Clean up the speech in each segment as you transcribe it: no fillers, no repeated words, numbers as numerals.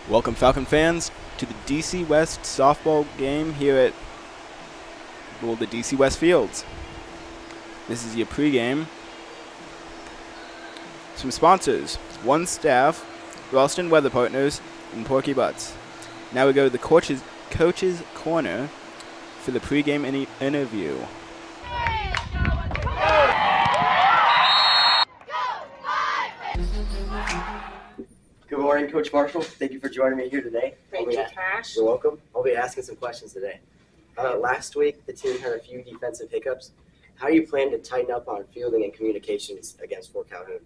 Welcome, Falcon fans, to the DC West softball game here at the DC West Fields. This is your pregame. Some sponsors: One Staff, Ralston Weather Partners, and Porky Butts. Now we go to the coach's corner for the pregame interview. Good morning, Coach Marshall. Thank you for joining me here today. Thank you, Cash. You're welcome. I'll be asking some questions today. Last week, the team had a few defensive hiccups. How do you plan to tighten up on fielding and communications against Fort Calhoun?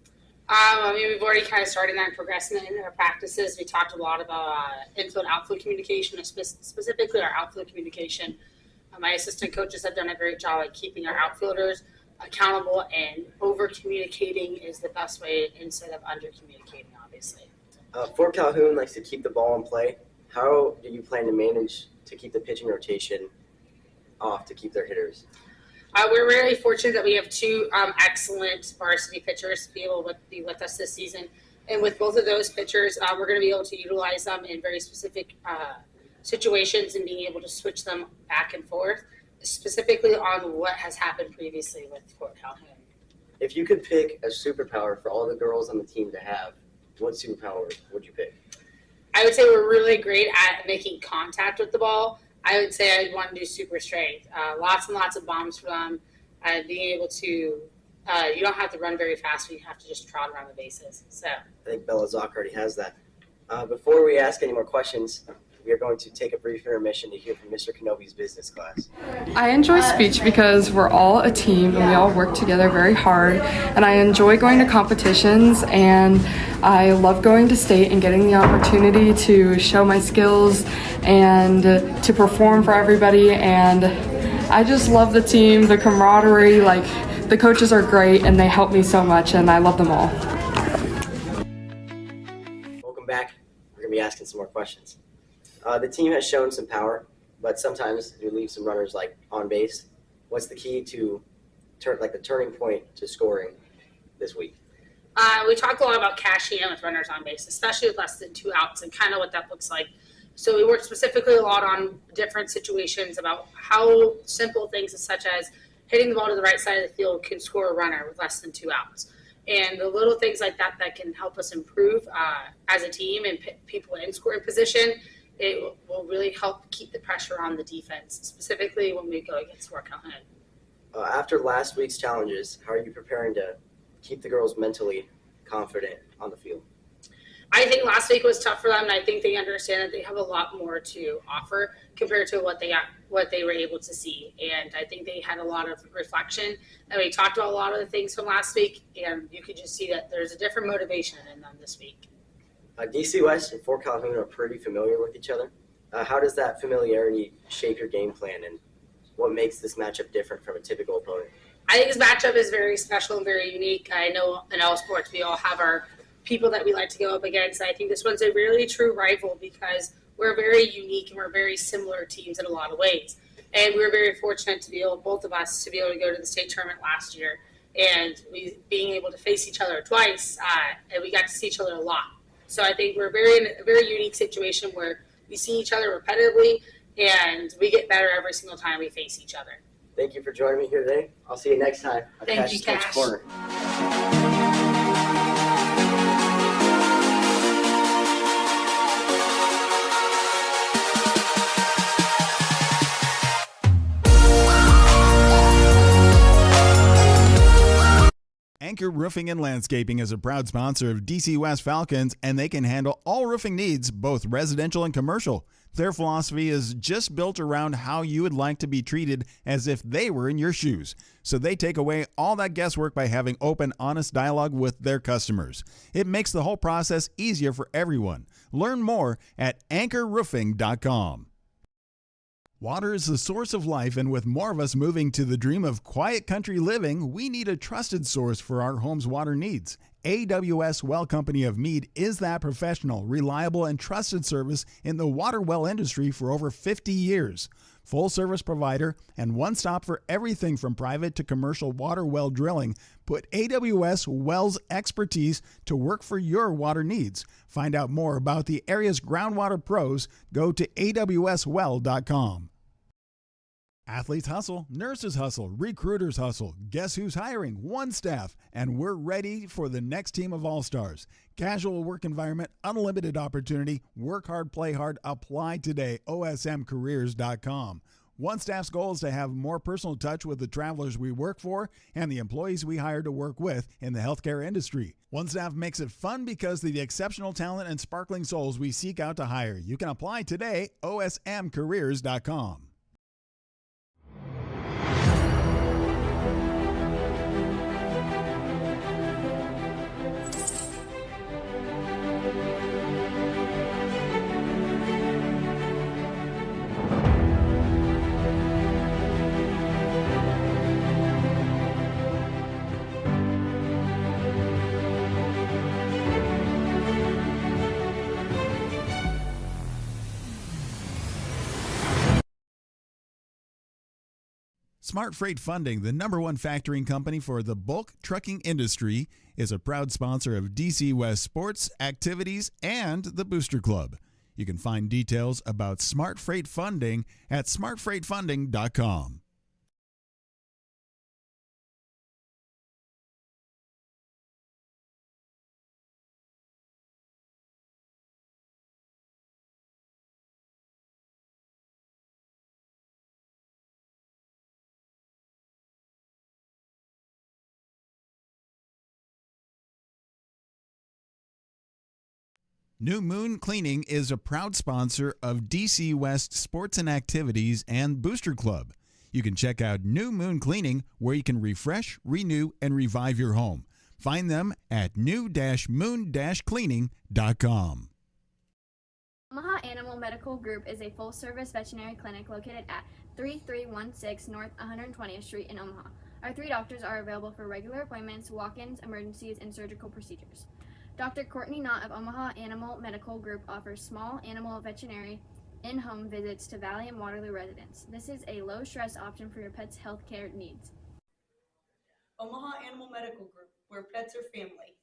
We've already kind of started that and progressing it in our practices. We talked a lot about infield-outfield communication, specifically our outfield communication. My assistant coaches have done a great job at keeping our outfielders accountable, and over-communicating is the best way instead of under-communicating, obviously. Fort Calhoun likes to keep the ball in play. How do you plan to manage to keep the pitching rotation off to keep their hitters? We're really fortunate that we have two excellent varsity pitchers to be able to be with us this season. And with both of those pitchers, we're going to be able to utilize them in very specific situations and being able to switch them back and forth, specifically on what has happened previously with Fort Calhoun. If you could pick a superpower for all the girls on the team to have, what superpower would you pick? I would say we're really great at making contact with the ball. I would say I'd want to do super strength. Lots and lots of bombs for them. Being able to, you don't have to run very fast, but you have to just trot around the bases. So I think Bella Zock already has that. Before we ask any more questions, we are going to take a brief intermission to hear from Mr. Kenobi's business class. I enjoy speech because we're all a team and we all work together very hard, and I enjoy going to competitions, and I love going to state and getting the opportunity to show my skills and to perform for everybody, and I just love the team, the camaraderie. Like, the coaches are great and they help me so much, and I love them all. Welcome back. We're going to be asking some more questions. The team has shown some power, but sometimes you leave some runners like on base. What's the key to the turning point to scoring this week? we talked a lot about cashing in with runners on base, especially with less than 2 outs, and kind of what that looks like. So we worked specifically a lot on different situations about how simple things such as hitting the ball to the right side of the field can score a runner with less than 2 outs. And the little things like that that can help us improve as a team and people in scoring position, it will really help keep the pressure on the defense, specifically when we go against Fort Calhoun. After last week's challenges, how are you preparing to keep the girls mentally confident on the field? I think last week was tough for them, and I think they understand that they have a lot more to offer compared to what they were able to see. And I think they had a lot of reflection, and we talked about a lot of the things from last week, and you could just see that there's a different motivation in them this week. DC West and Fort Calhoun are pretty familiar with each other. How does that familiarity shape your game plan, and what makes this matchup different from a typical opponent? I think this matchup is very special and very unique. I know in all sports we all have our people that we like to go up against. I think this one's a really true rival because we're very unique and we're very similar teams in a lot of ways. And we were very fortunate to be able, both of us, to be able to go to the state tournament last year, and being able to face each other twice, and we got to see each other a lot. So I think we're in a very unique situation where we see each other repetitively, and we get better every single time we face each other. Thank you for joining me here today. I'll see you next time on Thank you, Cash's Cash. Corner. Anchor Roofing and Landscaping is a proud sponsor of DC West Falcons, and they can handle all roofing needs, both residential and commercial. Their philosophy is just built around how you would like to be treated as if they were in your shoes. So they take away all that guesswork by having open, honest dialogue with their customers. It makes the whole process easier for everyone. Learn more at anchorroofing.com. Water is the source of life, and with more of us moving to the dream of quiet country living, we need a trusted source for our home's water needs. AWS Well Company of Meade is that professional, reliable, and trusted service in the water well industry for over 50 years. full service provider, and one stop for everything from private to commercial water well drilling. Put AWS Wells expertise to work for your water needs. Find out more about the area's groundwater pros. Go to awswell.com. Athletes hustle, nurses hustle, recruiters hustle. Guess who's hiring? One Staff, and we're ready for the next team of all-stars. Casual work environment, unlimited opportunity, work hard, play hard, apply today, osmcareers.com. One Staff's goal is to have more personal touch with the travelers we work for and the employees we hire to work with in the healthcare industry. One Staff makes it fun because of the exceptional talent and sparkling souls we seek out to hire. You can apply today, osmcareers.com. Smart Freight Funding, the #1 factoring company for the bulk trucking industry, is a proud sponsor of DC West sports, activities, and the Booster Club. You can find details about Smart Freight Funding at smartfreightfunding.com. New Moon Cleaning is a proud sponsor of DC West Sports and Activities and Booster Club. You can check out New Moon Cleaning, where you can refresh, renew, and revive your home. Find them at new-moon-cleaning.com. Omaha Animal Medical Group is a full-service veterinary clinic located at 3316 North 120th Street in Omaha. Our 3 doctors are available for regular appointments, walk-ins, emergencies, and surgical procedures. Dr. Courtney Knott of Omaha Animal Medical Group offers small animal veterinary in-home visits to Valley and Waterloo residents. This is a low-stress option for your pet's health care needs. Omaha Animal Medical Group, where pets are family.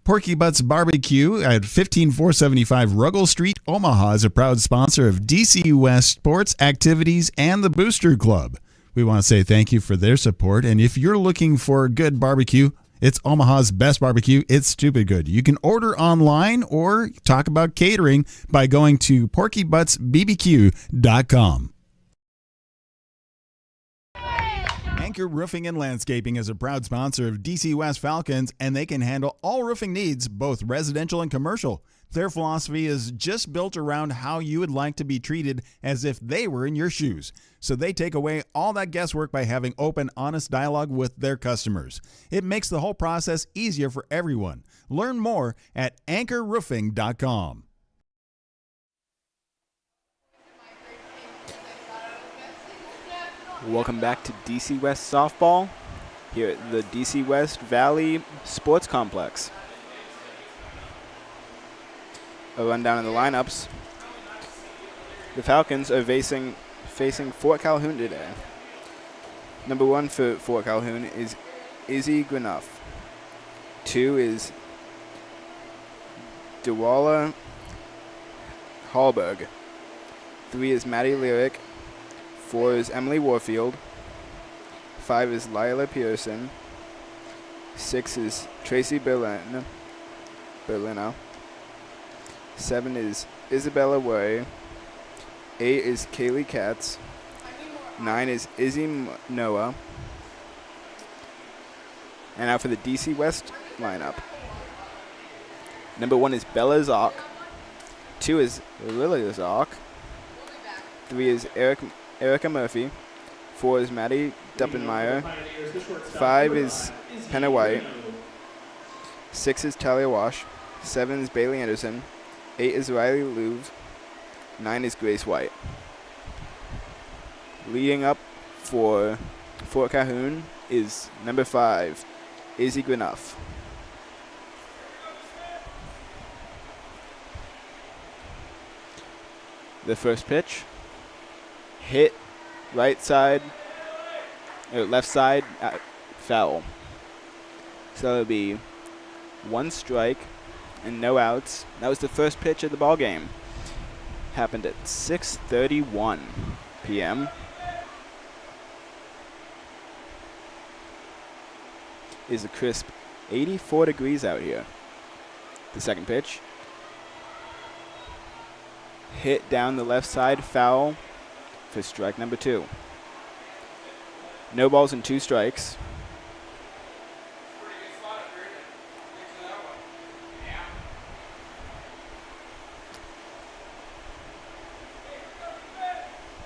Porky Butts Barbecue at 15475 Ruggles Street, Omaha is a proud sponsor of DC West Sports, Activities, and the Booster Club. We want to say thank you for their support, and if you're looking for good barbecue, it's Omaha's best barbecue. It's stupid good. You can order online or talk about catering by going to porkybuttsbbq.com. Anchor Roofing and Landscaping is a proud sponsor of DC West Falcons, and they can handle all roofing needs, both residential and commercial. Their philosophy is just built around how you would like to be treated as if they were in your shoes. So they take away all that guesswork by having open, honest dialogue with their customers. It makes the whole process easier for everyone. Learn more at anchorroofing.com. Welcome back to DC West Softball here at the DC West Valley Sports Complex. A rundown of the lineups. The Falcons are facing Fort Calhoun today. Number 1 for Fort Calhoun is Izzy Granoff. 2 is Dewala Hallberg. 3 is Maddie Lyric. 4 is Emily Warfield. 5 is Lila Pearson. 6 is Tracy Berlino. 7 is Isabella Way. 8 is Kaylee Katz. 9 is Izzy Noah. And now for the DC West lineup. Number 1 is Bella Zock. 2 is Lily Zock. 3 is Erica Murphy. 4 is Maddie Duppenmeyer. 5 is Penna White. 6 is Talia Wash. 7 is Bailey Anderson. 8 is Riley Louv. 9 is Grace White. Leading up for Fort Calhoun is number 5, Izzy Granoff. The first pitch. Hit right side, or left side, foul. So it'll be 1 strike and no outs. That was the first pitch of the ball game. Happened at 6:31 p.m. Is a crisp 84 degrees out here. The second pitch. Hit down the left side, foul for strike number 2. No balls and 2 strikes.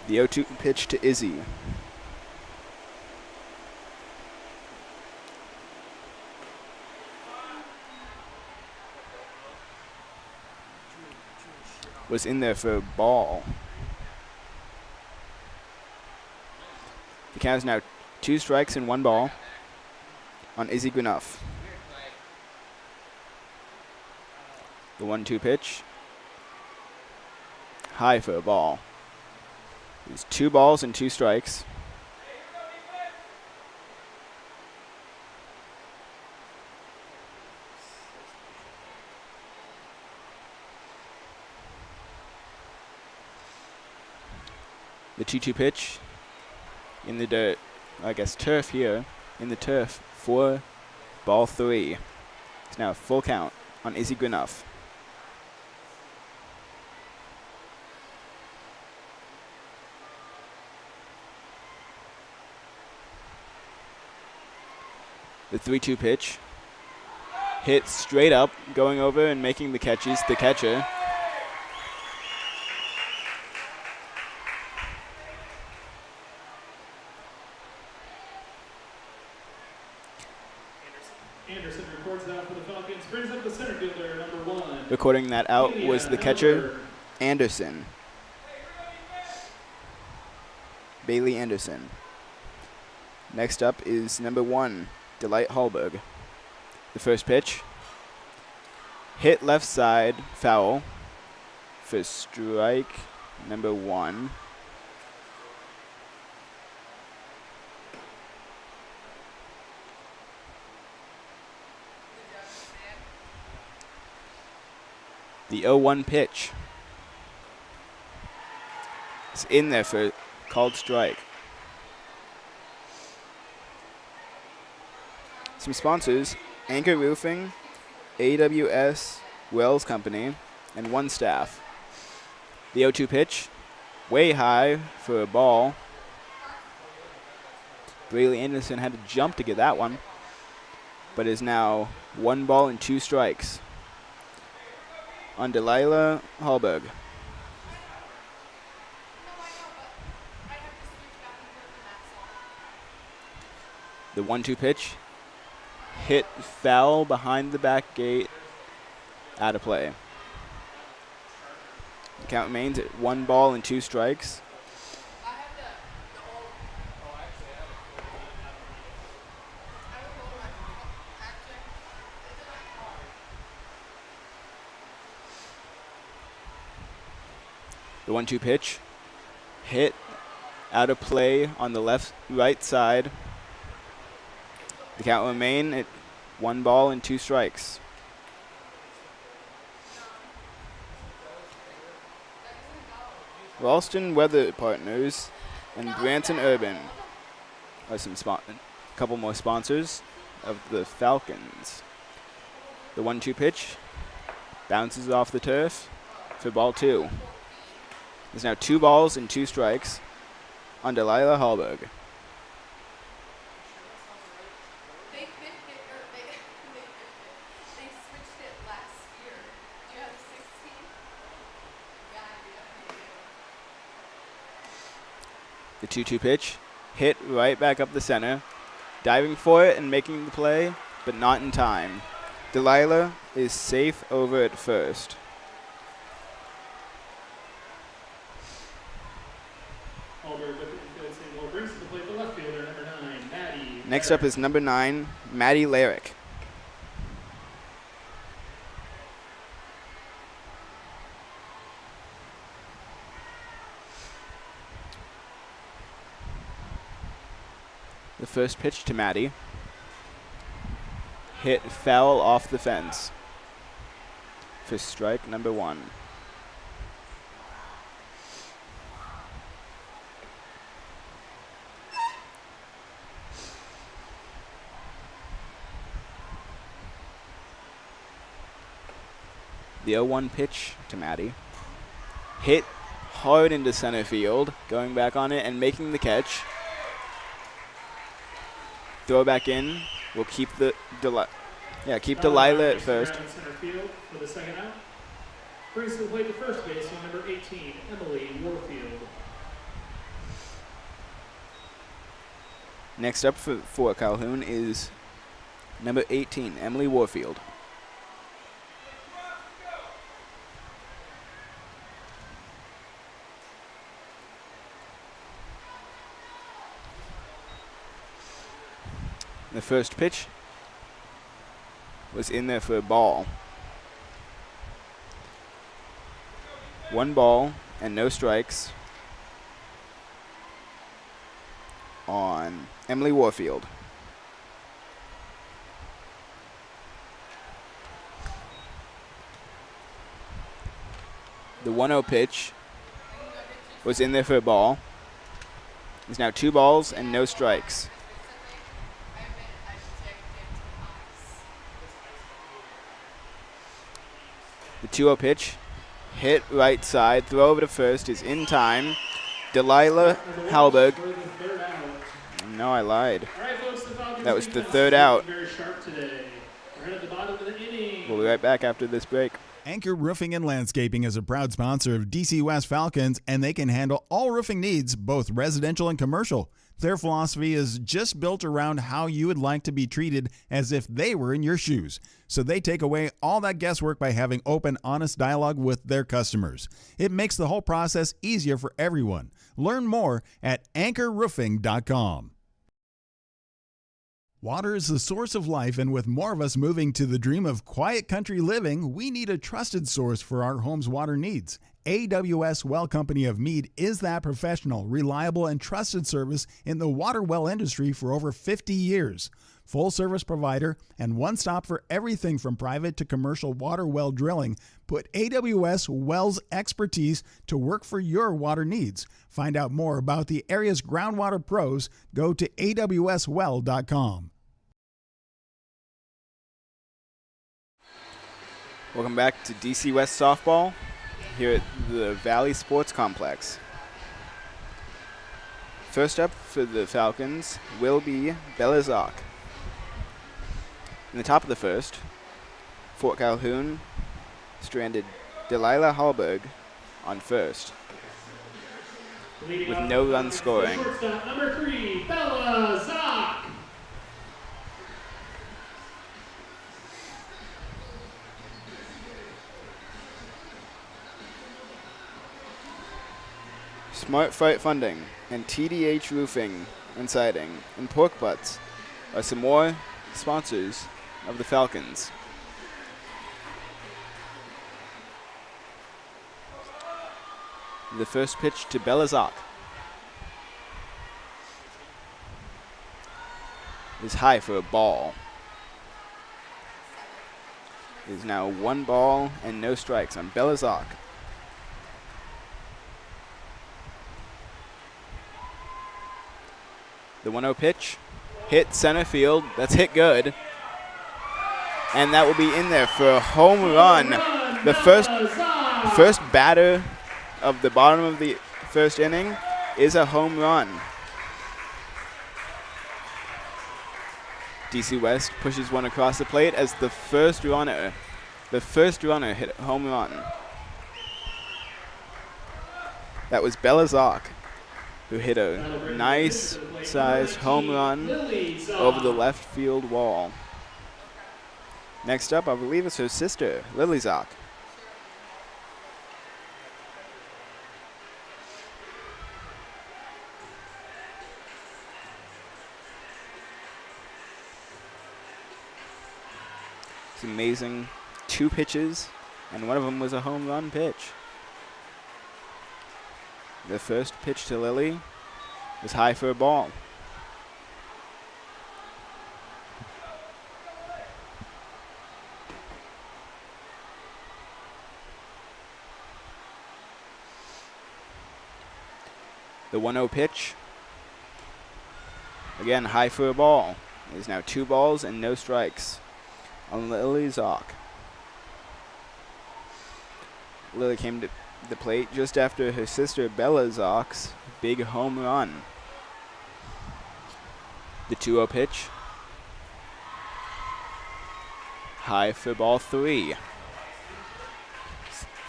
The 0-2 pitch to Izzy. Was in there for a ball. The count is now 2 strikes and 1 ball on Izzy Grenuff. The 1-2 pitch. High for a ball. It's 2 balls and 2 strikes. The 2-2 pitch in the dirt, I guess turf here, in the turf for ball 3. It's now a full count on Izzy Grenuff. The 3-2 pitch. Hit straight up, going over and making the catches. The catcher. Anderson records that for the Falcons. Brings up the center fielder, number 1. Recording that out was the catcher, Anderson. Bailey Anderson. Next up is number 1, Delight Hallberg. The first pitch. Hit left side, foul for strike number 1. The 0-1 pitch. It's in there for called strike. Some sponsors: Anchor Roofing, AWS Wells Company, and One Staff. The 0-2 pitch, way high for a ball. Bailey Anderson had to jump to get that one, but is now 1 ball and 2 strikes on Delilah Hallberg. The 1-2 pitch, hit foul behind the back gate, out of play. The count remains at 1 ball and 2 strikes. The 1-2 pitch, hit out of play on the right side. The count will remain at 1 ball and 2 strikes. Ralston Weather Partners and Branson Urban are a couple more sponsors of the Falcons. The 1-2 pitch bounces off the turf for ball 2. There's now 2 balls and 2 strikes on Delilah Hallberg. The 2-2 pitch, hit right back up the center, diving for it and making the play, but not in time. Delilah is safe over at first. Brings to the plate the left fielder, number 9, Maddie. Next up is number 9, Maddie Larrick. The first pitch to Maddie. Hit foul off the fence for strike number 1. The 0-1 pitch to Maddie. Hit hard into center field, going back on it and making the catch. Throw back in. We'll keep the Delilah at first. Center field for the second out. Brings to the plate the first baseman, number 18, Emily Warfield. Next up for Calhoun is number 18, Emily Warfield. The first pitch was in there for a ball. 1 ball and no strikes on Emily Warfield. The 1-0 pitch was in there for a ball. There's now 2 balls and no strikes. The 2-0 pitch, hit right side, throw over to first is in time. Delilah Halberg. No, I lied. That was the 3rd out. We'll be right back after this break. Anchor Roofing and Landscaping is a proud sponsor of DC West Falcons, and they can handle all roofing needs, both residential and commercial. Their philosophy is just built around how you would like to be treated as if they were in your shoes. So they take away all that guesswork by having open, honest dialogue with their customers. It makes the whole process easier for everyone. Learn more at anchorroofing.com. Water is the source of life, and with more of us moving to the dream of quiet country living, we need a trusted source for our home's water needs. AWS Well Company of Meade is that professional, reliable, and trusted service in the water well industry for over 50 years. Full service provider and one stop for everything from private to commercial water well drilling. Put AWS Wells expertise to work for your water needs. Find out more about the area's groundwater pros. Go to awswell.com. Welcome back to DC West Softball here at the Valley Sports Complex. First up for the Falcons will be Bella Zock. In the top of the first, Fort Calhoun stranded Delilah Hallberg on first with no run scoring. Shortstop number 3, Bella Zock. Smart Fight Funding and TDH Roofing and Siding and Pork Butts are some more sponsors of the Falcons. The first pitch to Bella Zock is high for a ball. It is now 1 ball and no strikes on Bella Zock. The 1-0 pitch hit center field. That's hit good. And that will be in there for a home run. The first batter of the bottom of the first inning is a home run. DC West pushes one across the plate as the first runner hit a home run. That was Bella Zock, who hit a nice sized home run over the left field wall. Next up, I believe it's her sister, Lily Zock. It's amazing. 2 pitches, and one of them was a home run pitch. The first pitch to Lily was high for a ball. The 1-0 pitch. Again, high for a ball. It is now 2 balls and no strikes on Lily Zock. Lily came to the plate just after her sister Bella Zock's big home run. The 2-0 pitch. High for ball 3.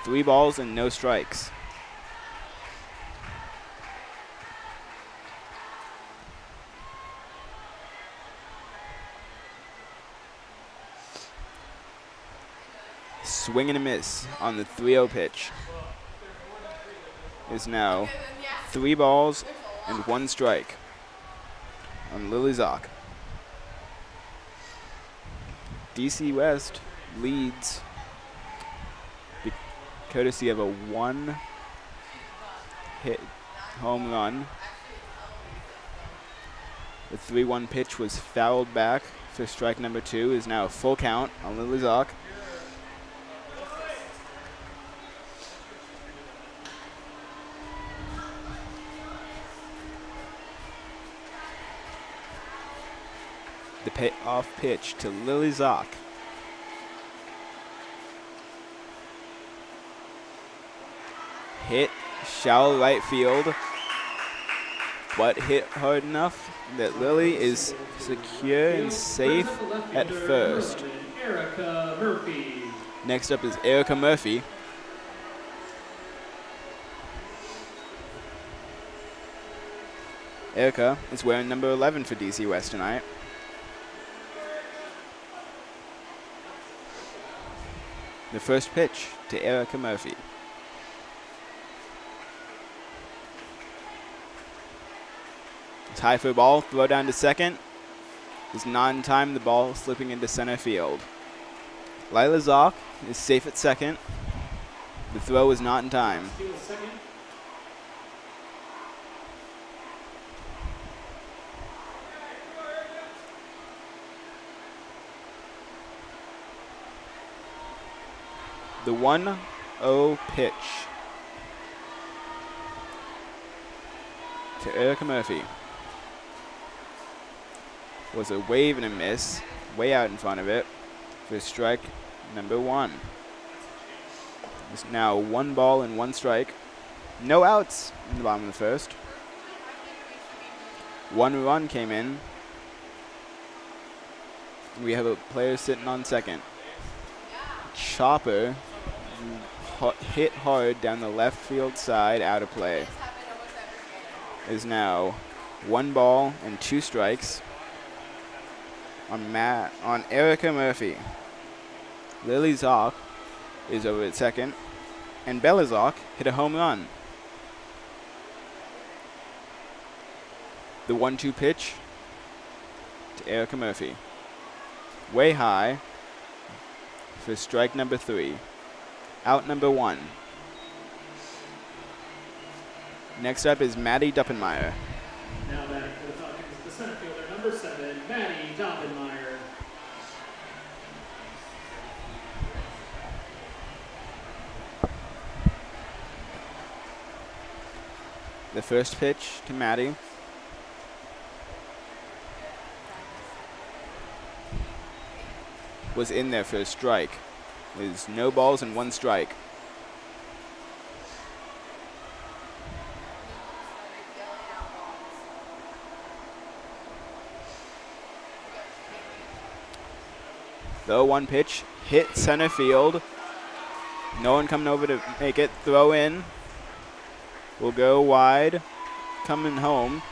3 balls and no strikes. Swing and a miss on the 3-0 pitch. Is now 3 balls and 1 strike on Lily Zock. DC West leads courtesy of a 1-hit home run. The 3-1 pitch was fouled back for strike number 2. Is now a full count on Lily Zock. The payoff pitch to Lily Zock. Hit shallow right field, but hit hard enough that Lily is secure and safe at first. Erica Murphy. Next up is Erica Murphy. Erica is wearing number 11 for DC West tonight. The first pitch to Erica Murphy. It's high for a ball, throw down to second. Is not in time, the ball slipping into center field. Lila Zock is safe at second. The throw is not in time. The 1-0 pitch to Erica Murphy was a wave and a miss, way out in front of it, for strike number 1. It's now 1 ball and 1 strike. No outs in the bottom of the first. 1 run came in. We have a player sitting on second. Chopper hit hard down the left field side, out of play. Is now 1 ball and 2 strikes on Erica Murphy. Lily Zock is over at second, and Bella Zock hit a home run. The 1-2 pitch to Erica Murphy. Way high for strike number 3. Out number 1. Next up is Maddie Duppenmeyer. Now batting for the Falcons, the center fielder, number 7, Maddie Doppenmeyer. The first pitch to Maddie was in there for a strike. There's no balls and 1 strike. The 0-1 pitch hit center field. No one coming over to make it. Throw in. Will go wide. Coming home.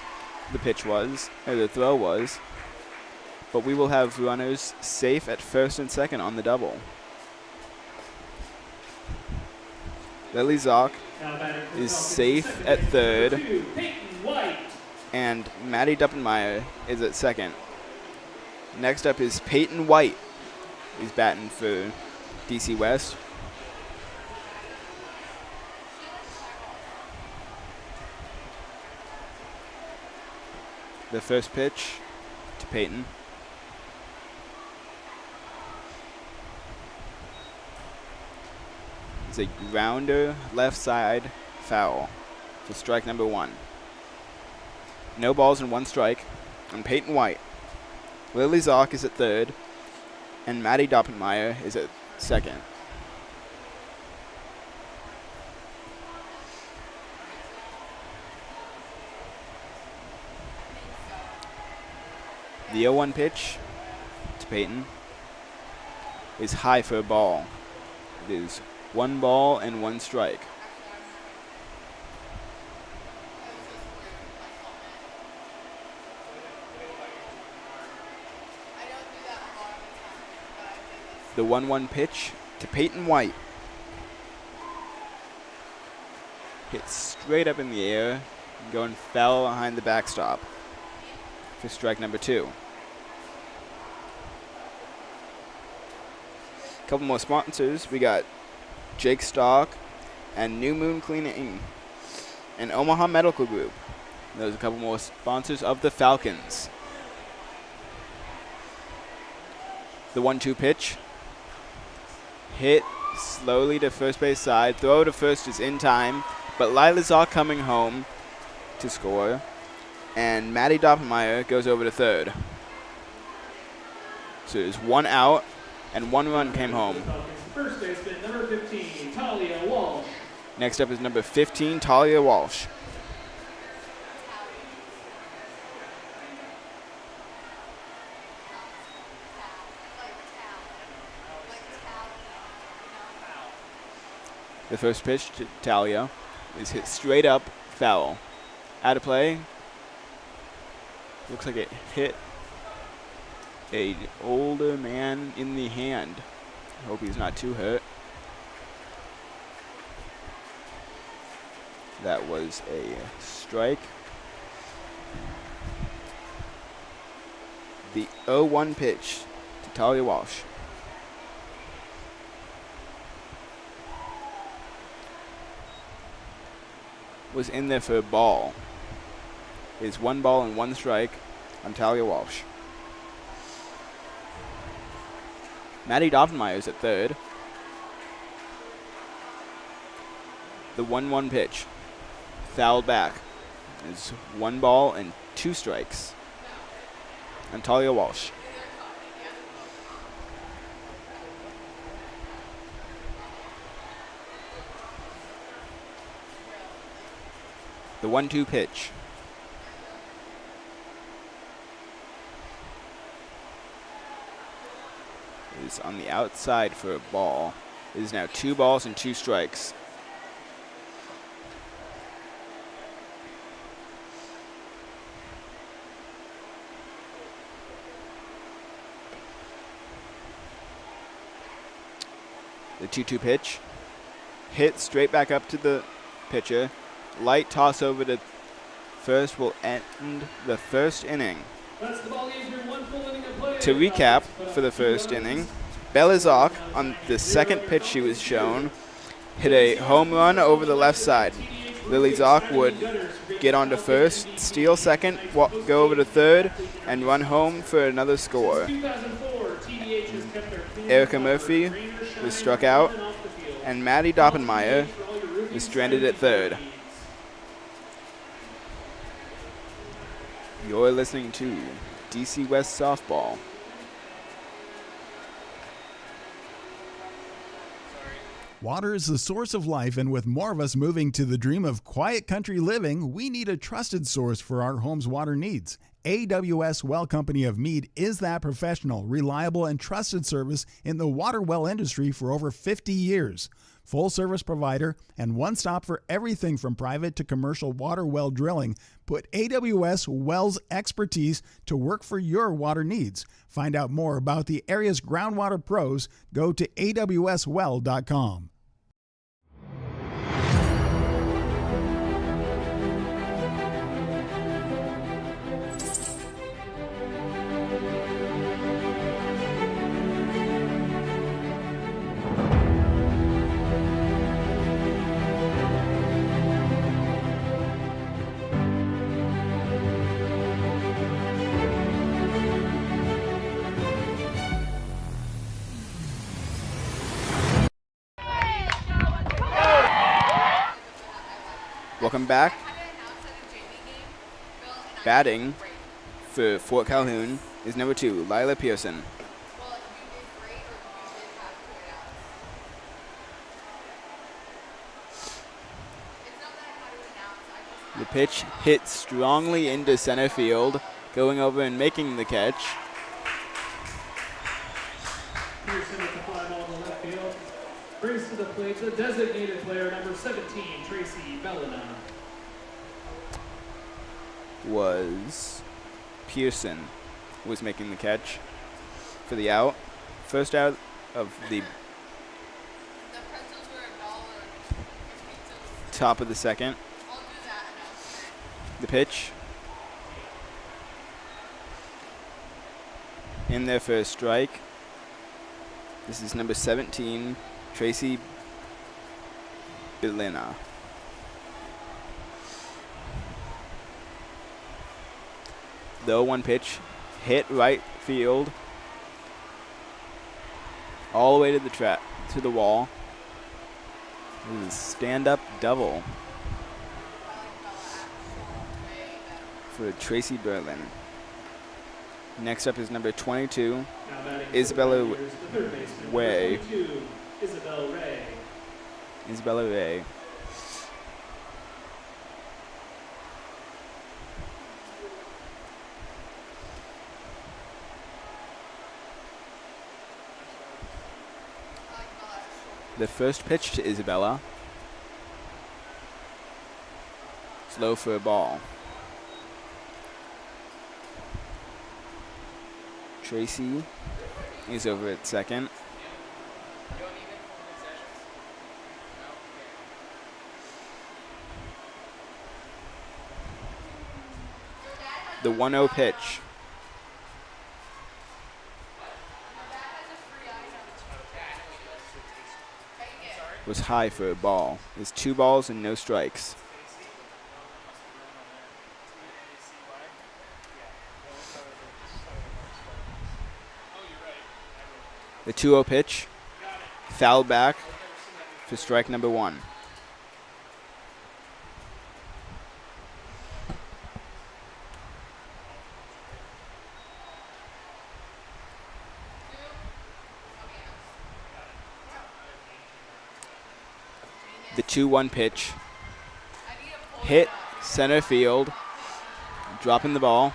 The pitch was, or the throw was. But we will have runners safe at first and second on the double. Lily Zock is safe at third. And Maddie Duppenmeyer is at second. Next up is Peyton White. He's batting for DC West. The first pitch to Peyton. It's a grounder left side foul for strike number 1. no balls and 1 strike on Peyton White. Lily Zock is at third, and Maddie Doppenmeyer is at second. The 0-1 pitch to Peyton is high for a ball. It is 1 ball and 1 strike. The 1-1 pitch to Peyton White. Hit straight up in the air, going foul behind the backstop for strike number 2. Couple more sponsors. We got Jake Stock and New Moon Cleaning and Omaha Medical Group. There's a couple more sponsors of the Falcons. The 1-2 pitch. Hit slowly to first base side. Throw to first is in time, but Lila Zock coming home to score. And Maddie Doppenmeyer goes over to third. So there's 1 out and 1 run came home. First baseman, number 15, Talia Walsh. Next up is number 15, Talia Walsh. The first pitch to Talia is hit straight up, foul. Out of play. Looks like it hit an older man in the hand. Hope he's not too hurt. That was a strike. The 0-1 pitch to Talia Walsh. Was in there for a ball. It's 1 ball and 1 strike on Talia Walsh. Maddie Doppenmeyer is at third. The 1-1 pitch. Fouled back. Is 1 ball and 2 strikes on Talia Walsh. The 1-2 pitch. Is on the outside for a ball. It is now 2 balls and 2 strikes. The 2-2 pitch. Hit straight back up to the pitcher. Light toss over to first will end the first inning. To recap for the first inning, Bella Zock, on the second pitch she was shown, hit a home run over the left side. Lily Zock would get on to first, steal second, go over to third, and run home for another score. Erica Murphy was struck out, and Maddie Doppenmeyer was stranded at third. You're listening to DC West Softball. Water is the source of life, and with more of us moving to the dream of quiet country living, we need a trusted source for our home's water needs. AWS Well Company of Meade is that professional, reliable, and trusted service in the water well industry for over 50 years. Full service provider and one stop for everything from private to commercial water well drilling. Put AWS Wells expertise to work for your water needs. Find out more about the area's groundwater pros. Go to awswell.com. Welcome back. Batting for Fort Calhoun is number 2, Lila Pearson. The pitch hit strongly into center field, going over and making the catch. Pearson with the fly ball to left field. Brings to the plate the designated player number 17, Tracy Bellina. Was Pearson was making the catch for the out. First out of the top of the second. The pitch. In there for a strike. This is number 17, Tracy Bellina. The 0-1 pitch hit right field, all the way to the to the wall. This is a stand-up double for Tracy Berlin. Next up is number 22, Isabella Way. Isabella Ray. The first pitch to Isabella. Slow for a ball. Tracy is over at second. The 1-0 pitch. Was high for a ball. It's 2 balls and no strikes. The 2-0 pitch. Fouled back for strike number 1. The 2-1 pitch. Hit center field. Dropping the ball.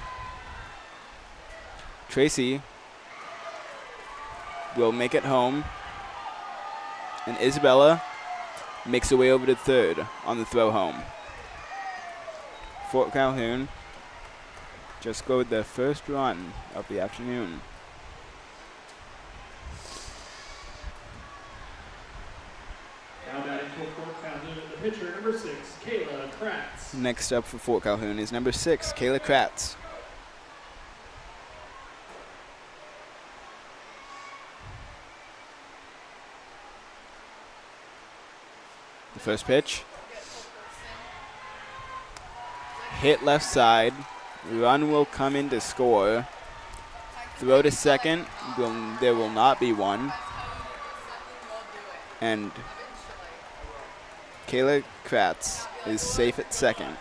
Tracy will make it home. And Isabella makes her way over to third on the throw home. Fort Calhoun just scored their first run of the afternoon. Now batting for Fort Calhoun, the pitcher, number 6, Kayla Kratz. Next up for Fort Calhoun is number 6, Kayla Kratz. The first pitch. Hit left side. Run will come in to score. Throw to second. There will not be one. And Kayla Kratz is safe at second.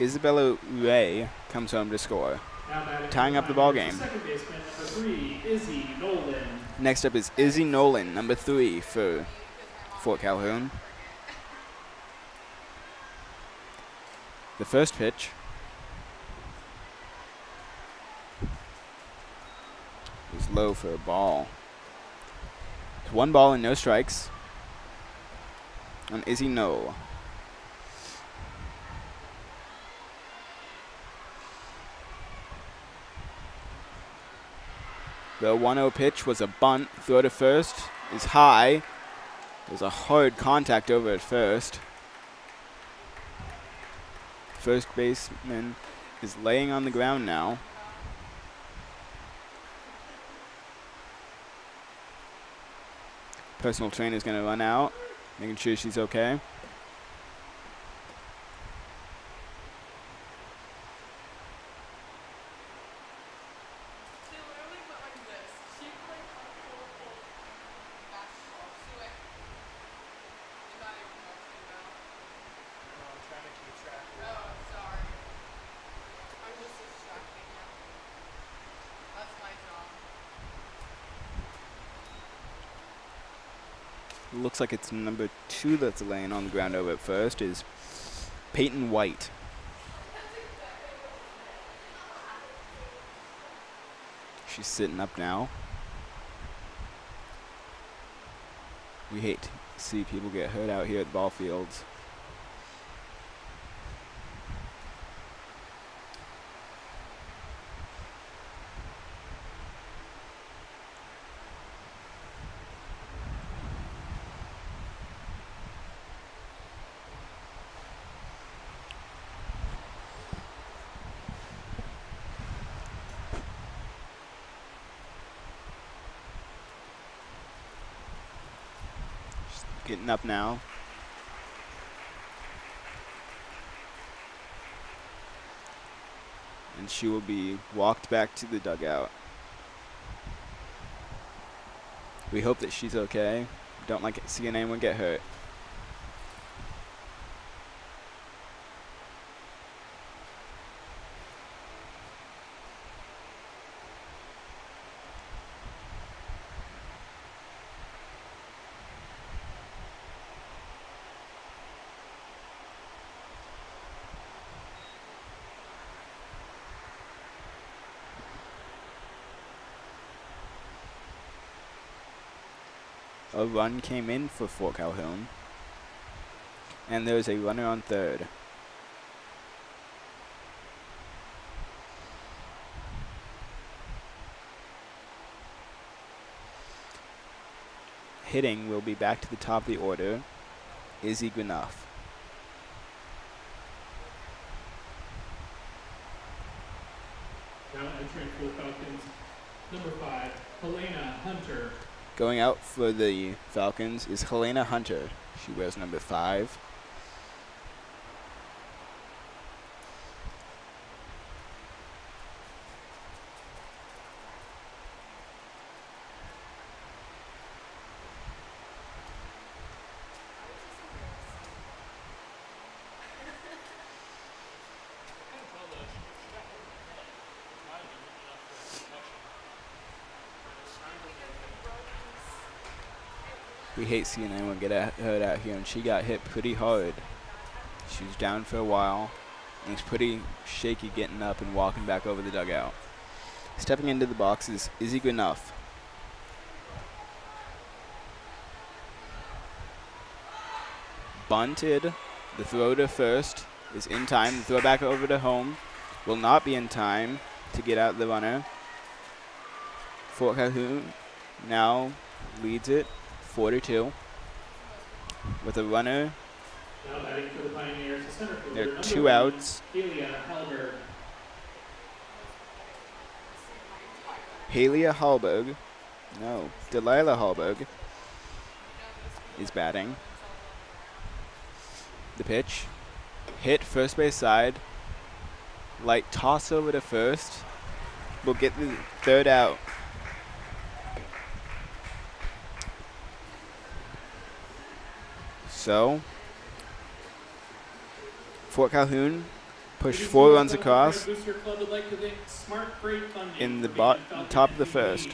Isabella Ray comes home to score, tying up the ball game. Second baseman, number 3, Izzy Nolan. Next up is Izzy Nolan, number 3 for Fort Calhoun. The first pitch is low for a ball. It's 1 ball and no strikes on Izzy Nolan. The 1-0 pitch was a bunt. Throw to first is high. There's a hard contact over at first. First baseman is laying on the ground now. Personal trainer is going to run out, making sure she's okay. looks like it's number 2 that's laying on the ground over at first, is Peyton White. She's sitting up now. We hate to see people get hurt out here at the ball fields. Getting up now. And she will be walked back to the dugout. We hope that she's okay. Don't like seeing anyone get hurt. A run came in for Fort Calhoun. And there's a runner on third. Hitting will be back to the top of the order. Izzy Grenuff. Now entering for the Falcons, number 5, Helena Hunter. Going out for the Falcons is Helena Hunter. She wears number 5. We hate seeing anyone get hurt out here, and she got hit pretty hard. She was down for a while, and was pretty shaky getting up and walking back over the dugout. Stepping into the box is Izzy Grenuff. Bunted. The throw to first is in time. The throw back over to home will not be in time to get out the runner. Fort Calhoun now leads it 4-2 with a runner. Now batting for the Pioneers, the center fielder, There are number 2 1, outs. Halia Hallberg. No, Delilah Hallberg is batting. The pitch. Hit first base side. Light toss over to first. We'll get the third out. So, Fort Calhoun pushed 4 runs across in the top of the first.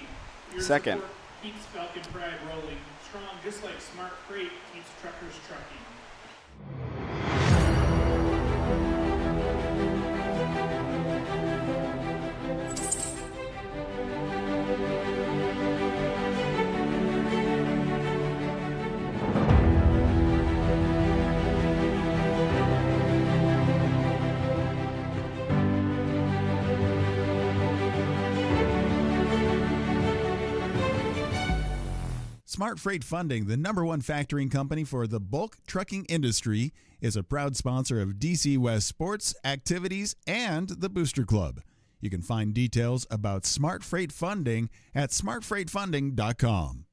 Second. Keeps Falcon pride rolling strong, just like Smart Freight keeps truckers trucking. Smart Freight Funding, the #1 factoring company for the bulk trucking industry, is a proud sponsor of DC West sports, activities, and the Booster Club. You can find details about Smart Freight Funding at smartfreightfunding.com.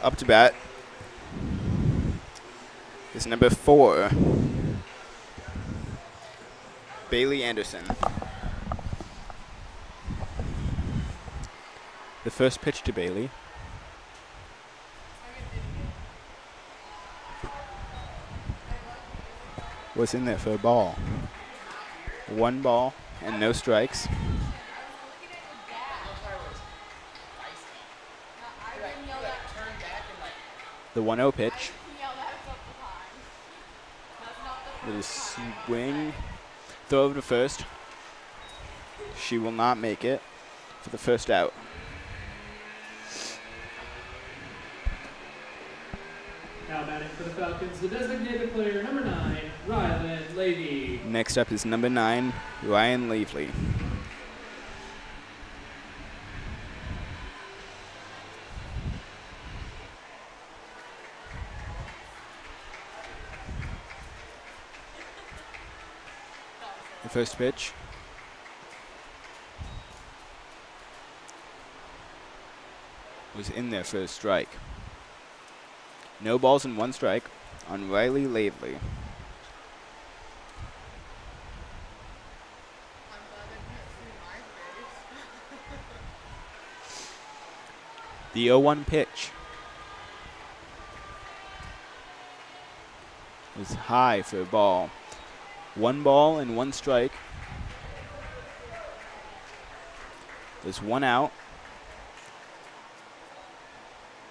Up to bat is number 4, Bailey Anderson. The first pitch to Bailey was in there for a ball. 1 ball and no strikes. The 1-0 pitch. With a swing. Throw over to first. She will not make it for the first out. Now batting for the Falcons, the designated player number 9, Rylan Levy. Next up is number 9, Ryan Leafley. The first pitch was in there for a strike. No balls and 1 strike on Riley Lavely. The 0-1 pitch was high for a ball. 1 ball and 1 strike. There's 1 out.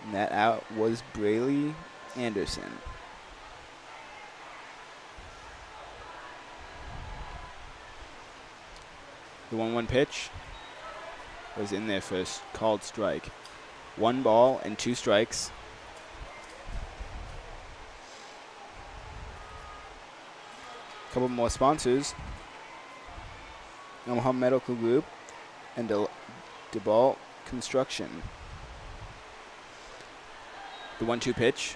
And that out was Braylee Anderson. The 1-1 pitch was in there for a called strike. 1 ball and 2 strikes. Couple more sponsors. Omaha Medical Group and DeBalt Construction. The 1-2 pitch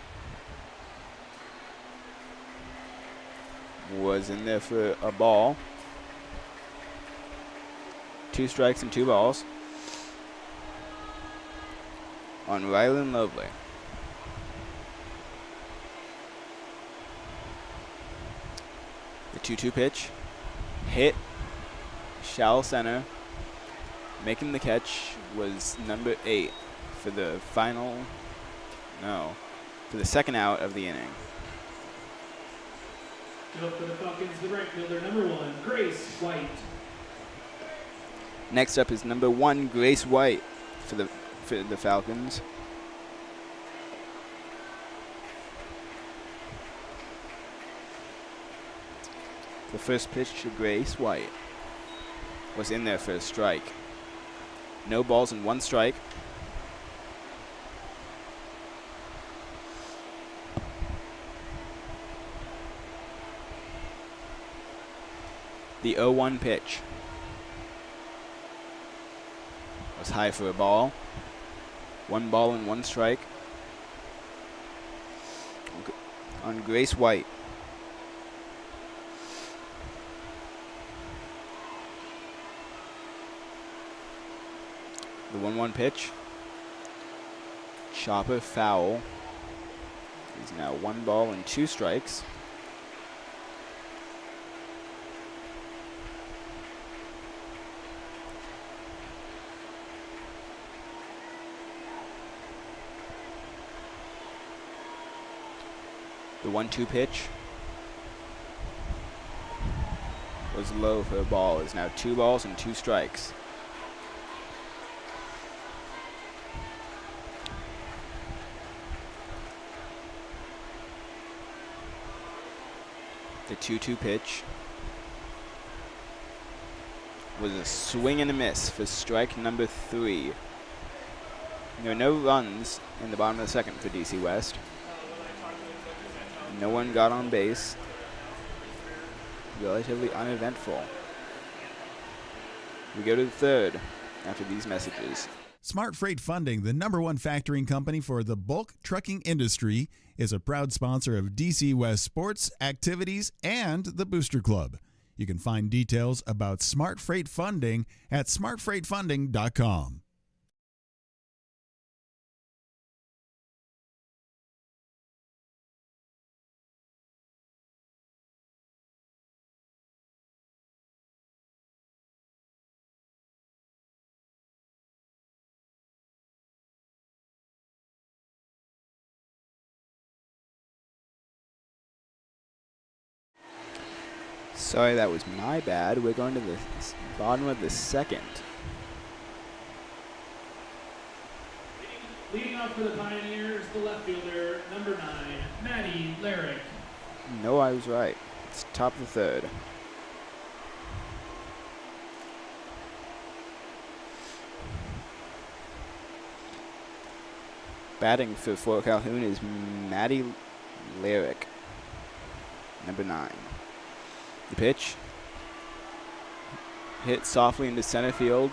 was in there for a ball. 2 strikes and 2 balls on Rylan Lovely. The 2-2 pitch hit shallow center. Making the catch was number 8 for the for the second out of the inning. Up for the Falcons, the right fielder number 1, Grace White. Next up is number 1, Grace White for the Falcons. The first pitch to Grace White was in there for a strike. No balls and 1 strike. The 0-1 pitch was high for a ball. 1 ball and 1 strike on Grace White. The 1-1 pitch. Chopper foul. He's now 1 ball and 2 strikes. The 1-2 pitch was low for a ball. It's now 2 balls and 2 strikes. The 2-2 pitch was a swing and a miss for strike number 3. There are no runs in the bottom of the second for DC West. No one got on base. Relatively uneventful. We go to the third after these messages. Smart Freight Funding, the #1 factoring company for the bulk trucking industry, is a proud sponsor of DC West sports, activities, and the Booster Club. You can find details about Smart Freight Funding at smartfreightfunding.com. Sorry, that was my bad. We're going to the bottom of the second. Leading off for the Pioneers, the left fielder, number 9, Maddie Larrick. No, I was right. It's top of the third. Batting for Fort Calhoun is Maddie Larrick, number 9. The pitch hit softly into center field.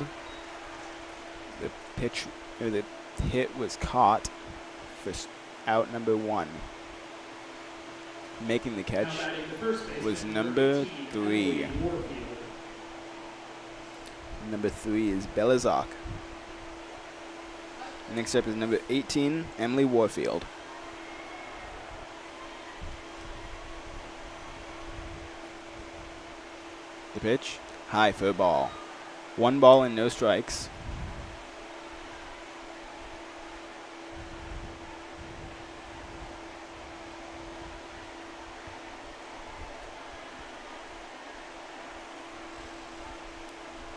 The hit was caught for out number 1. Making the catch was number 3. Number 3 is Belazak. Next up is number 18, Emily Warfield. The pitch, high for a ball. 1 ball and no strikes.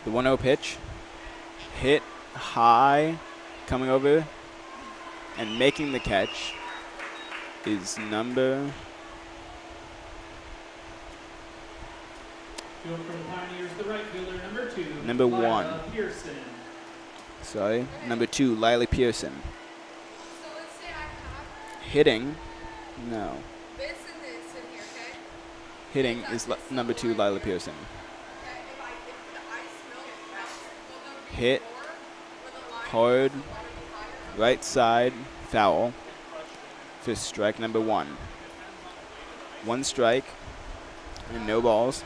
The 1-0 pitch, hit high, coming over and making the catch is number Going for the Pioneers, the right fielder, number 2, Number Lila 1. Pearson. Sorry, number 2, Lila Pearson. Hitting, no. Hitting is number 2, Lila Pearson. Hit hard, right side, foul for strike number 1. 1 strike and no balls.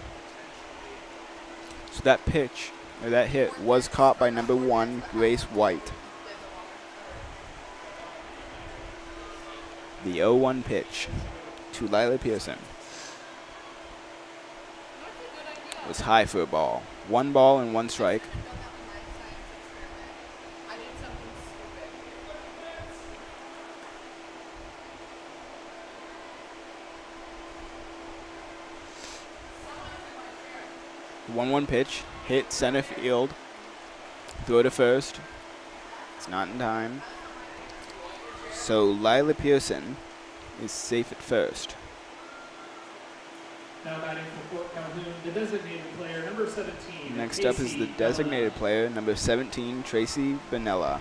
So that pitch, or that hit, was caught by number 1, Grace White. The 0-1 pitch to Lila Pearson was high for a ball. 1 ball and 1 strike. The 1-1 pitch hit center field. Throw to first. It's not in time. So Lila Pearson is safe at first. Now batting for Fort Calhoun, the designated player, number 17. Next up is the designated player, number 17, Tracy Benella.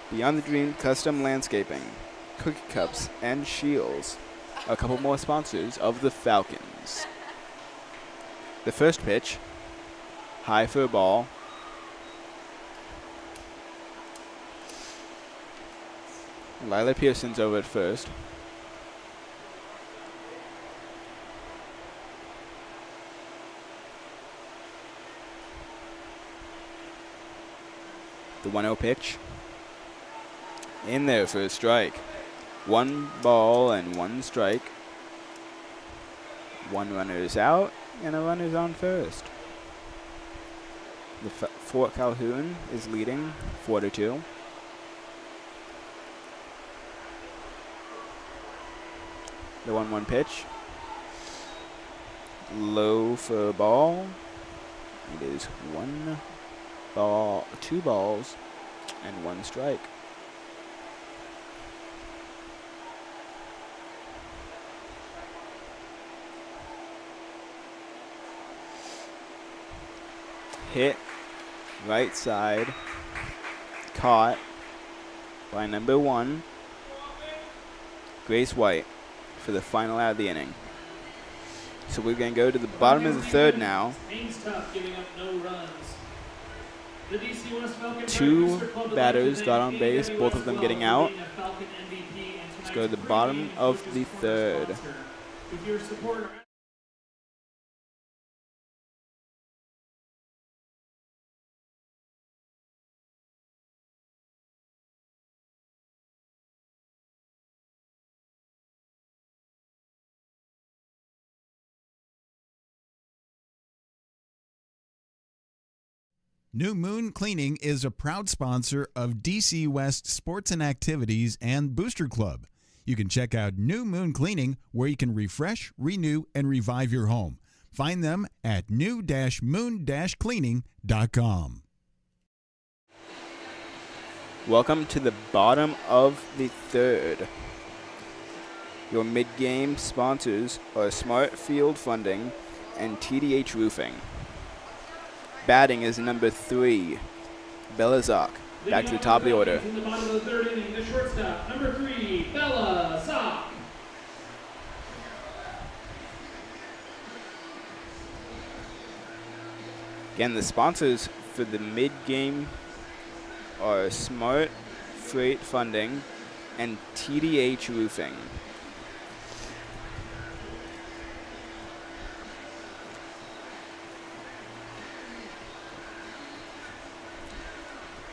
Beyond the Dream Custom Landscaping, Cookie Cups, and Shields. A couple more sponsors of the Falcons. The first pitch, high for a ball. Lila Pearson's over at first. The 1-0 pitch. In there for a strike. 1 ball and 1 strike. 1 runner is out and a runner's on first. The Fort Calhoun is leading 4-2. The 1-1 pitch. Low for a ball. It is 1 ball, 2 balls, and 1 strike. Hit right side, caught by number 1, Grace White, for the final out of the inning. So we're going to go to the bottom of the third now. Ames Tough giving up no runs. The DC West Falcon 2 Booster Club batters today, got on base, AWS both of them Wells getting out. being a Falcon MVP and Let's go to the tonight's bottom pregame of coaches the corner third. sponsor. With your support, New Moon Cleaning is a proud sponsor of DC West Sports and Activities and Booster Club. You can check out New Moon Cleaning, where you can refresh, renew, and revive your home. Find them at new-moon-cleaning.com. Welcome to the bottom of the third. Your mid-game sponsors are Smart Field Funding and TDH Roofing. Batting is number 3, Bella Zock. Back to the top of the order. In the bottom of the third inning, the shortstop, number 3, Bella Zock. Again, the sponsors for the mid-game are Smart Freight Funding and TDH Roofing.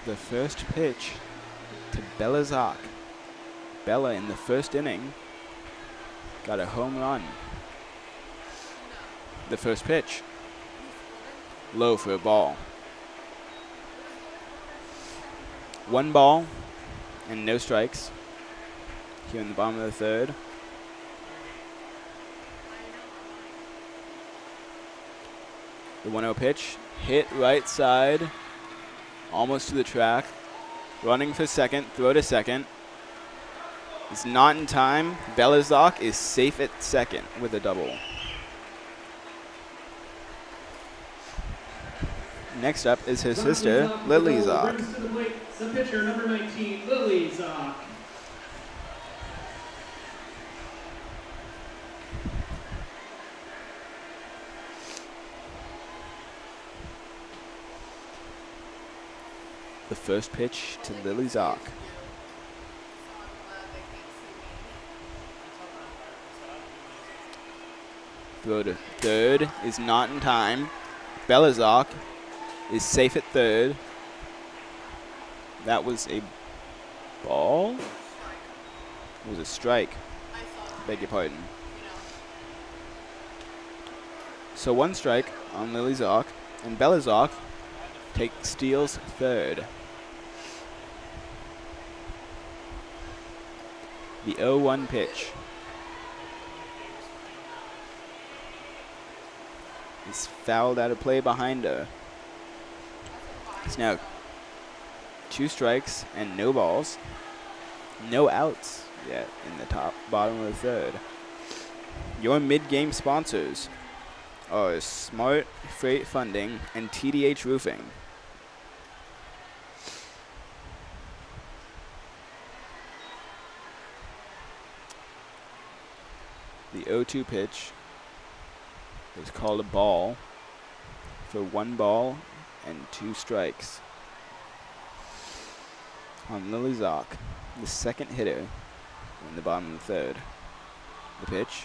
The first pitch to Bella Zock. Bella in the first inning got a home run. The first pitch, low for a ball. 1 ball and no strikes here in the bottom of the third. The 1-0 pitch, hit right side, almost to the track. Running for second, throw to second. It's not in time. Bella Zock is safe at second with a double. Next up is her sister, Lily Zock. Brings to the plate the pitcher, number 19, Lily Zock. The first pitch to Lily Zock. Throw to third is not in time. Bella Zock is safe at third. That was a ball? It was a strike. Beg your pardon. So 1 strike on Lily Zock, and Bella Zock steals third. The 0-1 pitch is fouled out of play behind her. It's now 2 strikes and no balls. No outs yet in the bottom of the third. Your mid-game sponsors are Smart Freight Funding and TDH Roofing. The 0-2 pitch is called a ball for 1 ball and 2 strikes on Lily Zock, the second hitter in the bottom of the third. The pitch,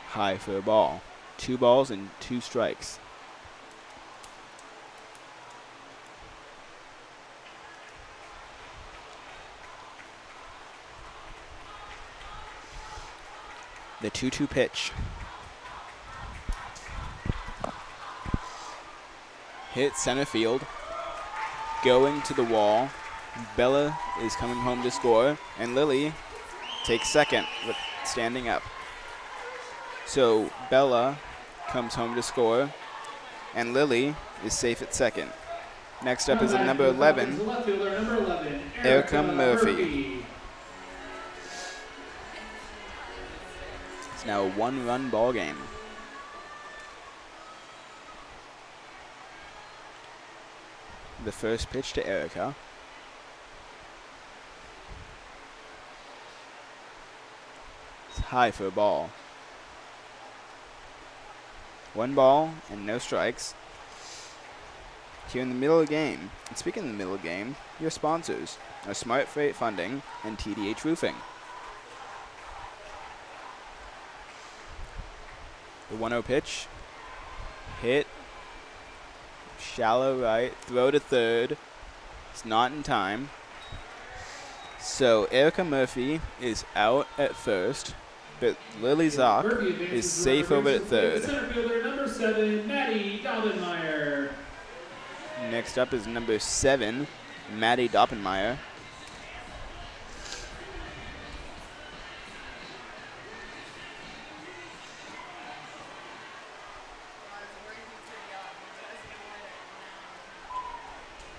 high for a ball. 2 balls and 2 strikes. The 2-2 pitch. Hit center field. Going to the wall. Bella is coming home to score, and Lily takes second with standing up. So Bella comes home to score, and Lily is safe at second. Next up is number 11, Erica Murphy. It's now a 1-run ball game. The first pitch to Erica. It's high for a ball. 1 ball and no strikes. Here in the middle of the game, and speaking of the middle of the game, your sponsors are Smart Freight Funding and TDH Roofing. The 1-0 pitch, hit, shallow right, throw to third. It's not in time. So Erica Murphy is out at first, but Lily Zock is safe over at third. Center fielder, number 7, Maddie Daubenmeyer. Next up is number 7, Maddie Daubenmeyer.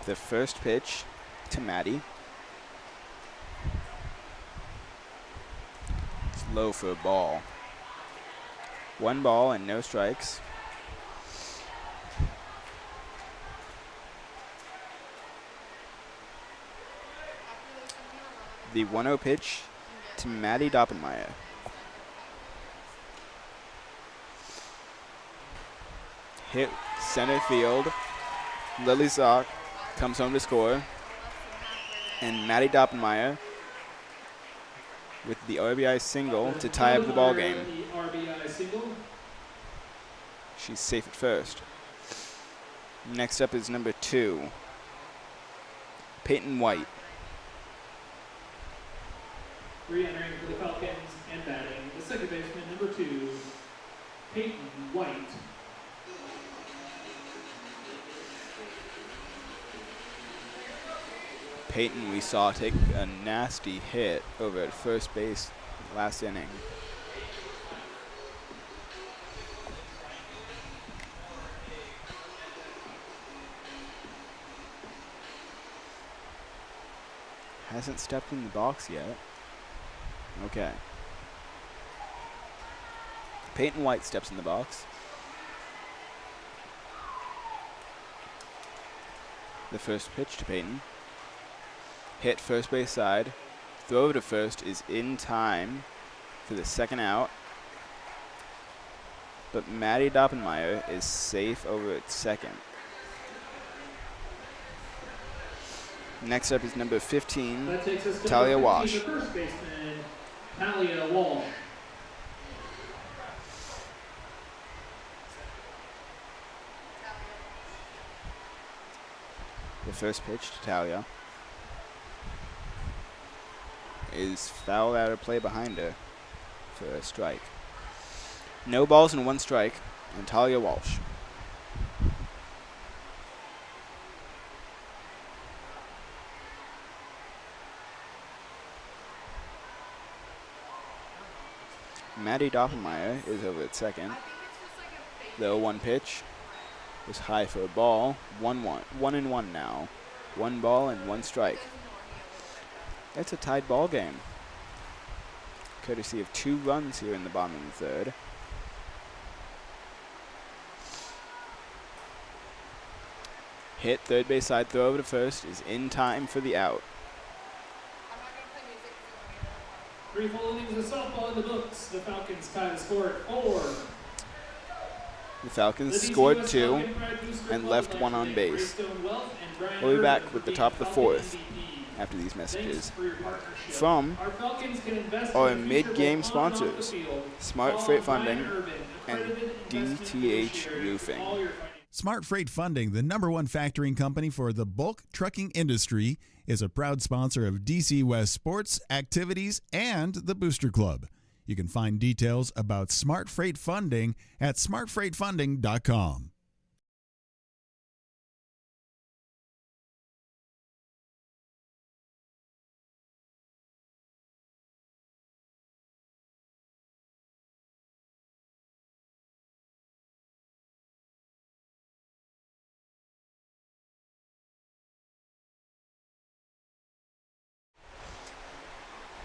The first pitch to Maddie. It's low for a ball. 1 ball and no strikes. The 1-0 pitch to Maddie Doppenmeyer. Hit center field. Lily Zock comes home to score. And Maddie Doppenmeyer with the RBI single to tie up the ball game. The RBI single. She's safe at first. Next up is number 2, Peyton White. Re-entering for the Falcons and batting, the second baseman, number 2, Peyton White. Peyton we saw take a nasty hit over at first base last inning. Hasn't stepped in the box yet. Okay. Peyton White steps in the box. The first pitch to Peyton. Hit first base side. Throw to first is in time for the second out. But Maddie Doppenmeyer is safe over at second. Next up is number 15, That takes us to Talia number 15, Walsh. the first baseman, Talia Walsh. The first pitch to Talia is fouled out of play behind her for a strike. No balls and 1 strike on Talia Walsh. Maddie Doppenmeyer is over at second. The 0-1 pitch was high for a ball. 1-1. 1-1 now. 1 ball and 1 strike. That's a tied ball game. Courtesy of 2 runs here in the bottom of the third. Hit third base side, throw over to first is in time for the out. 3 full innings of softball in the books. The Falcons tie the score at 4. The Falcons The DC scored West 2 Falcon Pride Booster and Club left would 1 like on to thank base. Greystone Wealth and Brian We'll be back Urban with for the top of the being Falcon 4th MVP. after these Thanks messages. for your partnership. From Our Falcons can invest our in the future mid-game both on and off the sponsors, field. Smart Call Freight Brian Funding Urban, and accredited investment DTH fiduciary Roofing. for all your financial Smart Freight Funding, the #1 factoring company for the bulk trucking industry, is a proud sponsor of DC West sports, activities, and the Booster Club. You can find details about Smart Freight Funding at smartfreightfunding.com.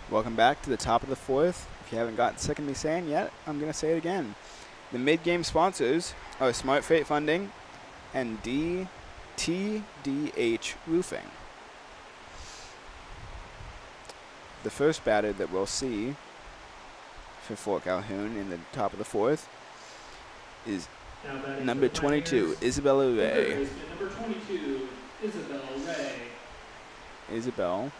Welcome back to the top of the 4th. If you haven't gotten sick of me saying yet, I'm going to say it again. The mid-game sponsors are Smart Freight Funding and DTDH Roofing. The first batter that we'll see for Fort Calhoun in the top of the 4th is Now batting number for the 22, Pioneers, Isabella the third Ray. baseman, number 22, Isabel Ray. Isabel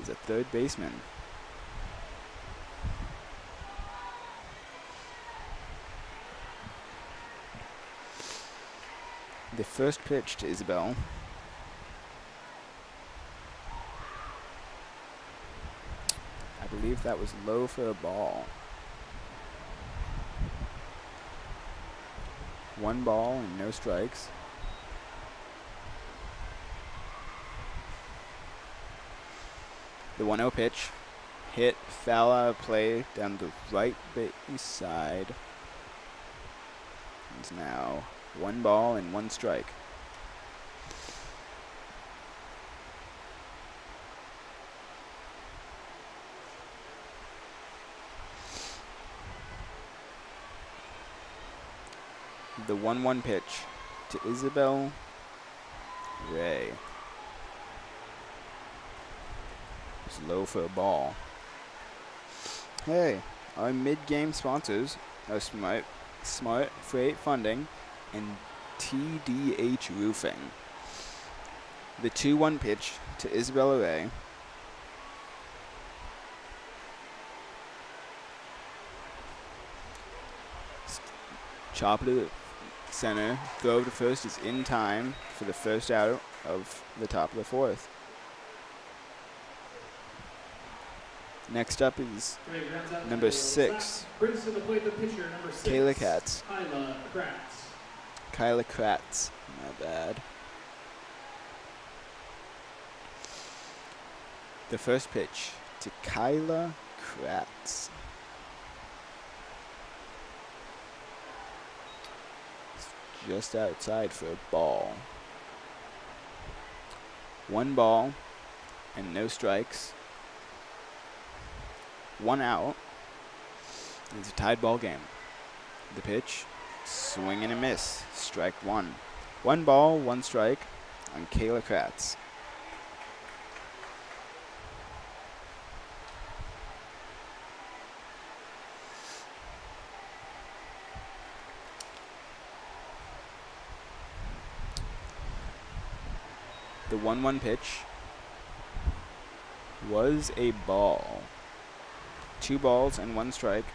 is a third baseman. The first pitch to Isabel I believe that was low for a ball. 1 ball and no strikes. The 1-0 pitch hit foul out of play down the right base side. It's now 1 ball and 1 strike. The 1-1 pitch to Isabel Ray. It's low for a ball. Hey, our mid-game sponsors are Smart Freight Funding and TDH Roofing. The 2-1 pitch to Isabella Ray. Chop to the center. Throw to first is in time for the first out of the top of the 4th. Next up is number 6. Brings to the plate the pitcher, number 6. Kayla Katz. Kyla Kratz. Kyla Kratz. Not bad. The first pitch to Kyla Kratz. It's just outside for a ball. 1 ball and no strikes. 1 out. It's a tied ball game. The pitch, swing and a miss. Strike 1. 1 ball, 1 strike on Kayla Kratz. The 1-1 pitch was a ball. 2 balls and 1 strike.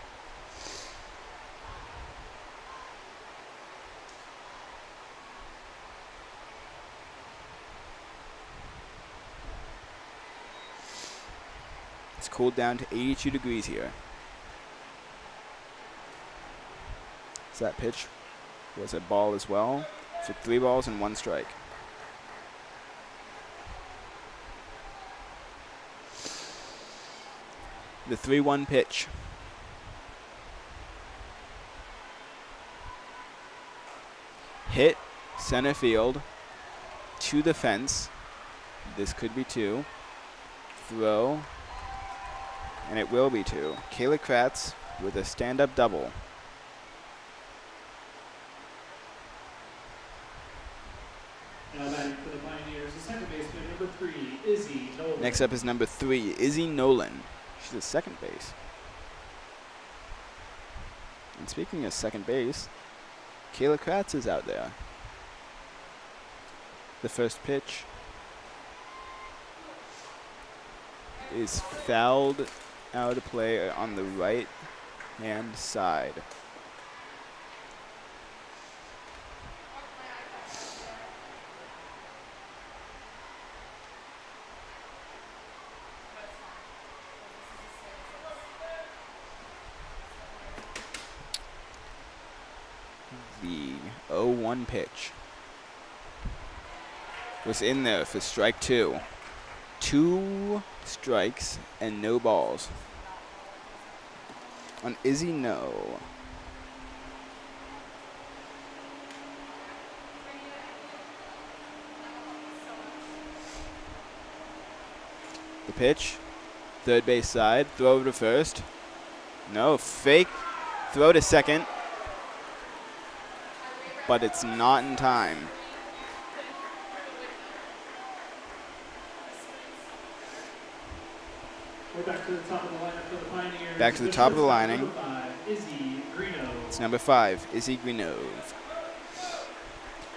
It's cooled down to 82 degrees here. So that pitch was a ball as well. So 3 balls and 1 strike. The 3-1 pitch. Hit center field to the fence. This could be 2. Throw. And it will be 2. Kayla Kratz with a stand-up double. Now batting for the Pioneers, the second baseman, number 3, Izzy Nolan. Next up is number 3, Izzy Nolan. She's at second base. And speaking of second base, Kayla Kratz is out there. The first pitch is fouled out of play on the right hand side. The 0-1 pitch was in there for strike 2. 2 strikes and no balls on Izzy No. The pitch, third base side, throw over to first. No, fake throw to second. But it's not in time. We're back to the top of the lineup for the Pioneers. Back to the top of the lining. Number 5, Izzy Greenove. It's number 5, Izzy Greenove.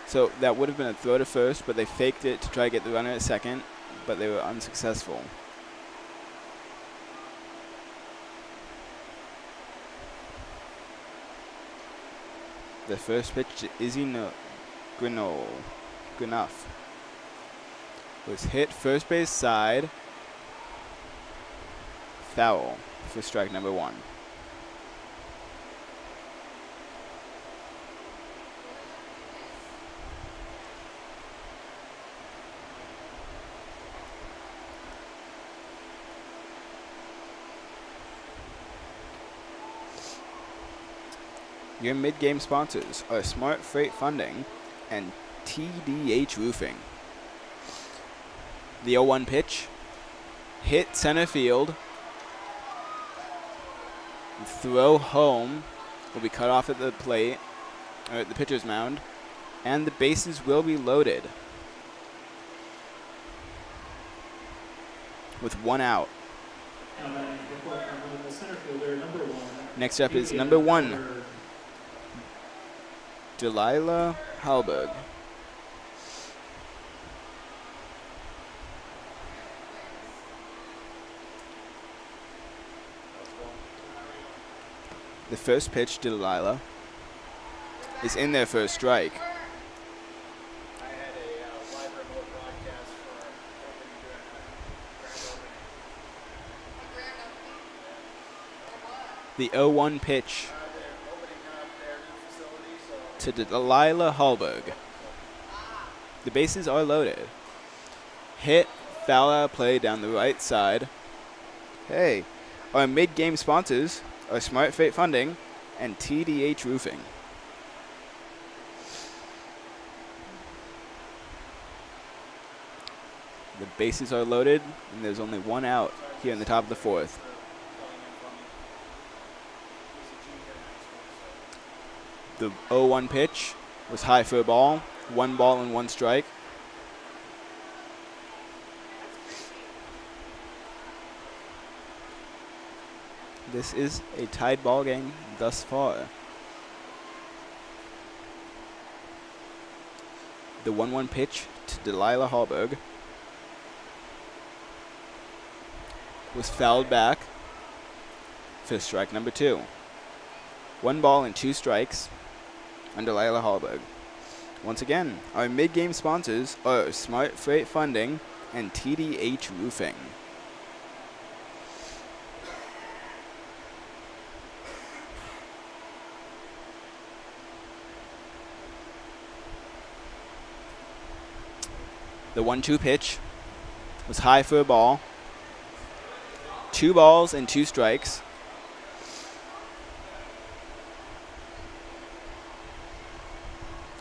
So that would have been a throw to first, but they faked it to try to get the runner at second, but they were unsuccessful. The first pitch to Izzy Grenoff was hit first base side, foul for strike number 1. Your mid-game sponsors are Smart Freight Funding and TDH Roofing. The 0-1 pitch hit center field. Throw home will be cut off at the plate or at the pitcher's mound, and the bases will be loaded with 1 out. Now batting for Fort Calhoun, the center fielder, number 1. Next up is Ian number 1, Howard. Delilah Halberg. The first pitch to Delilah is in there for a strike. I had a live remote broadcast for opening during the grand opening. The 0-1 pitch They're opening up their new facility, so to Delilah Halberg. The bases are loaded. Hit, foul out play down the right side. Hey, our mid-game sponsors are Smart Freight Funding and TDH Roofing. The bases are loaded, and there's only 1 out here in the top of the 4th. The 0-1 pitch was high for a ball. 1 ball and 1 strike. This is a tied ball game thus far. The 1-1 pitch to Delilah Halberg was fouled back for strike number 2. 1 ball and 2 strikes on Delilah Halberg. Once again, our mid-game sponsors are Smart Freight Funding and TDH Roofing. The 1-2 pitch was high for a ball. 2 balls and 2 strikes.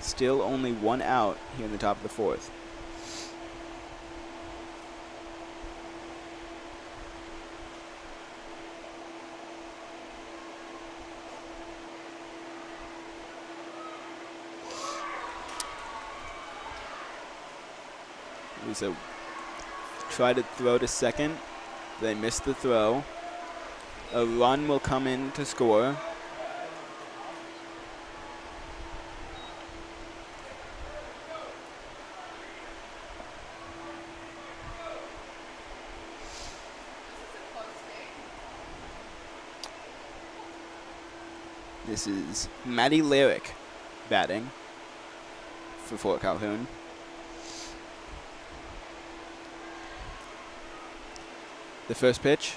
Still only 1 out here in the top of the 4th. It was a try to throw to second. They missed the throw. A run will come in to score. This is Maddie Lyric batting for Fort Calhoun. The first pitch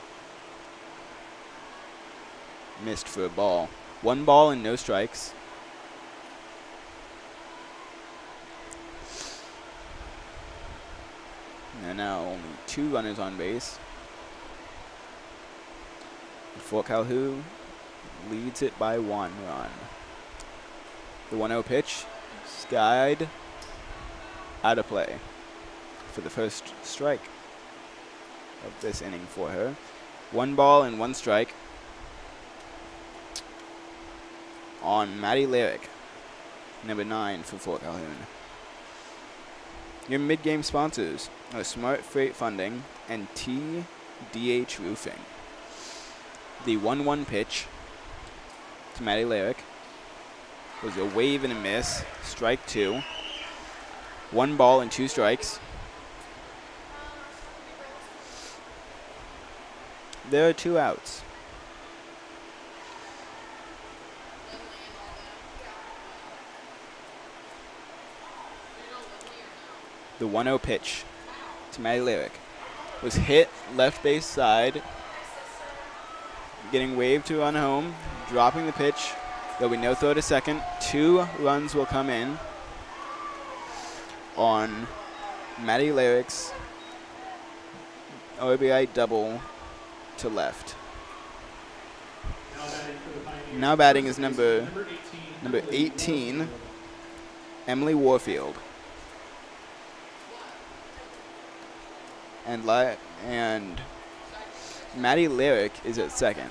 missed for a ball. 1 ball and no strikes. And now only 2 runners on base. Fort Calhoun leads it by 1 run. The 1-0 pitch skied out of play for the first strike of this inning for her. 1 ball and 1 strike on Maddie Lyric, number 9 for Fort Calhoun. Your mid-game sponsors are Smart Freight Funding and TDH Roofing. The 1-1 pitch to Maddie Lyric was a wave and a miss, strike 2. 1 ball and 2 strikes. There are 2 outs. The 1-0 pitch to Maddie Lyric was hit left base side, getting waved to run home, dropping the pitch. There'll be no throw to second. 2 runs will come in on Maddie Lyric's RBI double to left. Now batting is number 18, Emily Warfield. And Maddie Lyric is at second.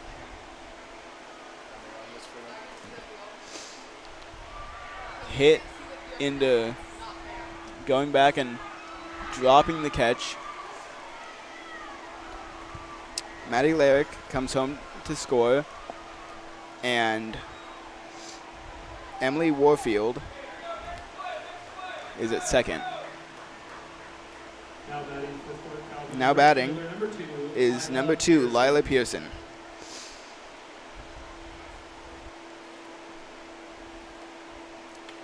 hit into going back and dropping the catch. Maddie Larrick comes home to score, and Emily Warfield is at second. Now batting is number 2, Lila Pearson.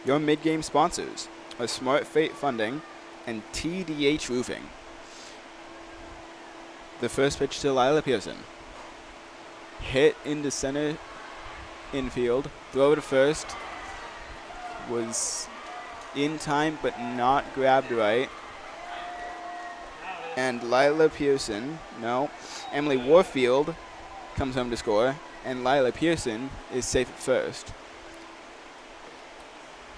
Your mid-game sponsors are Smart Freight Funding and TDH Roofing. The first pitch to Lila Pearson. Hit into center infield. Throw to first. Was in time but not grabbed right. And Lila Pearson, no, Emily Warfield comes home to score, and Lila Pearson is safe at first.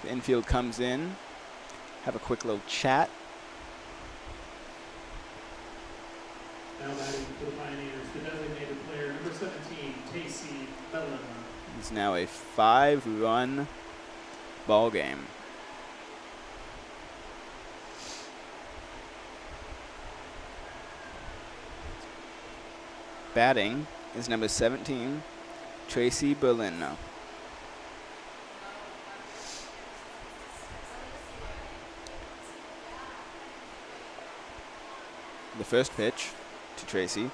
The infield comes in, have a quick little chat. Now batting for the Pioneers, the designated player, number 17, Casey Bellin. It's now a 5-run ball game. Batting is number 17, Tracy Berlin. The first pitch to Tracy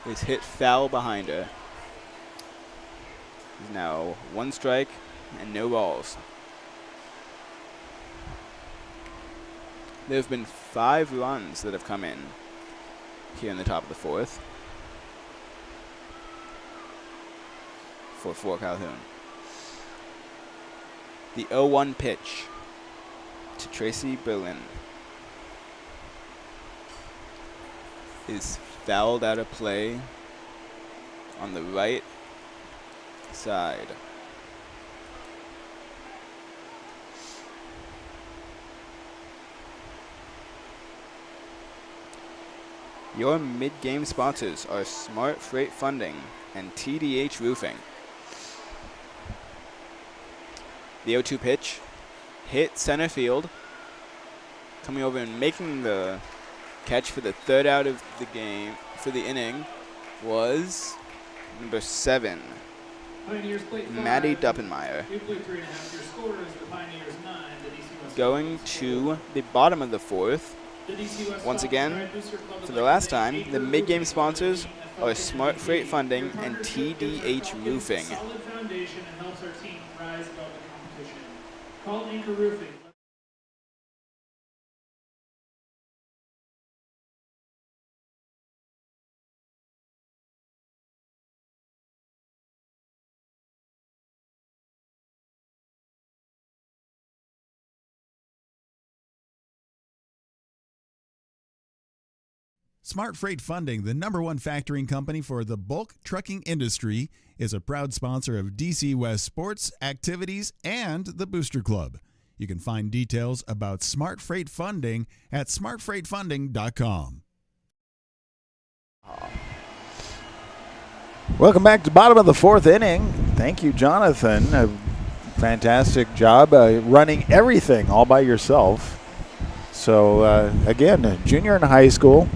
is hit foul behind her. There's now 1 strike and no balls. There have been 5 runs that have come in here in the top of the 4th for Calhoun. The 0-1 pitch to Tracy Berlin is fouled out of play on the right side. Your mid-game sponsors are Smart Freight Funding and TDH Roofing. The 0-2 pitch hit center field. Coming over and making the catch for the 3rd out of the game, for the inning, was number 7, Maddie Duppenmeyer. Going to the bottom of the 4th. Once again, for the last time, the mid-game sponsors are Smart Freight Funding and TDH Roofing. Solid foundation and helps our team rise above the competition. Call Anchor Roofing. Smart Freight Funding, the #1 factoring company for the bulk trucking industry, is a proud sponsor of DC West sports, activities, and the Booster Club. You can find details about Smart Freight Funding at smartfreightfunding.com. Welcome back to bottom of the 4th inning. Thank you, Jonathan. A fantastic job running everything all by yourself. So, again, a junior in high school.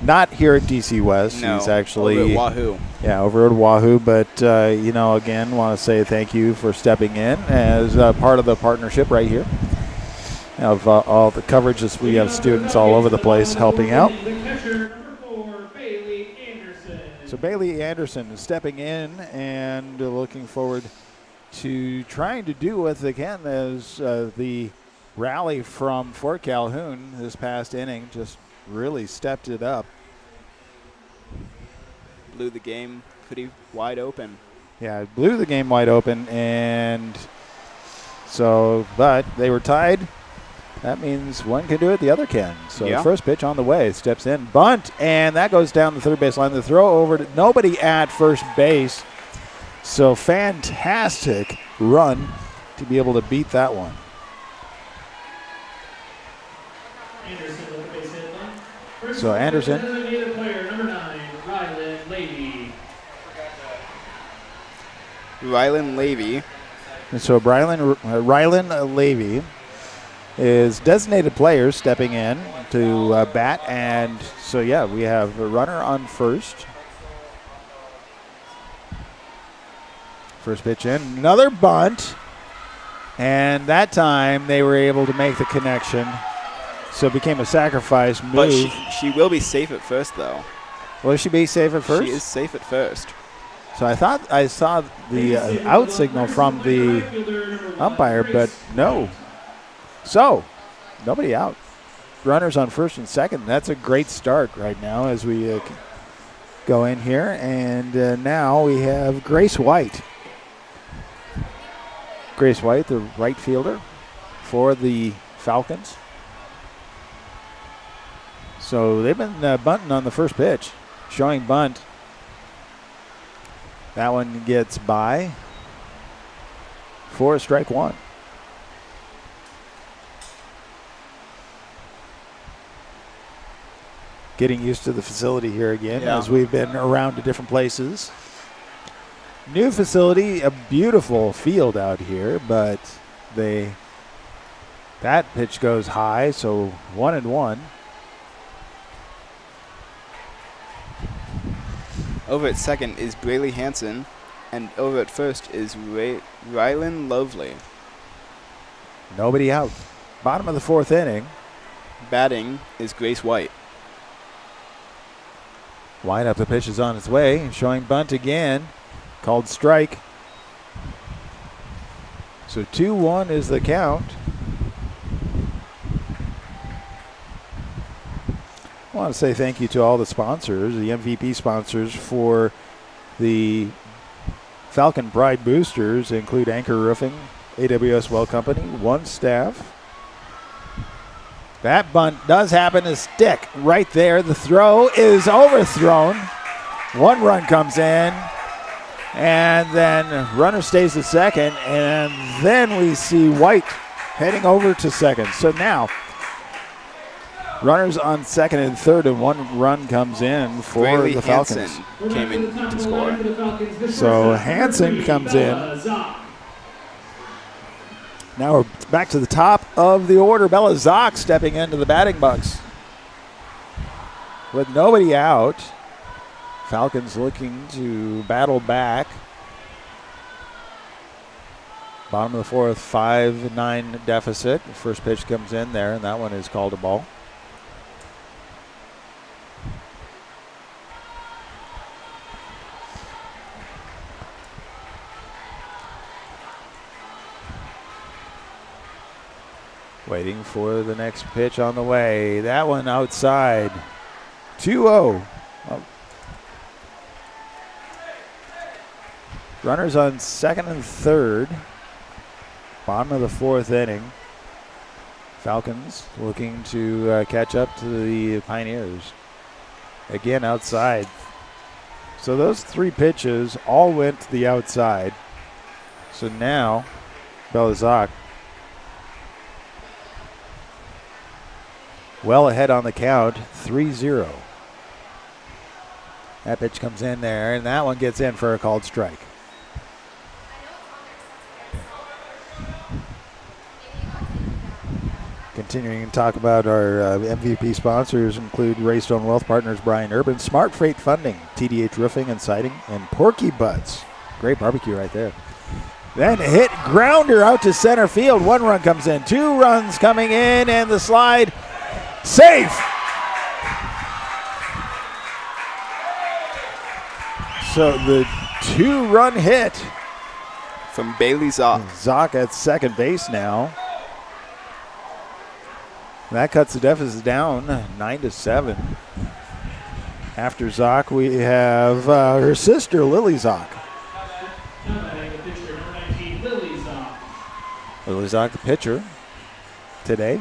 Not here at DC West. No, he's actually over at Wahoo. Yeah, over at Wahoo. But, again, want to say thank you for stepping in as part of the partnership right here of all the coverage. We have students all over the place helping out. So Bailey Anderson is stepping in and looking forward to trying to do what they can as the rally from Fort Calhoun this past inning just really stepped it up. Blew the game pretty wide open. Yeah, it blew the game wide open, and so, but they were tied. That means one can do it, the other can. So yeah. The first pitch on the way, steps in, bunt, and that goes down the third base line. The throw over to nobody at first base. So fantastic run to be able to beat that one. So Anderson. Designated player, number 9, Rylan Levy. Rylan Levy And so Rylan Levy is designated player stepping in to bat. And so, yeah, we have a runner on first. First pitch in. Another bunt. And that time they were able to make the connection. So it became a sacrifice move. But she will be safe at first, though. Will she be safe at first? She is safe at first. So I thought I saw the out signal from the umpire, but no. So, nobody out. Runners on first and second. That's a great start right now as we go in here. And now we have Grace White. Grace White, the right fielder for the Falcons. So they've been bunting on the first pitch, showing bunt. That one gets by for a strike one. Getting used to the facility here again as we've been around to different places. New facility, a beautiful field out here, but that pitch goes high, so 1-1. Over at second is Braylee Hansen, and over at first is Rylan Lovely. Nobody out. Bottom of the fourth inning. Batting is Grace White. White up, the pitch is on its way, showing bunt again. Called strike. So 2-1 is the count. I want to say thank you to all the sponsors, the MVP sponsors for the Falcon Pride boosters include Anchor Roofing, AWS Well Company, One Staff. That bunt does happen to stick right there. The throw is overthrown. One run comes in. And then runner stays at second, and then we see White heading over to second. So now, runners on second and third, and one run comes in for Braylee the Falcons. Hansen came in to score. So Hansen comes in. Now we're back to the top of the order. Bella Zock stepping into the batting box. With nobody out. Falcons looking to battle back. Bottom of the fourth, 5-9 deficit. The first pitch comes in there, and that one is called a ball. Waiting for the next pitch on the way. That one outside. 2-0. Runners on second and third. Bottom of the fourth inning. Falcons looking to catch up to the Pioneers. Again outside. So those three pitches all went to the outside. So now Belazak well ahead on the count, 3-0. That pitch comes in there, and that one gets in for a called strike. Continuing to talk about our MVP sponsors include Raystone Wealth Partners, Brian Urban, Smart Freight Funding, TDH Roofing and Siding, and Porky Butts. Great barbecue right there. Then hit grounder out to center field. One run comes in, two runs coming in, and the slide safe. So the two-run hit from Bailey Zock. Zock at second base now. That cuts the deficit down 9-7. After Zock, we have her sister, Lily Zock. Lily Zock, the pitcher today.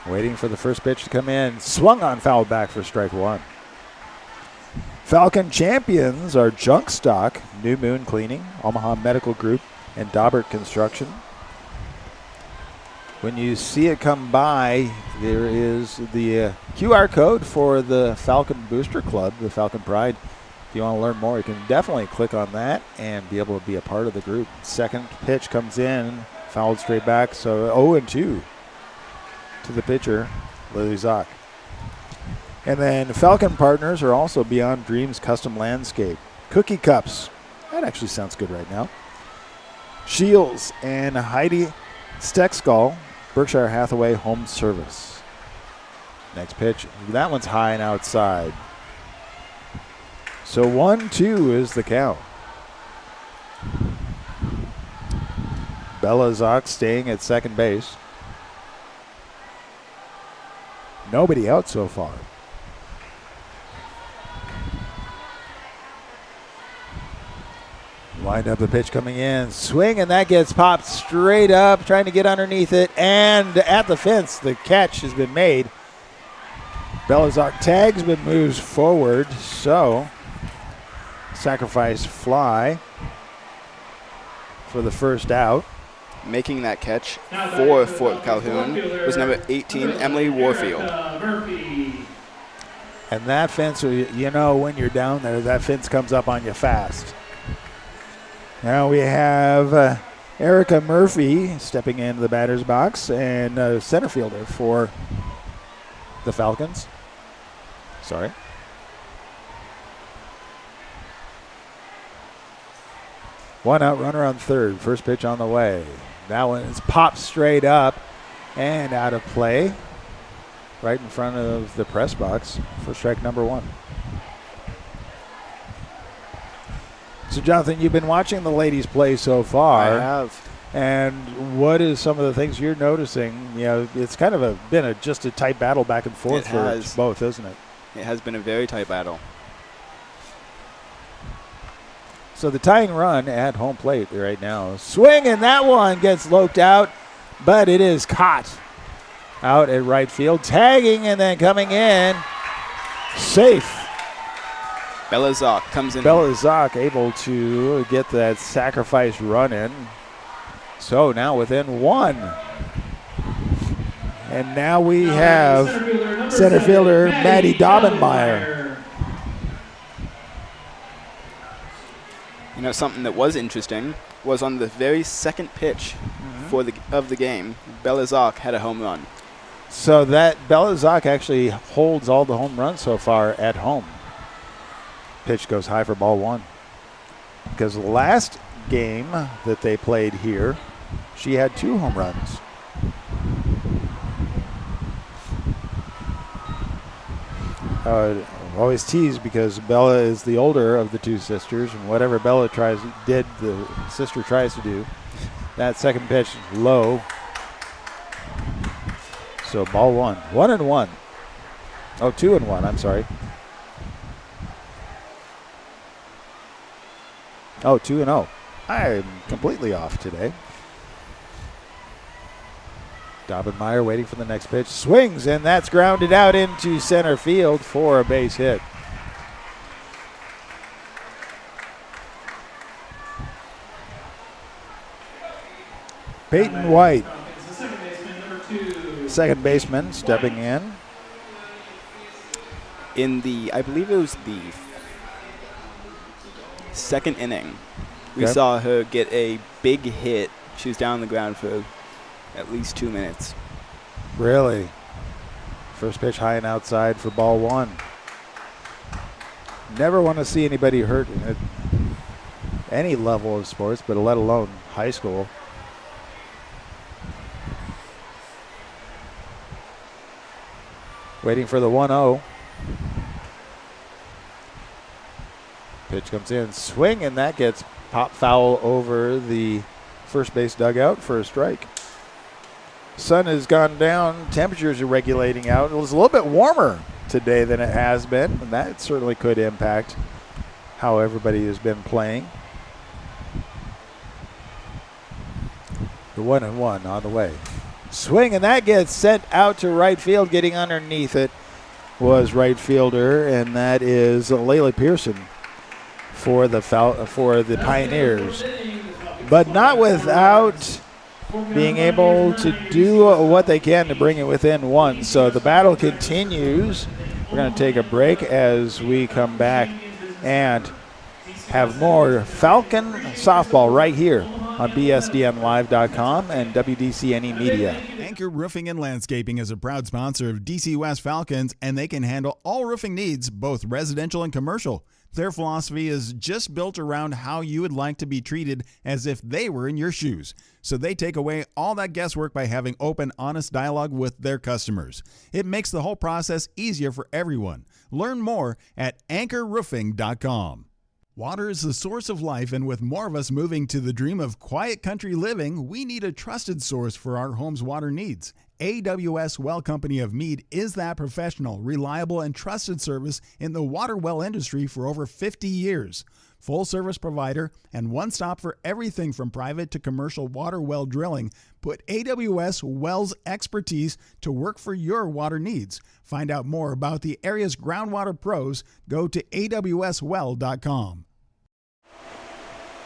Waiting for the first pitch to come in. Swung on, foul back for strike one. Falcon champions are Junk Stock, New Moon Cleaning, Omaha Medical Group, and Daubert Construction. When you see it come by, there is the QR code for the Falcon Booster Club, the Falcon Pride. If you want to learn more, you can definitely click on that and be able to be a part of the group. Second pitch comes in, fouled straight back, so 0-2 to the pitcher, Lily Zock. And then Falcon partners are also Beyond Dreams Custom Landscape. Cookie Cups, that actually sounds good right now. Shields and Heidi Steckskull, Berkshire Hathaway Home Service. Next pitch, that one's high and outside. So 1-2 is the count. Bella Zock staying at second base. Nobody out so far. Wind up the pitch coming in. Swing, and that gets popped straight up, trying to get underneath it. And at the fence, the catch has been made. Bella Zock tags but moves forward. So, sacrifice fly for the first out. Making that catch for Fort Calhoun was number 18, Emily Warfield. And that fence, you know, when you're down there, that fence comes up on you fast. Now we have Erica Murphy stepping into the batter's box and center fielder for the Falcons. Sorry. One out, runner on third. First pitch on the way. That one is popped straight up and out of play. Right in front of the press box for strike number one. So, Jonathan, you've been watching the ladies play so far. I have. And what is some of the things you're noticing? You know, it's kind of been just a tight battle back and forth for both, isn't it? It has been a very tight battle. So the tying run at home plate right now. Swing, and that one gets loped out, but it is caught out at right field. Tagging and then coming in. Safe. Bella Zock comes in. Bella Zock able to get that sacrifice run in. So now within one. And now we have center fielder Maddie Daubenmeyer. You know, something that was interesting was on the very second pitch of the game, Bella Zock had a home run. So that Bella Zock actually holds all the home runs so far at home. Pitch goes high for ball one. Because the last game that they played here, she had 2 home runs. Always tease because Bella is the older of the 2 sisters, and whatever Bella the sister tries to do. That second pitch is low. So ball one. 1-1. Oh, 2-1, I'm sorry. Oh, 2-0. I'm completely off today. Daubenmeyer waiting for the next pitch. Swings, and that's grounded out into center field for a base hit. Peyton White, second baseman, stepping in. In the, I believe it was the second inning, we saw her get a big hit. She was down on the ground for at least 2 minutes. Really? First pitch high and outside for ball one. Never want to see anybody hurt at any level of sports, but let alone high school. Waiting for the 1-0. Pitch comes in, swing, and that gets pop foul over the first base dugout for a strike. Sun has gone down, temperatures are regulating out. It was a little bit warmer today than it has been, and that certainly could impact how everybody has been playing. The 1-1 on the way. Swing, and that gets sent out to right field. Getting underneath it was right fielder, and that is Layla Pearson for the Pioneers. But not without being able to do what they can to bring it within one. So the battle continues. We're going to take a break as we come back and have more Falcon softball right here on BSDNlive.com and WDCNE Media. Anchor Roofing and Landscaping is a proud sponsor of DC West Falcons, and they can handle all roofing needs, both residential and commercial. Their philosophy is just built around how you would like to be treated as if they were in your shoes. So they take away all that guesswork by having open, honest dialogue with their customers. It makes the whole process easier for everyone. Learn more at anchorroofing.com. Water is the source of life, and with more of us moving to the dream of quiet country living, we need a trusted source for our home's water needs. AWS Well Company of Meade is that professional, reliable, and trusted service in the water well industry for over 50 years. Full service provider and one stop for everything from private to commercial water well drilling. Put AWS Wells expertise to work for your water needs. Find out more about the area's groundwater pros. Go to awswell.com.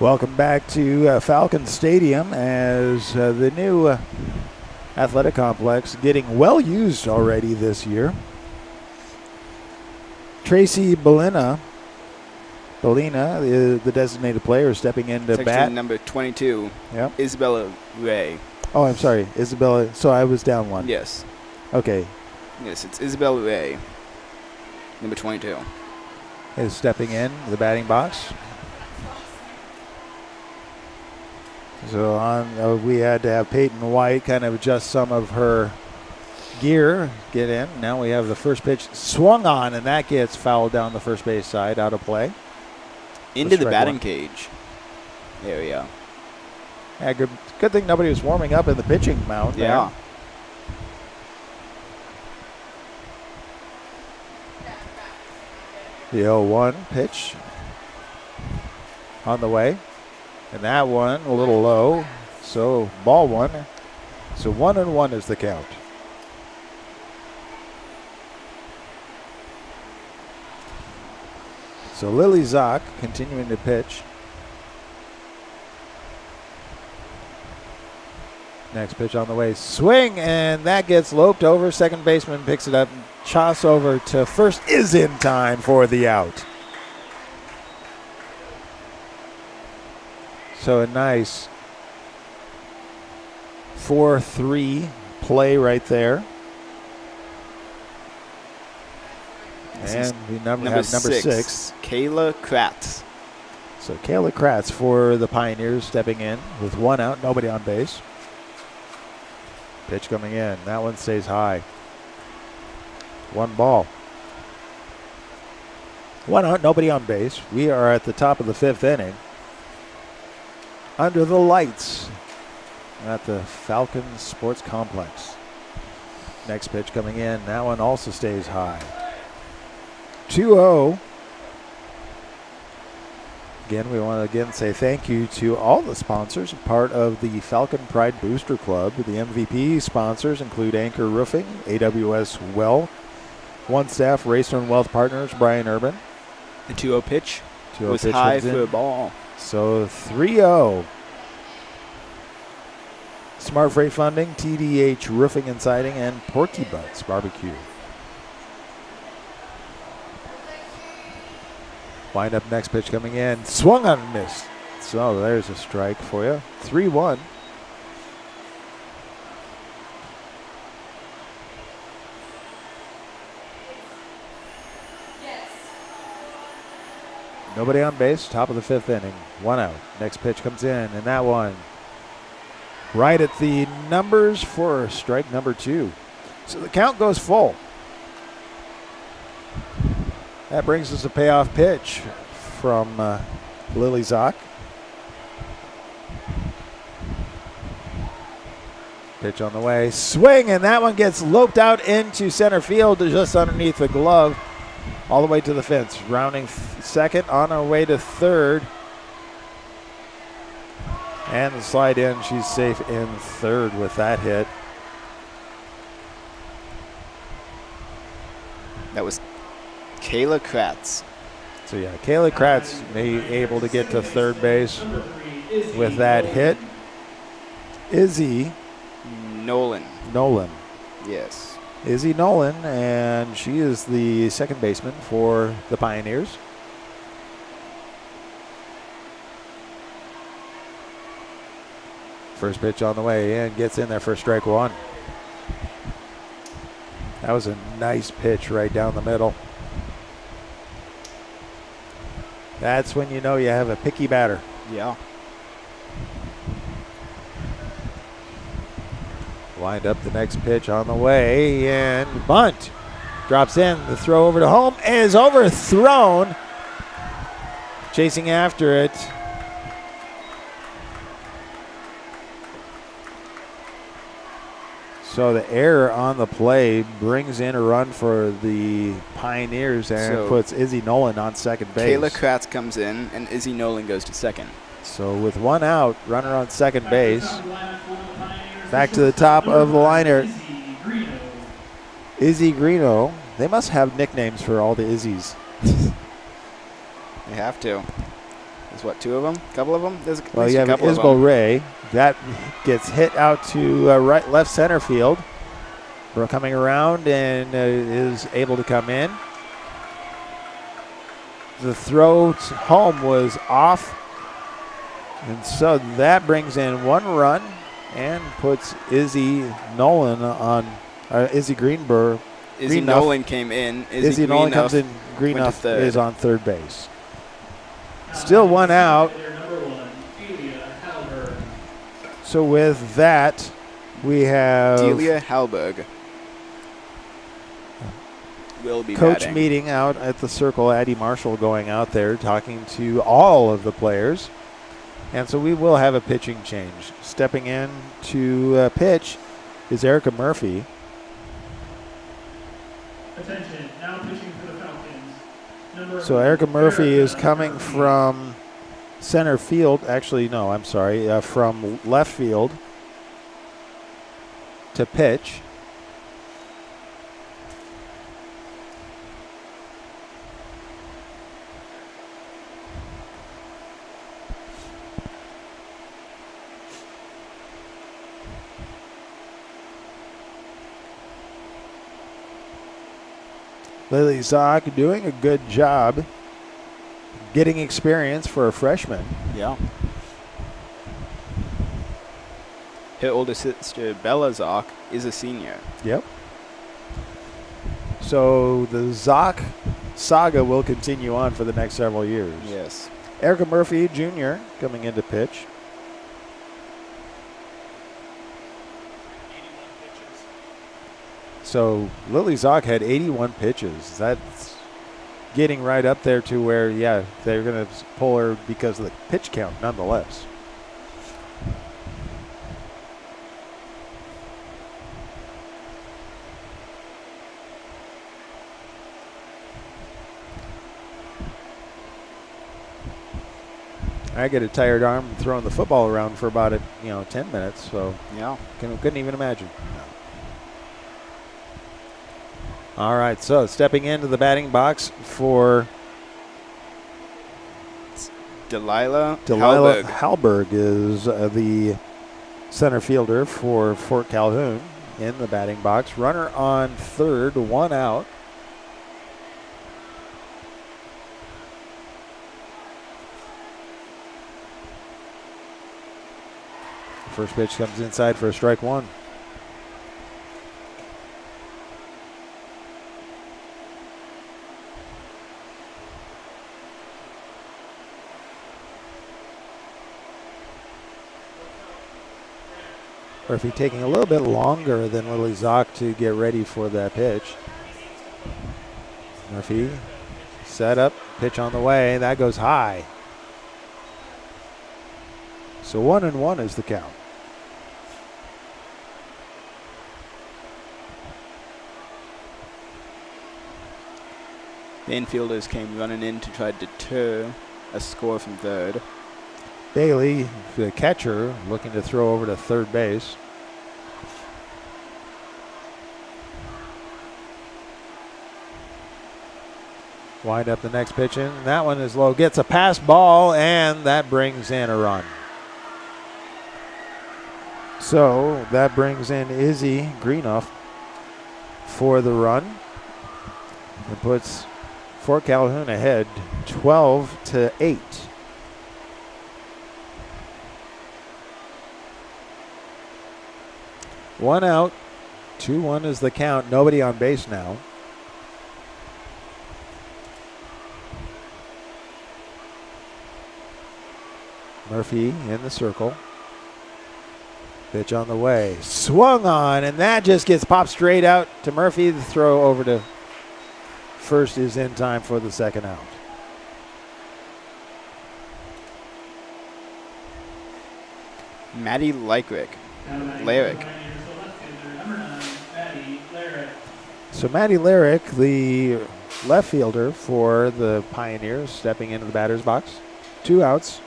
Welcome back to Falcon Stadium as the new athletic complex getting well used already this year. Tracy Belina is the designated player stepping into Section bat. number 22. Yep. Isabella Ray. Oh, I'm sorry. Isabella. So I was down one. Yes. Okay. Yes, it's Isabella Ray. Number 22. Is stepping in the batting box. So we had to have Peyton White kind of adjust some of her gear, get in. Now we have the first pitch swung on, and that gets fouled down the first base side, out of play. Into the batting cage area. Yeah, good thing nobody was warming up in the pitching mound. Yeah. The 0-1 pitch on the way. And that one a little low. So ball one. So 1-1 is the count. So Lily Zock continuing to pitch. Next pitch on the way. Swing, and that gets loped over. Second baseman picks it up. Toss over to first is in time for the out. So a nice 4-3 play right there. And we have number six. Kayla Kratz. So Kayla Kratz for the Pioneers stepping in with one out, nobody on base. Pitch coming in. That one stays high. One ball. One out, nobody on base. We are at the top of the fifth inning. Under the lights at the Falcons Sports Complex. Next pitch coming in. That one also stays high. 2-0. Again, we want to say thank you to all the sponsors, part of the Falcon Pride Booster Club. The MVP sponsors include Anchor Roofing, AWS Well, One Staff, Racer and Wealth Partners, Brian Urban. The 2-0 pitch 2-0 was pitch high comes for in. a ball. So 3-0. Smart Freight Funding, TDH Roofing and Siding, and Porky Butts Barbecue. Wind up next pitch coming in. Swung on and missed. So there's a strike for you. 3-1. Nobody on base. Top of the fifth inning. One out. Next pitch comes in, and that one right at the numbers for strike number 2. So the count goes full. That brings us a payoff pitch from Lily Zock. Pitch on the way. Swing, and that one gets loped out into center field just underneath the glove. All the way to the fence. Rounding second, on our way to third. And the slide in. She's safe in third with that hit. That was Kayla Kratz. So yeah, Kayla Kratz may be able to get to third base with that hit. Izzy Nolan. Nolan. Yes. Izzy Nolan, and she is the second baseman for the Pioneers. First pitch on the way in, gets in there for strike one. That was a nice pitch right down the middle. That's when you know you have a picky batter. Yeah. Wind up the next pitch on the way, and bunt. Drops in, the throw over to home is overthrown. Chasing after it. So the error on the play brings in a run for the Pioneers and puts Izzy Nolan on second base. Kayla Kratz comes in, and Izzy Nolan goes to second. So with one out, runner on second base. Back to the top of the liner. Izzy Greeno. They must have nicknames for all the Izzies. They have to. There's what, two of them? A couple of them? There's at Well, least you a have couple of Isabel them. Ray. That gets hit out to left center field. We're coming around and is able to come in. The throw to home was off. And so that brings in one run and puts Izzy Nolan on, Izzy Greenberg. Izzy Nolan came in. Izzy Nolan comes in. went to Greenup third. is on third base. Still one out. So with that, we have Delia Halberg will be coach batting. meeting out at the circle. Addie Marshall going out there talking to all of the players. And so we will have a pitching change. Stepping in to pitch is Erica Murphy. Attention, now pitching for the Falcons. So Erica Murphy is coming from center field. Actually, no, I'm sorry. From left field to pitch. Lily Zock doing a good job getting experience for a freshman. Yeah. Her older sister, Bella Zock, is a senior. Yep. So the Zock saga will continue on for the next several years. Yes. Erica Murphy Jr. coming into pitch. So Lily Zock had 81 pitches. That's getting right up there to where, yeah, they're going to pull her because of the pitch count nonetheless. I get a tired arm throwing the football around for about 10 minutes, so Yeah. couldn't even imagine. All right, so stepping into the batting box for Delilah Halberg is the center fielder for Fort Calhoun in the batting box. Runner on third, one out. First pitch comes inside for a strike one. Murphy taking a little bit longer than Lily Zock to get ready for that pitch. Murphy set up, pitch on the way, that goes high. So 1-1 is the count. The infielders came running in to try to deter a score from third. Bailey, the catcher, looking to throw over to third base. Wind up the next pitch in. That one is low. Gets a pass ball, and that brings in a run. So that brings in Izzy Greenough for the run. It puts Fort Calhoun ahead 12-8. One out, 2-1 is the count. Nobody on base now. Murphy in the circle. Pitch on the way. Swung on, and that just gets popped straight out to Murphy. The throw over to first is in time for the second out. Maddie Lyrick. So Maddie Lyrick, the left fielder for the Pioneers, stepping into the batter's box. 2 outs.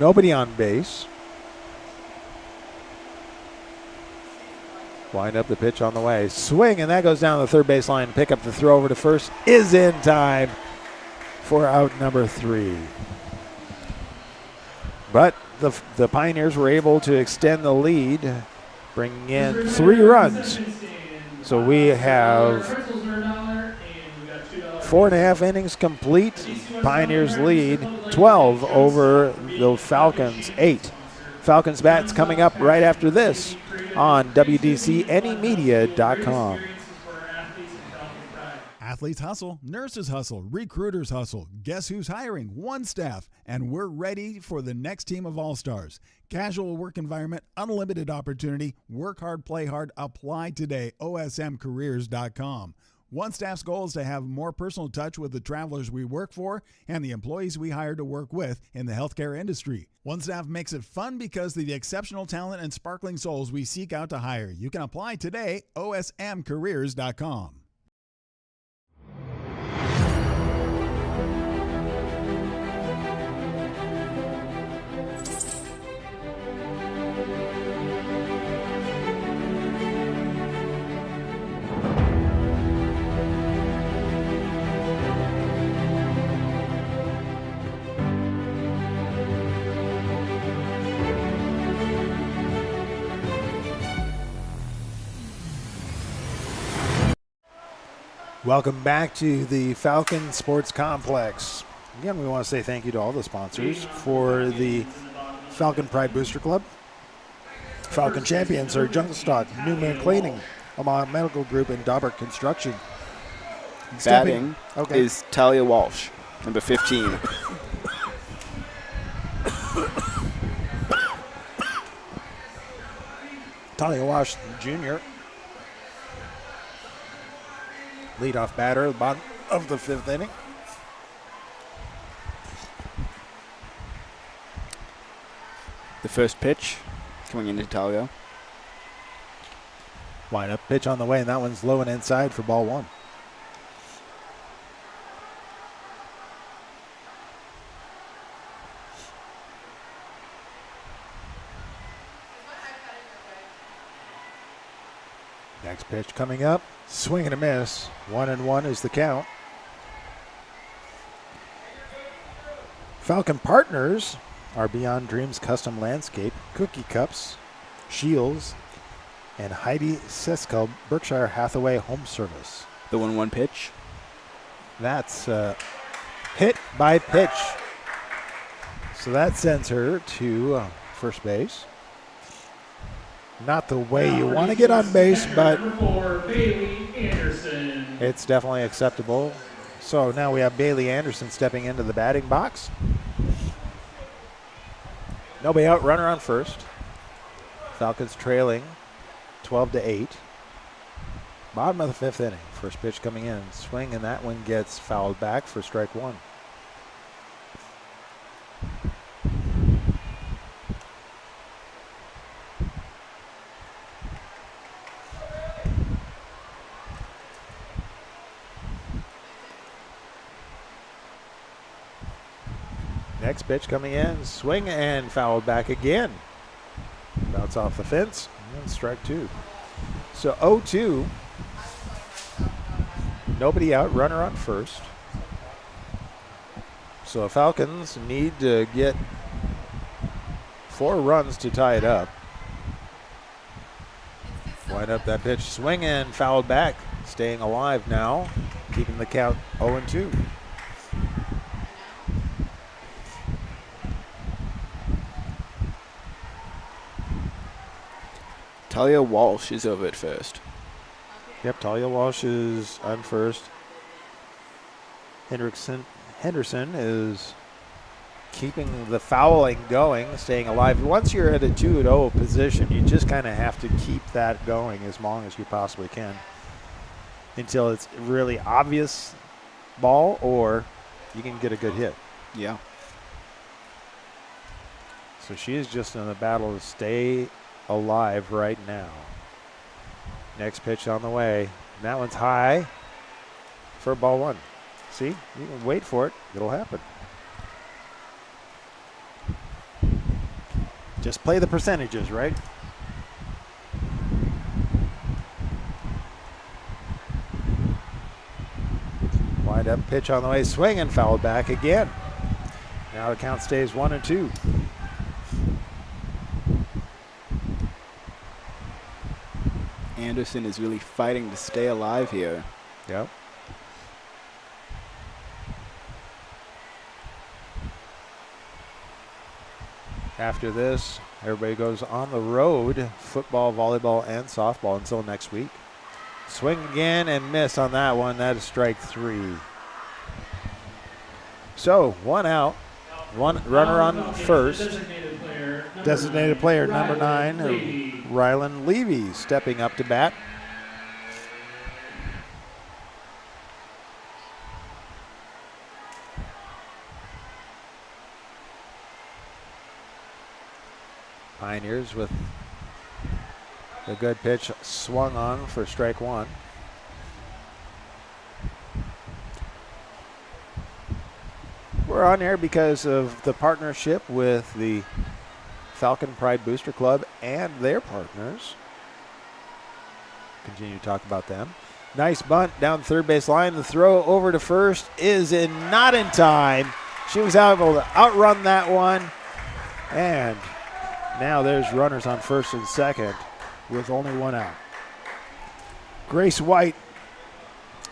Nobody on base. Wind up the pitch on the way. Swing, and that goes down the third base line. Pick up the throw over to first. Is in time for out number 3. But the Pioneers were able to extend the lead, bringing in 3 runs. So we have 4.5 innings complete. Pioneers lead 12 over the Falcons 8. Falcons bats coming up right after this on WDCAnymedia.com. Athletes hustle, nurses hustle, recruiters hustle. Guess who's hiring? One Staff, and we're ready for the next team of all-stars. Casual work environment, unlimited opportunity, work hard, play hard, apply today, osmcareers.com. One Staff's goal is to have more personal touch with the travelers we work for and the employees we hire to work with in the healthcare industry. One Staff makes it fun because of the exceptional talent and sparkling souls we seek out to hire. You can apply today, osmcareers.com. Welcome back to the Falcon Sports Complex. Again, we want to say thank you to all the sponsors for the Falcon Pride Booster Club. Falcon champions are Jungle Stock, Newman Cleaning, Omaha Medical Group, and Dauber Construction. Batting is Talia Walsh, number 15. Talia Walsh Jr., leadoff batter at the bottom of the 5th inning. The first pitch coming into Talia. Wind up pitch on the way, and that one's low and inside for ball 1. Next pitch coming up. Swing and a miss. 1-1 is the count. Falcon partners are Beyond Dreams Custom Landscape, Cookie Cups, Shields, and Heidi Seskel, Berkshire Hathaway Home Service. The 1-1 pitch. That's hit by pitch. So that sends her to first base. Not the way you want to get on base, but it's definitely acceptable. So now we have Bailey Anderson stepping into the batting box. Nobody out, runner on first. Falcons trailing 12-8. Bottom of the 5th inning. First pitch coming in. Swing, and that one gets fouled back for strike 1. Next pitch coming in, swing and fouled back again. Bounce off the fence, and strike 2. So 0-2. Nobody out, runner on first. So the Falcons need to get 4 runs to tie it up. Wind up that pitch, swinging, fouled back, staying alive now, keeping the count 0-2. Talia Walsh is over at first. Yep, Talia Walsh is on first. Henderson is keeping the fouling going, staying alive. Once you're at a 2-0 position, you just kind of have to keep that going as long as you possibly can until it's really obvious ball or you can get a good hit. Yeah. So she is just in the battle to stay alive right now. Next pitch on the way. That one's high for ball one. See, you can wait for it. It'll happen. Just play the percentages, right? Wind up pitch on the way. Swing and fouled back again. Now the count stays 1-2. Anderson is really fighting to stay alive here. Yep. After this, everybody goes on the road, football, volleyball, and softball until next week. Swing again and miss on that one. That is strike 3. So, one out. One runner on first. Designated player number 9, Rylan Levy, stepping up to bat. Pioneers with a good pitch swung on for strike 1. We're on here because of the partnership with the Falcon Pride Booster Club and their partners. Continue to talk about them. Nice bunt down third base line. The throw over to first is not in time. She was able to outrun that one. And now there's runners on first and second with only one out. Grace White.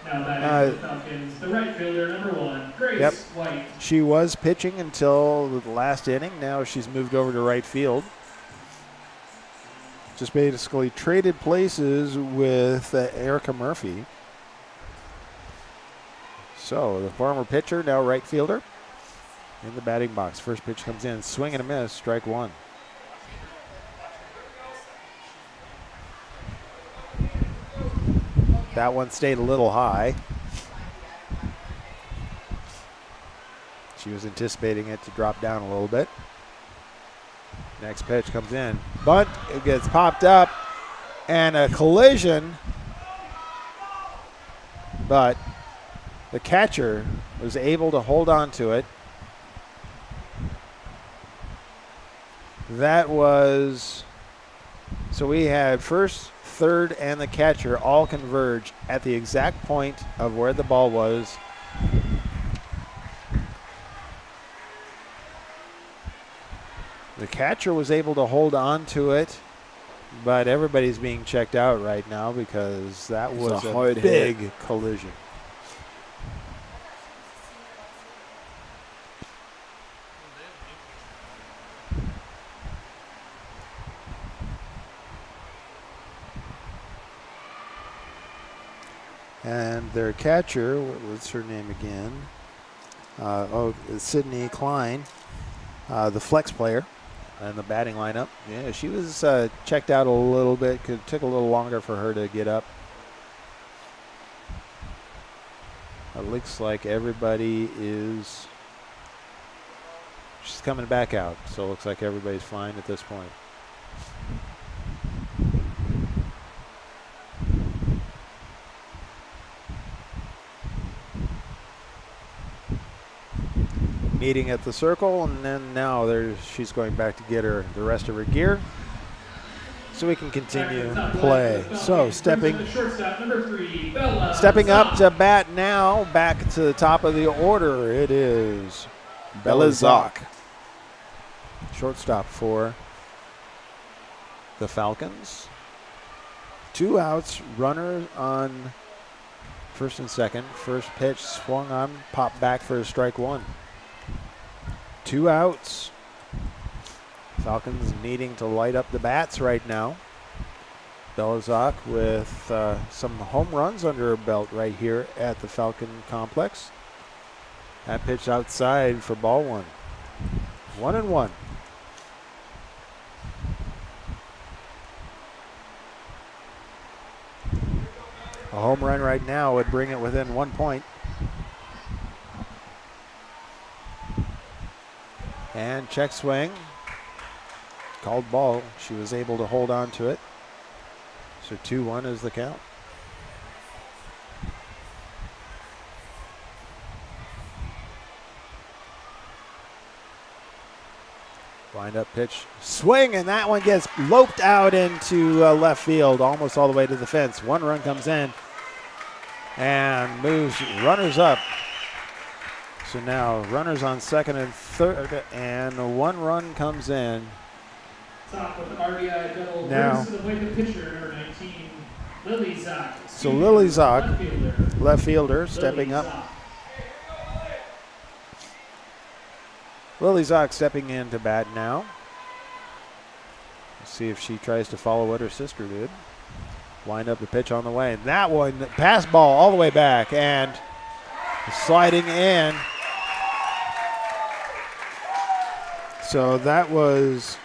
Now batting for the Falcons, the right fielder, number 1, Grace White. She was pitching until the last inning. Now she's moved over to right field. Just basically traded places with Erica Murphy. So the former pitcher, now right fielder, in the batting box. First pitch comes in, swing and a miss, strike 1. That one stayed a little high. She was anticipating it to drop down a little bit. Next pitch comes in. Bunt, it gets popped up, and a collision. But the catcher was able to hold on to it. That was, so we had first, third, and the catcher all converge at the exact point of where the ball was. The catcher was able to hold on to it, but everybody's being checked out right now because that was a hard big hit. collision. And their catcher, what's her name again? Sydney Klein, the flex player in the batting lineup. Yeah, she was checked out a little bit. Took a little longer for her to get up. It looks like everybody is, she's coming back out. So it looks like everybody's fine at this point. Meeting at the circle, and then now she's going back to get the rest of her gear so we can continue play. So stepping up to bat now, back to the top of the order, it is Bella Zock, shortstop for the Falcons. 2 outs, runner on first and second. First pitch swung on, popped back for a strike one. 2 outs. Falcons needing to light up the bats right now. Belazak with some home runs under her belt right here at the Falcon complex. That pitch outside for ball one. 1-1. A home run right now would bring it within 1 point. And check swing. Called ball. She was able to hold on to it. So 2-1 is the count. Wind up pitch. Swing, and that one gets loped out into left field, almost all the way to the fence. 1 run comes in and moves runners up. So now runners on second and third, and 1 run comes in. Top with the RBI double. Now, Brings to the plate the pitcher, number 19, Lily Zock. so Lily Zock, left fielder, left fielder, stepping Lily up. Zock. Lily Zock stepping in to bat now. Let's see if she tries to follow what her sister did. Wind up the pitch on the way. And that one, pass ball all the way back and sliding in. So that was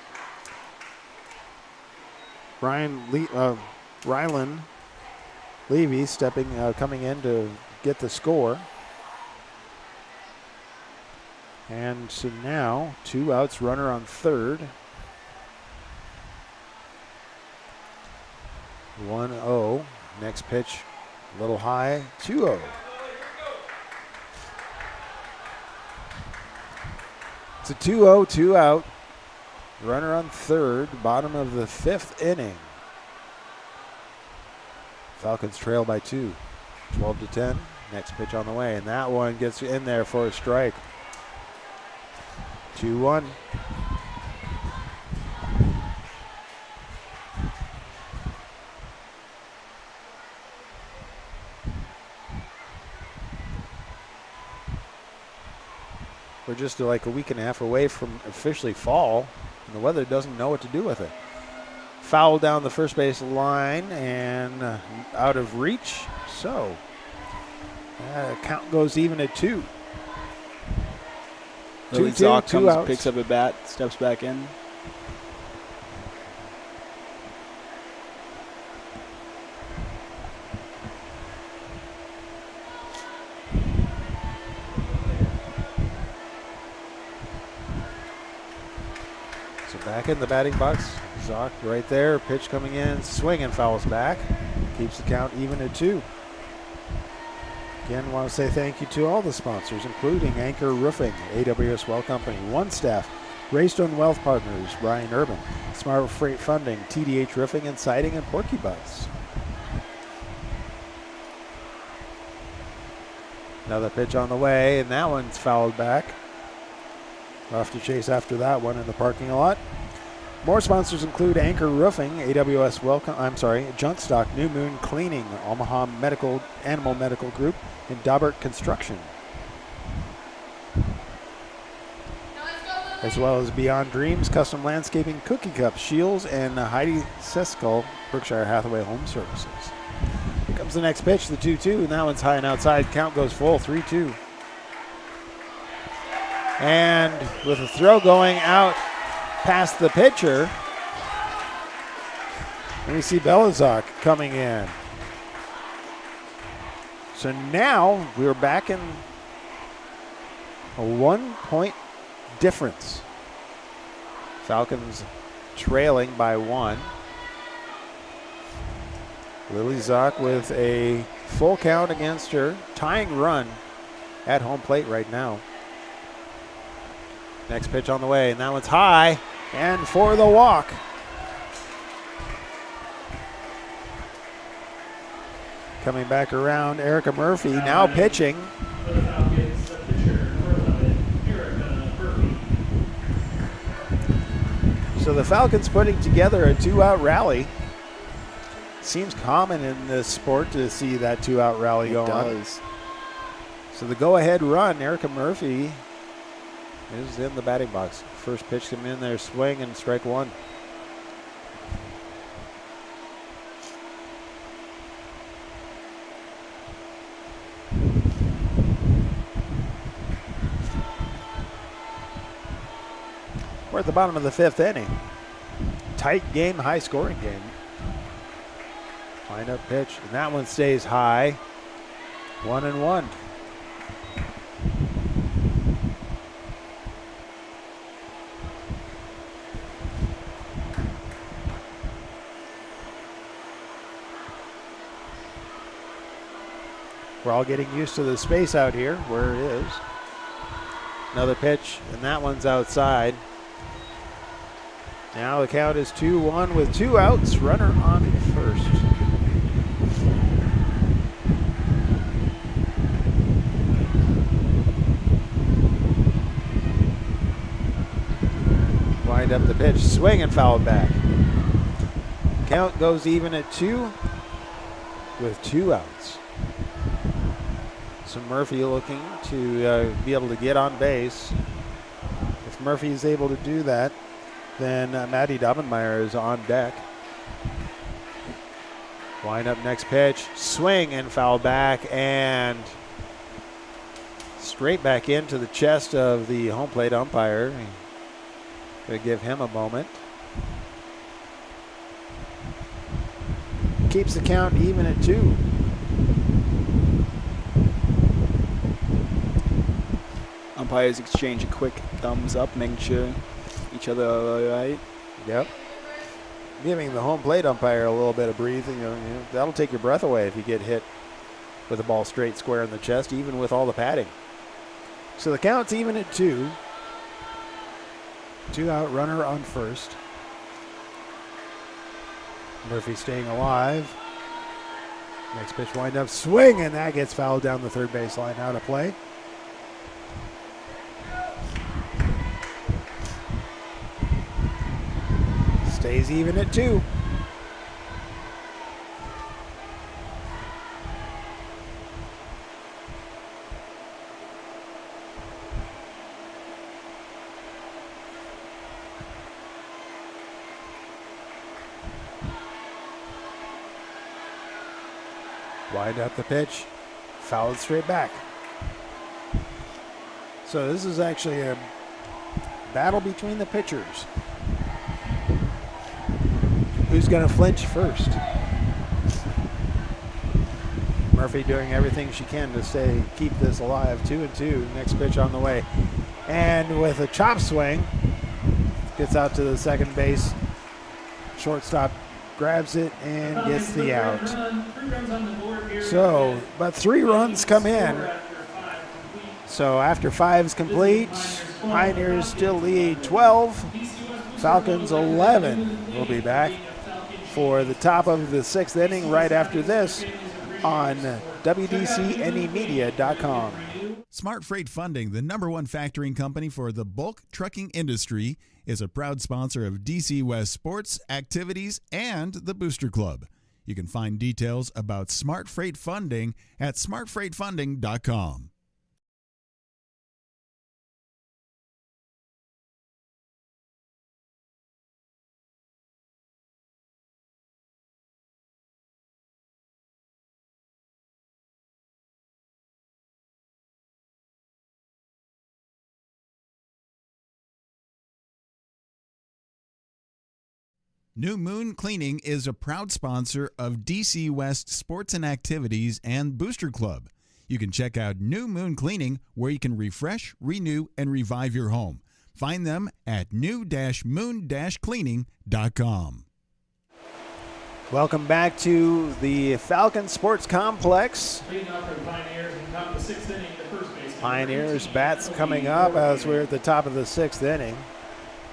Rylan Levy coming in to get the score. And so now 2 outs, runner on third. 1-0. Next pitch, a little high, 2-0. It's a 2-0, 2 out. Runner on third, bottom of the 5th inning. Falcons trail by 2, 12-10. Next pitch on the way, and that one gets in there for a strike. 2-1. We're just like a week and a half away from officially fall, and the weather doesn't know what to do with it. Foul down the first base line and out of reach. So count goes even at 2. Lily 2-2, Zock 2 comes, outs. picks up a bat, steps back in. So back in the batting box. Zock right there. Pitch coming in. Swing and fouls back. Keeps the count even at 2. Again, want to say thank you to all the sponsors, including Anchor Roofing, AWS Well Company, One Staff, Raystone Wealth Partners, Brian Urban, Smart Freight Funding, TDH Roofing and Siding, and Porky Butts. Another pitch on the way, and that one's fouled back. We'll have to chase after that one in the parking lot. More sponsors include Anchor Roofing, AWS Junk Stock, New Moon Cleaning, Omaha Animal Medical Group, and Daubert Construction. As well as Beyond Dreams, Custom Landscaping, Cookie Cup, Shields, and Heidi Seskal, Berkshire Hathaway Home Services. Here comes the next pitch, the 2-2, and that one's high and outside. Count goes full, 3-2. And with a throw going out past the pitcher, and we see Belazak coming in. So now we're back in a 1-point difference. Falcons trailing by 1. Lily Zock with a full count against her, tying run at home plate right now. Next pitch on the way, and that one's high, and for the walk. Coming back around, Erica Murphy now pitching. For the Falcons, the pitcher, number 11, Erica Murphy. So the Falcons putting together a 2-out rally. seems common in this sport to see that 2-out rally go on. It does. So the go-ahead run, Erica Murphy is in the batting box. First pitch come in there, swing and strike one. We're at the bottom of the 5th inning. Tight game, high scoring game. Line up pitch, and that one stays high. 1-1. We're all getting used to the space out here where it is. Another pitch, and that one's outside. Now the count is 2-1 with 2 outs. Runner on first. Wind up the pitch, swing and fouled back. Count goes even at 2 with 2 outs. So Murphy looking to be able to get on base. If Murphy is able to do that, then Maddie Dobbenmeyer is on deck. Wind up next pitch, swing and foul back, and straight back into the chest of the home plate umpire. Gonna give him a moment. Keeps the count even at 2. Umpires exchange a quick thumbs up, making sure each other are all right. Yep. Giving the home plate umpire a little bit of breathing. You know, that'll take your breath away if you get hit with a ball straight square in the chest, even with all the padding. So the count's even at 2. 2-out runner on first. Murphy staying alive. Next pitch, wind up, swing, and that gets fouled down the third base line. Out of play. Stays even at 2. Wind up the pitch, fouled straight back. So this is actually a battle between the pitchers. Who's going to flinch first? Murphy doing everything she can to keep this alive. 2-2. Next pitch on the way. And with a chop swing, gets out to the second base. Shortstop grabs it and gets the out. So, but 3 runs come in. So after 5 is complete, Pioneers still lead 12. Falcons 11 will be back for the top of the 6th inning right after this on WDCNEmedia.com. Smart Freight Funding, the #1 factoring company for the bulk trucking industry, is a proud sponsor of DC West sports, activities, and the Booster Club. You can find details about Smart Freight Funding at smartfreightfunding.com. New Moon Cleaning is a proud sponsor of DC West Sports and Activities and Booster Club. You can check out New Moon Cleaning, where you can refresh, renew, and revive your home. Find them at new-moon-cleaning.com. Welcome back to the Falcon Sports Complex. Pioneers bats coming up as we're at the top of the 6th inning.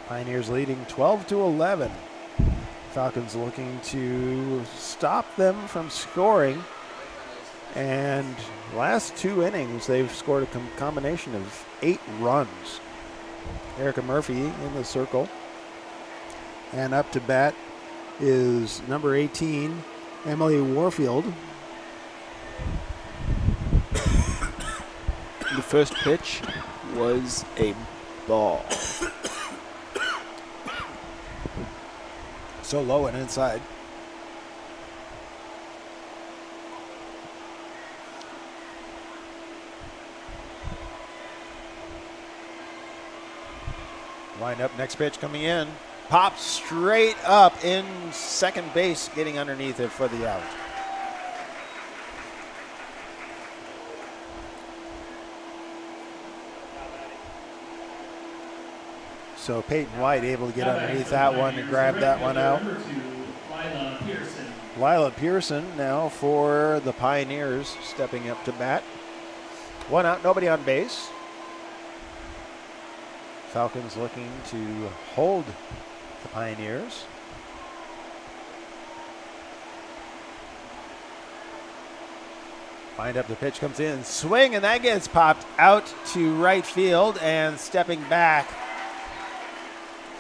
Pioneers leading 12-11. Falcons looking to stop them from scoring. And last 2 innings, they've scored a combination of 8 runs. Erica Murphy in the circle. And up to bat is number 18, Emily Warfield. The first pitch was a ball. So low and inside. Wind up, next pitch coming in. Pops straight up in second base, getting underneath it for the out. So Peyton White able to get underneath that one and grab that one out. Lila Pearson now for the Pioneers, stepping up to bat. One out, nobody on base. Falcons looking to hold the Pioneers. Wind up, the pitch comes in, swing, and that gets popped out to right field, and stepping back.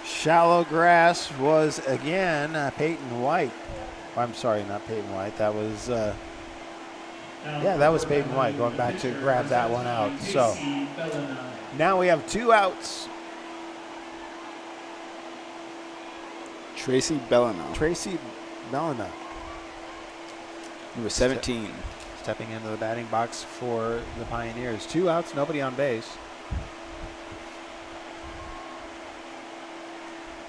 Shallow grass was again Peyton White. I'm sorry, not Peyton White. That was, that was Peyton White going back to grab that one out. So now we have 2 outs. Tracy Bellina. Tracy Bellina. Number 17. Stepping into the batting box for the Pioneers. 2 outs, nobody on base.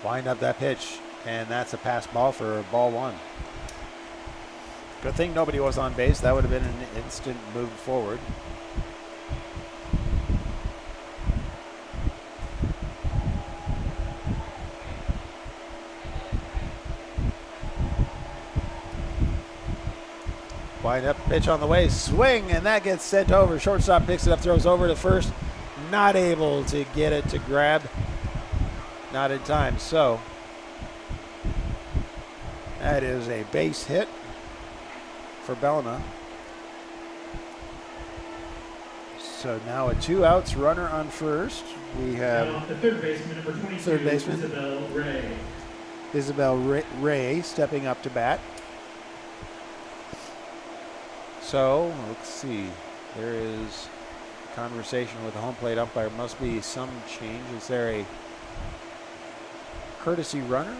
Wind up that pitch, and that's a pass ball for ball 1. Good thing nobody was on base. That would have been an instant move forward. Wind up, pitch on the way, swing, and that gets sent over. Shortstop picks it up, throws over to first. Not able to get it to grab. Not in time. So that is a base hit for Bellina. So now a 2 outs, runner on first. We have the third baseman, number 22, third baseman Isabel Ray. Isabel Ray stepping up to bat. So let's see. There is a conversation with the home plate umpire. Must be some change. Is there a courtesy runner?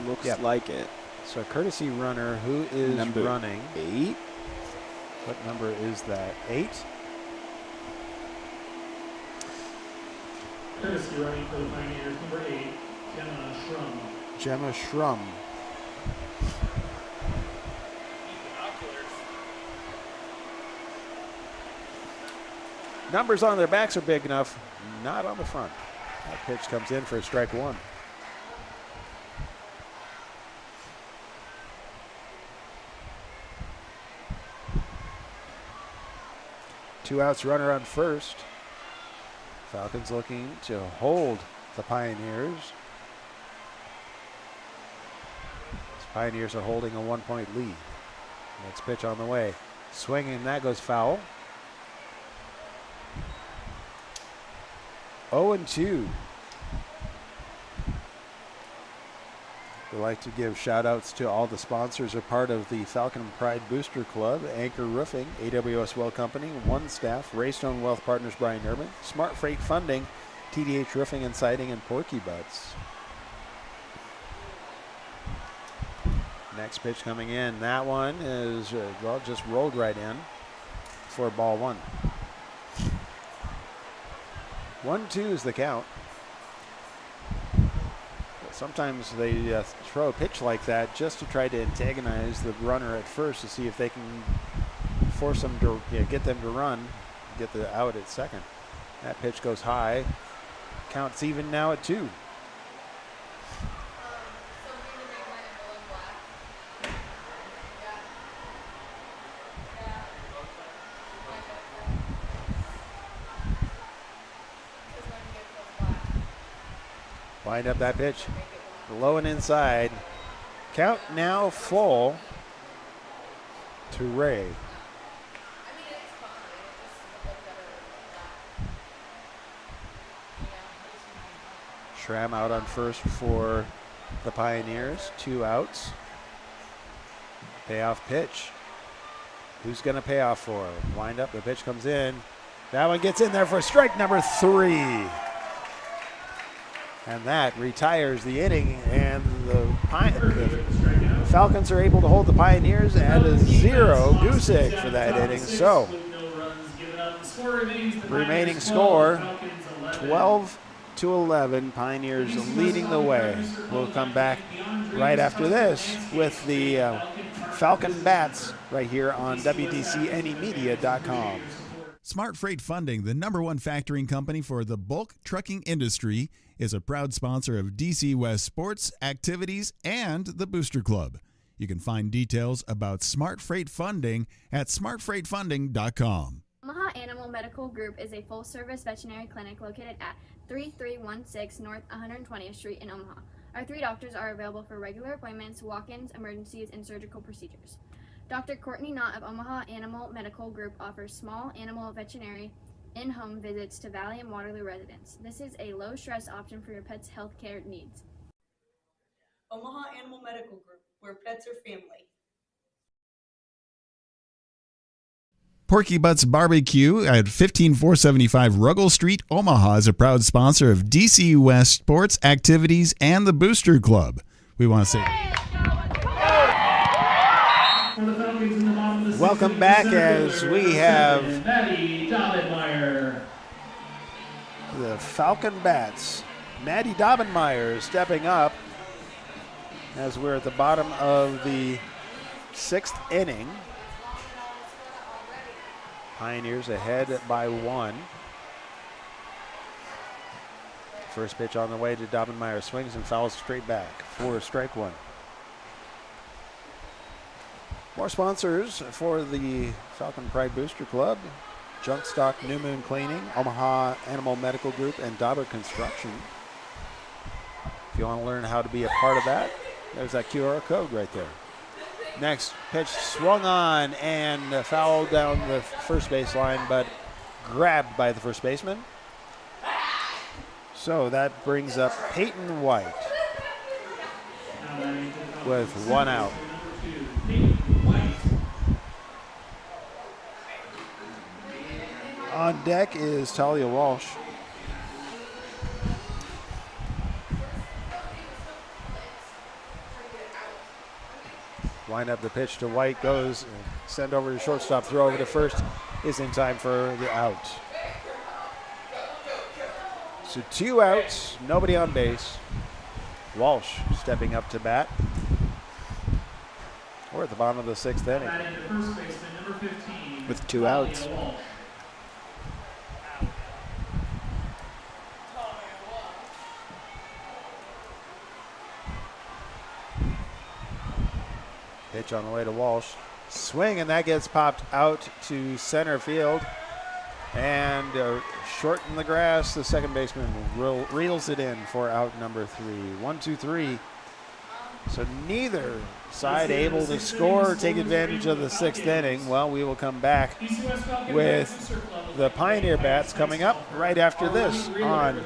Looks like it. So courtesy runner, who is number running? 8. What number is that? 8? Courtesy running for the Pioneers, number 8, Gemma Schrum. Gemma Schrum. Numbers on their backs are big enough, not on the front. That pitch comes in for strike 1. Two outs, runner on first. Falcons looking to hold the Pioneers. The Pioneers are holding a 1-point lead. Next pitch on the way. Swinging, that goes foul. 0-2. We'd like to give shout outs to all the sponsors who are part of the Falcon Pride Booster Club: Anchor Roofing, AWS Well Company, One Staff, Raystone Wealth Partners Brian Urban, Smart Freight Funding, TDH Roofing and Siding, and Porky Butts. Next pitch coming in. That one is, just rolled right in for ball 1. 1-2 is the count. Sometimes they throw a pitch like that just to try to antagonize the runner at first to see if they can force them to get them to run, get the out at second. That pitch goes high. Count's even now at 2. Wind up that pitch. Low and inside. Count now full to Ray. Schramm out on first for the Pioneers. 2 outs. Payoff pitch. Who's going to pay off for? Wind up. The pitch comes in. That one gets in there for strike number 3. And that retires the inning. And the Falcons are able to hold the Pioneers at a 0 goose egg for that inning. So, remaining score 12-11. Pioneers leading the way. We'll come back right after this with the Falcon Bats right here on WDCNEmedia.com. Smart Freight Funding, the #1 factoring company for the bulk trucking industry, is a proud sponsor of DC West sports, activities, and the Booster Club. You can find details about Smart Freight Funding at smartfreightfunding.com. Omaha Animal Medical Group is a full-service veterinary clinic located at 3316 North 120th Street in Omaha. Our 3 doctors are available for regular appointments, walk-ins, emergencies, and surgical procedures. Dr. Courtney Knott of Omaha Animal Medical Group offers small animal veterinary in-home visits to Valley and Waterloo residents. This is a low-stress option for your pet's health care needs. Omaha Animal Medical Group, where pets are family. Porky Butts Barbecue at 15475 Ruggles Street, Omaha is a proud sponsor of DC West sports, activities, and the Booster Club. We want to say welcome back as we have the Falcon Bats. Maddie Dobbenmeyer stepping up as we're at the bottom of the 6th inning. Pioneers ahead by 1. First pitch on the way to Dobbenmeyer. Swings and fouls straight back for strike 1. More sponsors for the Falcon Pride Booster Club: Junk Stock New Moon Cleaning, Omaha Animal Medical Group, and Dauber Construction. If you want to learn how to be a part of that, there's that QR code right there. Next pitch swung on and fouled down the first baseline, but grabbed by the first baseman. So that brings up Peyton White with 1 out. On deck is Talia Walsh. Wind up the pitch to White, goes, send over to shortstop, throw over to first, is in time for the out. So 2 outs, nobody on base. Walsh stepping up to bat. We're at the bottom of the 6th inning. With 2 outs. Pitch on the way to Walsh. Swing, and that gets popped out to center field. And short in the grass, the second baseman reels it in for out number 3. 1, 2, 3. So neither side able to score or take advantage of the 6th inning. Well, we will come back with the Pioneer Bats coming up right after this on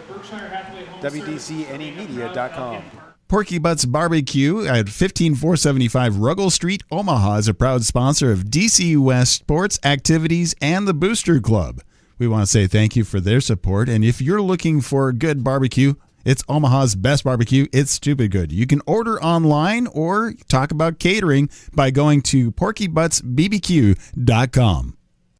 WDCNEmedia.com. Porky Butts Barbecue at 15475 Ruggles Street, Omaha is a proud sponsor of DC West sports, activities, and the Booster Club. We want to say thank you for their support, and if you're looking for good barbecue, it's Omaha's best barbecue. It's stupid good. You can order online or talk about catering by going to porkybuttsbbq.com.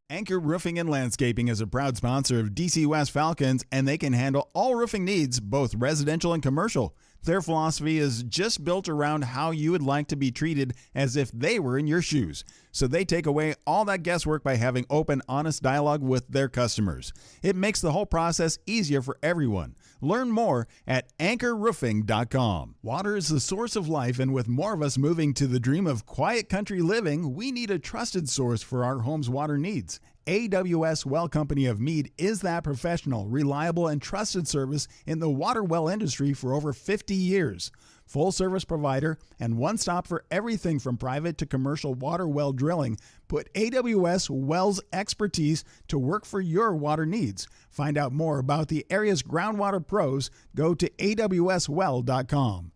Anchor Roofing and Landscaping is a proud sponsor of DC West Falcons, and they can handle all roofing needs, both residential and commercial. Their philosophy is just built around how you would like to be treated as if they were in your shoes. So they take away all that guesswork by having open, honest dialogue with their customers. It makes the whole process easier for everyone. Learn more at anchorroofing.com. Water is the source of life, and with more of us moving to the dream of quiet country living, we need a trusted source for our home's water needs. AWS Well Company of Meade is that professional, reliable, and trusted service in the water well industry for over 50 years. Full service provider and one stop for everything from private to commercial water well drilling. Put AWS Wells expertise to work for your water needs. Find out more about the area's groundwater pros. Go to awswell.com.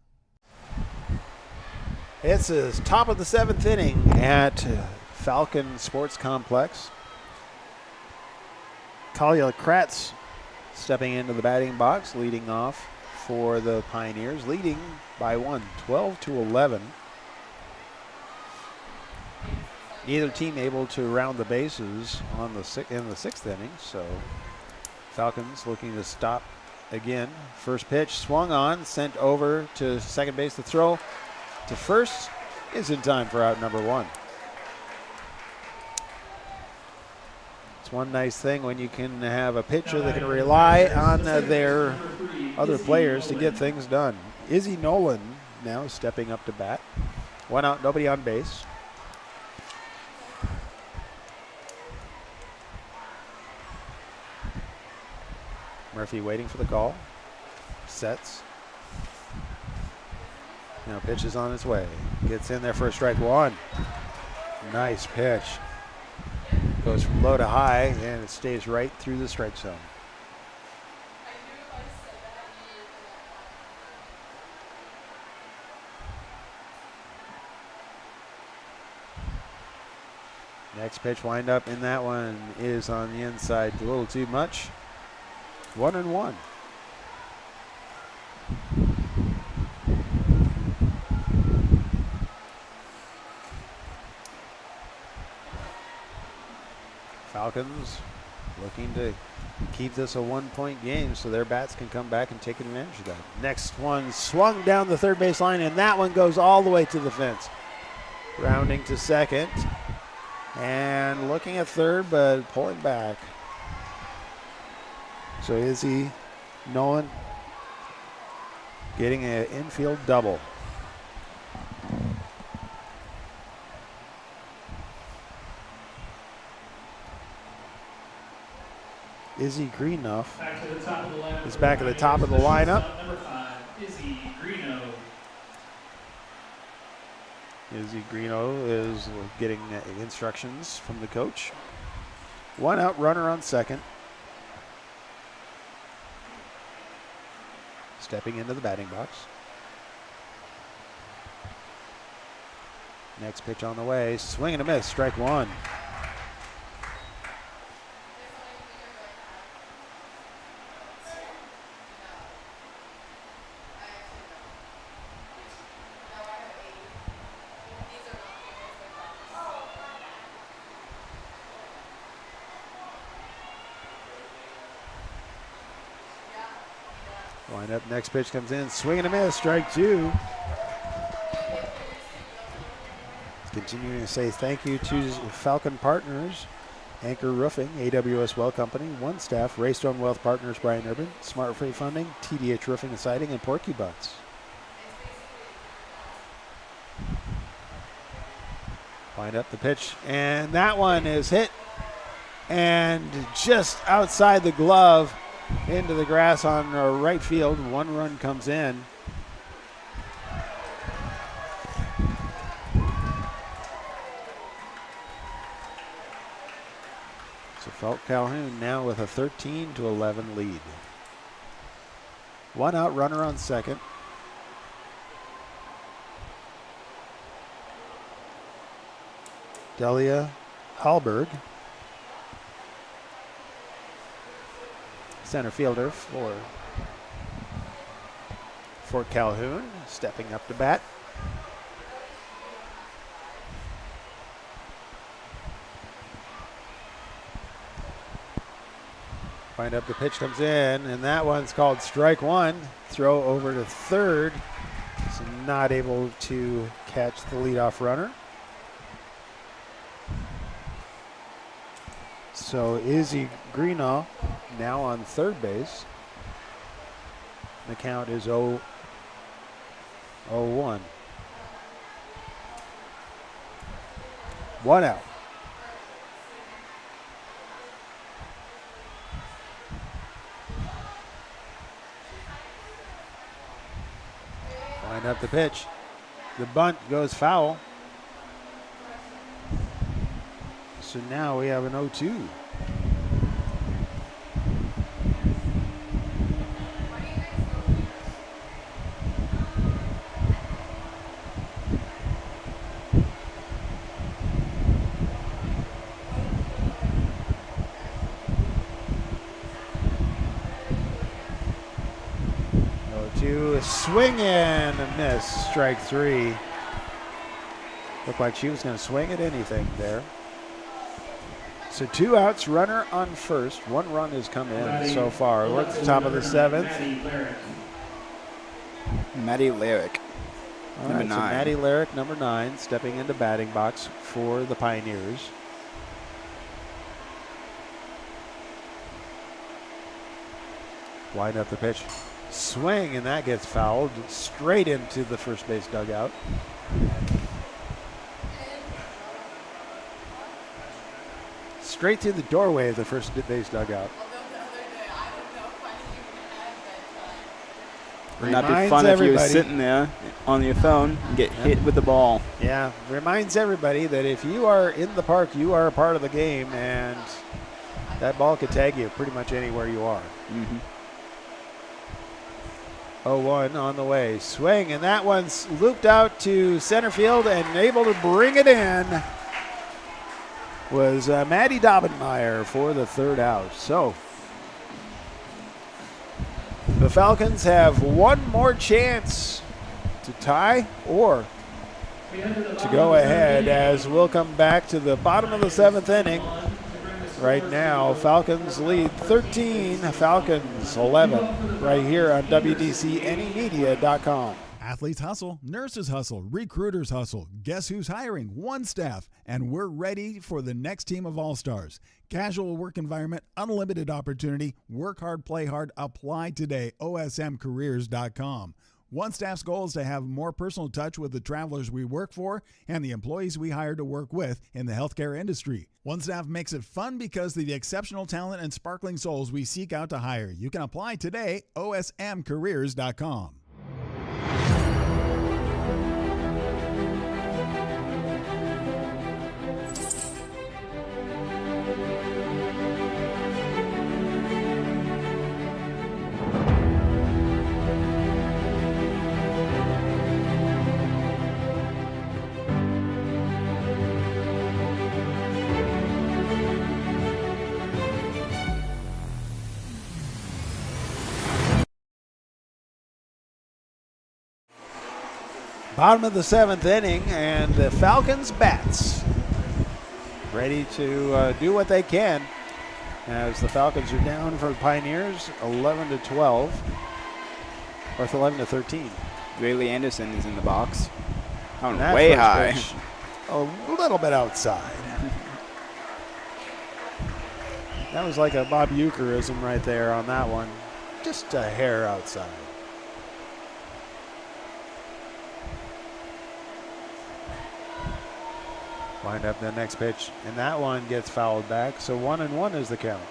It's the top of the 7th inning at Falcon Sports Complex. Kalia Kratz stepping into the batting box, leading off for the Pioneers, leading by 1, 12-11. Neither team able to round the bases in the 6th inning, so Falcons looking to stop again. First pitch swung on, sent over to second base. The throw to first is in time for out number 1. It's one nice thing when you can have a pitcher that can rely on their other players to get things done. Izzy Nolan now stepping up to bat. 1 out, nobody on base. Murphy waiting for the call. Sets. Now pitch is on its way. Gets in there for a strike 1. Nice pitch. Goes from low to high, and it stays right through the strike zone. Next pitch wind up in that one is on the inside. A little too much. 1-1. Falcons looking to keep this a 1-point game so their bats can come back and take advantage of that. Next one swung down the third base line, and that one goes all the way to the fence. Rounding to second and looking at third, but pulling back. So Izzy Nolan getting an infield double. Izzy Greenough is back at the top of the lineup. Number 5, Izzy Greeno. Izzy Greeno is getting instructions from the coach. 1 out, runner on second. Stepping into the batting box. Next pitch on the way. Swing and a miss. Strike 1. Wind up, next pitch comes in, swing and a miss, strike 2. Continuing to say thank you to Falcon Partners, Anchor Roofing, AWS Well Company, One Staff, Raystone Wealth Partners, Brian Urban, Smart Freight Funding, TDH Roofing and Siding, and Porky Butts. Wind up the pitch, and that one is hit, and just outside the glove, into the grass on right field. 1 run comes in. So Felt Calhoun now with a 13-11 lead. 1 out, runner on second. Delia Hallberg, center fielder for Calhoun, stepping up to bat. Wind up, the pitch comes in, and that one's called strike 1. Throw over to third. So not able to catch the leadoff runner. So Izzy Greenough now on third base. The count is 0-1. One out. Wind up the pitch. The bunt goes foul. So now we have an 0-2. 2, swing and a miss, strike 3. Looked like she was going to swing at anything there. So 2 outs, runner on first. 1 run has come in so far. We're at the top of the 7th. Maddie Lyric, All number right, so 9. Maddie Lyric, number 9, stepping into batting box for the Pioneers. Wind up the pitch. Swing, and that gets fouled straight into the first base dugout. Straight through the doorway of the first base dugout. Wouldn't that be fun if you were sitting there on your phone and get hit with the ball? Yeah, reminds everybody that if you are in the park, you are a part of the game, and that ball could tag you pretty much anywhere you are. Mm-hmm. 0-1 on the way. Swing, and that one's looped out to center field, and able to bring it in was Maddie Dobbenmeyer for the 3rd out. So the Falcons have one more chance to tie or to go ahead, as we'll come back to the bottom of the 7th inning. Right now, Falcons lead 13, Falcons 11, right here on WDCNEmedia.com. Athletes hustle, nurses hustle, recruiters hustle. Guess who's hiring? One Staff, and we're ready for the next team of all-stars. Casual work environment, unlimited opportunity, work hard, play hard. Apply today, osmcareers.com. One Staff's goal is to have more personal touch with the travelers we work for and the employees we hire to work with in the healthcare industry. One Staff makes it fun because of the exceptional talent and sparkling souls we seek out to hire. You can apply today, osmcareers.com. Bottom of the 7th inning, and the Falcons bats ready to do what they can, as the Falcons are down for the Pioneers 11-12, or 11-13. Rayleigh Anderson is in the box. And Oh, that way first high. pitch, a little bit outside. That was like a Bob Euchreism right there on that one. Just a hair outside. Wind up the next pitch, and that one gets fouled back. So 1-1 is the count.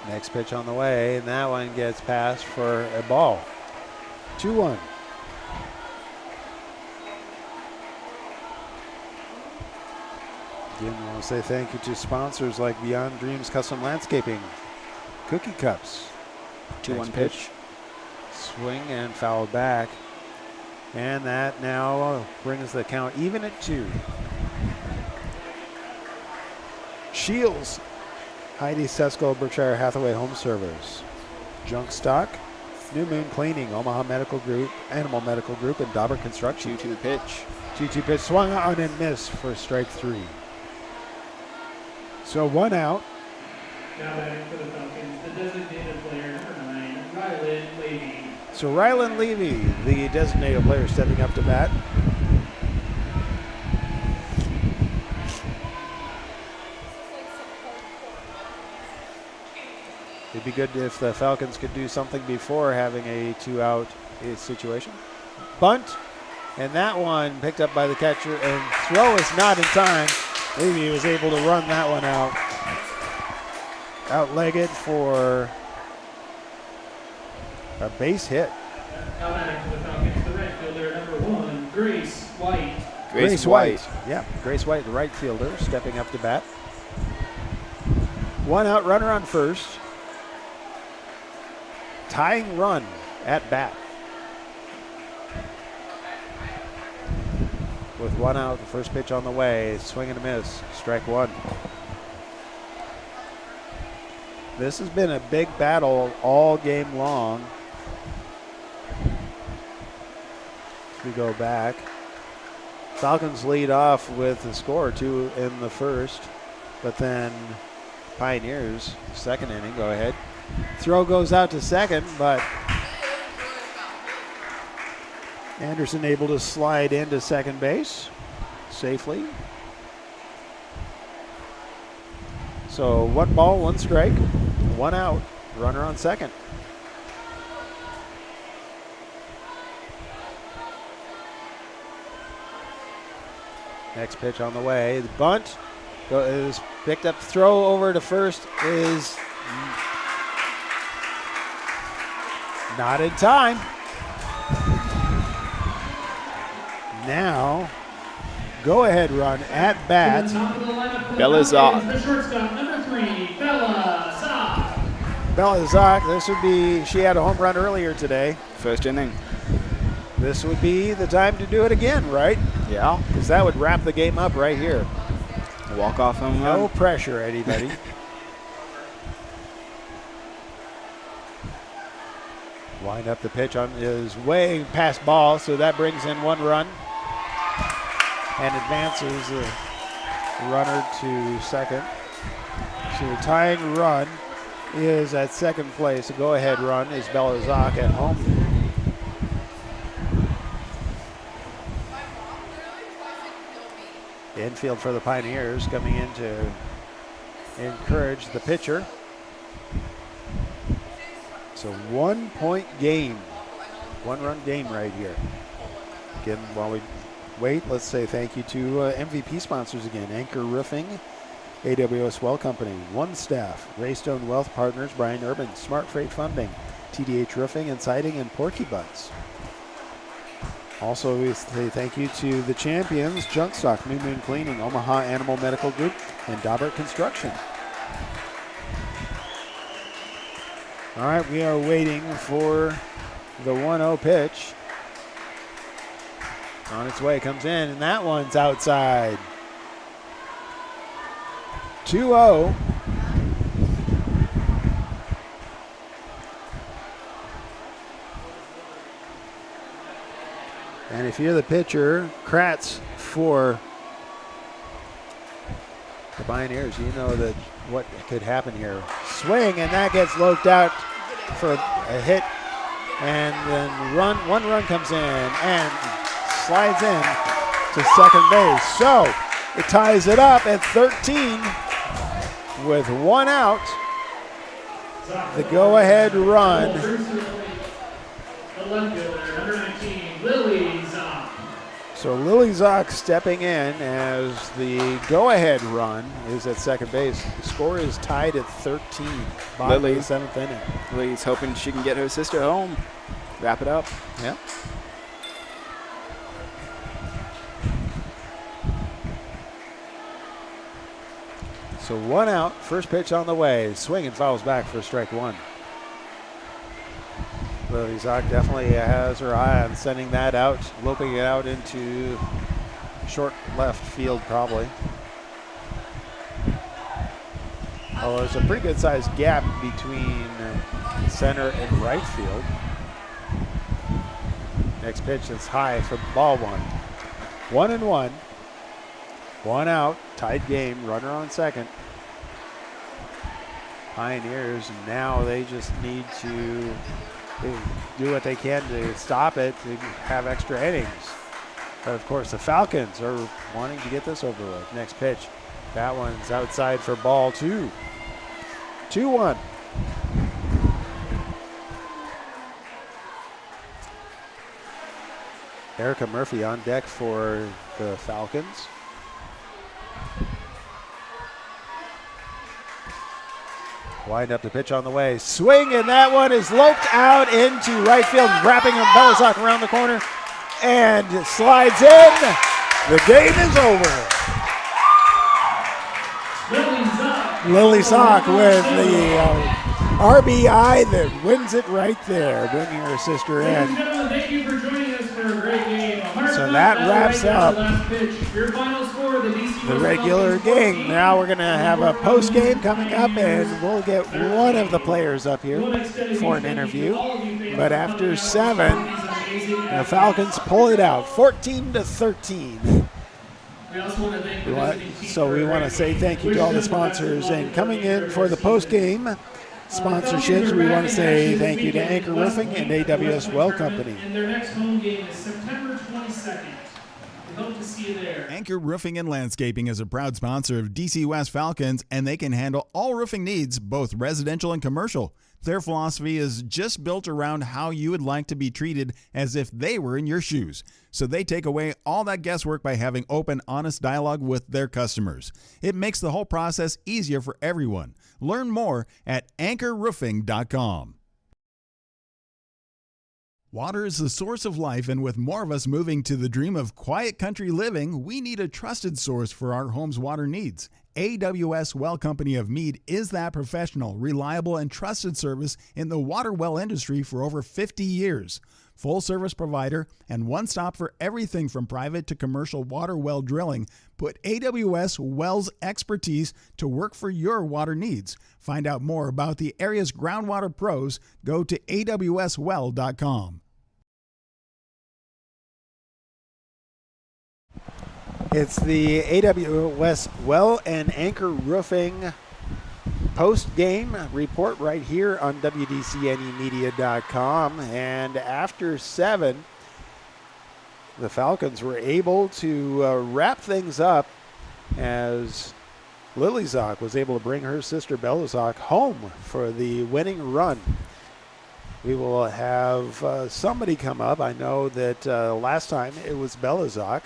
Next pitch on the way, and that one gets passed for a ball. 2-1. Again, I want to say thank you to sponsors like Beyond Dreams Custom Landscaping, Cookie Cups. 2-1 pitch. Swing and foul back. And that now brings the count even at 2. Shields, Heidi Sesko, Berkshire Hathaway Home Service. Junk Stock, New Moon Cleaning, Omaha Medical Group, Animal Medical Group, and Dauber Construction. 2-2 pitch. 2-2 pitch, swung on and missed for strike 3. So 1 out. Now batting for the Falcons, the designated player number 9, Rylan Levy. So Rylan Levy, the designated player, stepping up to bat. It'd be good if the Falcons could do something before having a 2-out situation. Bunt, and that one picked up by the catcher, and throw is not in time. Levy was able to run that one out. Outlegged for a base hit. Now batting for the Falcons, the right fielder number 1, Grace White. Grace White. Yeah, Grace White, the right fielder, stepping up to bat. 1 out, runner on first. tying run at bat. With one out, the first pitch on the way, swing and a miss, strike one. This has been a big battle all game long. We go back. Falcons lead off with a score or two in the first, but then Pioneers, second inning, go ahead. Throw goes out to second, but Anderson able to slide into second base safely. So 1 ball, 1 strike, 1 out, runner on second. Next pitch on the way. The bunt is picked up. Throw over to first is not in time. Now, go ahead run at bat. Bella Zock. The shortstop, number 3, Bella Zock. Bella Zock, this would be, she had a home run earlier today. First inning. This would be the time to do it again, right? Yeah. Because that would wrap the game up right here. Walk-off home run. No pressure, anybody. Wind up the pitch on is way past ball, so that brings in 1 run and advances the runner to second. So the tying run is at second place. The go-ahead run is Bella Zock at home. Infield for the Pioneers coming in to encourage the pitcher. So 1 point game, 1 run game right here. Again, while we wait, let's say thank you to MVP sponsors again. Anchor Roofing, AWS Well Company, One Staff, Raystone Wealth Partners, Brian Urban, Smart Freight Funding, TDH Roofing and Siding, and Porky Butts. Also, we say thank you to the champions, Junk Stock, New Moon Cleaning, Omaha Animal Medical Group, and Daubert Construction. All right, we are waiting for the 1-0 pitch. On its way, comes in, and that one's outside. 2-0. And if you're the pitcher, Kratz for the Pioneers, you know that what could happen here. Swing, and that gets loped out for a hit. And then one run comes in and slides in to second base. So it ties it up at 13 with 1 out. The go-ahead run. The left fielder, number 19, Lily Zock. So Lily Zock stepping in as the go-ahead run is at second base. The score is tied at 13. Bottom of the 7th inning. Lily's hoping she can get her sister home. Wrap it up. Yep. So 1 out, first pitch on the way. Swing and fouls back for strike 1. Lily Zock definitely has her eye on sending that out, loping it out into short left field probably. Oh, there's a pretty good sized gap between center and right field. Next pitch is high for ball 1. 1-1. 1 out, tied game, runner on second. Pioneers, now they just need to do what they can to stop it, to have extra innings. But of course, the Falcons are wanting to get this over with. Next pitch, that one's outside for ball 2. 2-1. Erica Murphy on deck for the Falcons. Wind up the pitch on the way. Swing, and that one is loped out into right field, wrapping Bella Zock around the corner, and slides in. The game is over. Lily Zock with the RBI that wins it right there, bringing her sister Ladies and in. gentlemen, thank you for joining us for a great game. So that wraps up Your final score, the DC the regular game. Now we're going to have a post game coming up, and we'll get one of the players up here for an interview. But after 7, the Falcons pull it out, 14-13. We also want to thank the visiting team So we for a want to great say game. thank you Wish to all the them best of sponsors. luck And coming with in for the post game sponsorships, we want to say thank you to Anchor Roofing and AWS Well Company. And their next home game is September 22nd. We hope to see you there. Anchor Roofing and Landscaping is a proud sponsor of DC West Falcons, and they can handle all roofing needs, both residential and commercial. Their philosophy is just built around how you would like to be treated as if they were in your shoes. So they take away all that guesswork by having open, honest dialogue with their customers. It makes the whole process easier for everyone. Learn more at anchorroofing.com. Water is the source of life, and with more of us moving to the dream of quiet country living, we need a trusted source for our home's water needs. AWS Well Company of Meade is that professional, reliable, and trusted service in the water well industry for over 50 years. Full service provider and one stop for everything from private to commercial water well drilling. Put AWS Wells expertise to work for your water needs. Find out more about the area's groundwater pros. Go to awswell.com. It's the AWS Well and Anchor Roofing post-game report right here on WDCNEmedia.com. And after 7, the Falcons were able to wrap things up as Lily Zock was able to bring her sister Bella Zock home for the winning run. We will have somebody come up. I know that last time it was Bella Zock.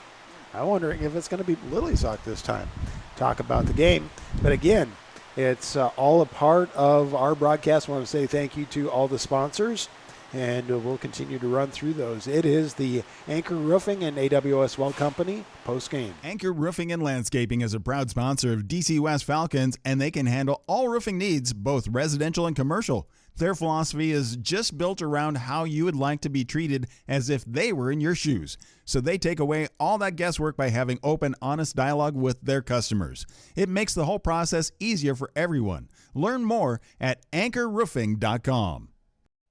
I'm wondering if it's going to be Lily Zock this time. Talk about the game. But again, it's all a part of our broadcast. I want to say thank you to all the sponsors, and we'll continue to run through those. It is the Anchor Roofing and AWS Well Company post-game. Anchor Roofing and Landscaping is a proud sponsor of DC West Falcons, and they can handle all roofing needs, both residential and commercial. Their philosophy is just built around how you would like to be treated as if they were in your shoes. So they take away all that guesswork by having open, honest dialogue with their customers. It makes the whole process easier for everyone. Learn more at anchorroofing.com.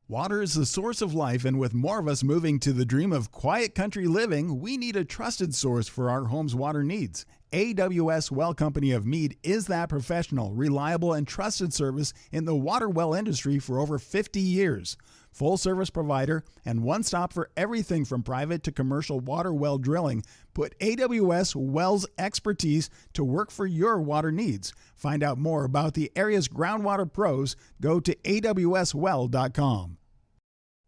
Water is the source of life, and with more of us moving to the dream of quiet country living, we need a trusted source for our home's water needs. AWS Well Company of Meade is that professional, reliable, and trusted service in the water well industry for over 50 years. Full service provider and one stop for everything from private to commercial water well drilling. Put AWS Wells expertise to work for your water needs. Find out more about the area's groundwater pros. Go to awswell.com.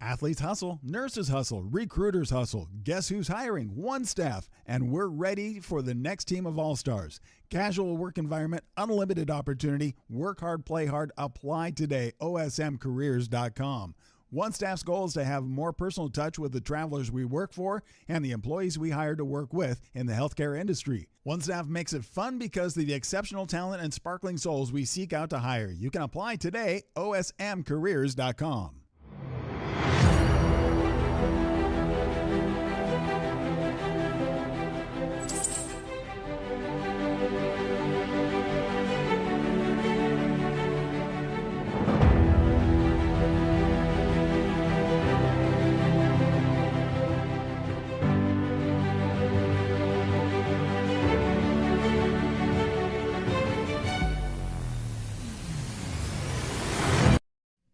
Athletes hustle, nurses hustle, recruiters hustle. Guess who's hiring? One Staff, and we're ready for the next team of all-stars. Casual work environment, unlimited opportunity, work hard, play hard. Apply today, osmcareers.com. One Staff's goal is to have more personal touch with the travelers we work for and the employees we hire to work with in the healthcare industry. One Staff makes it fun because of the exceptional talent and sparkling souls we seek out to hire. You can apply today, osmcareers.com.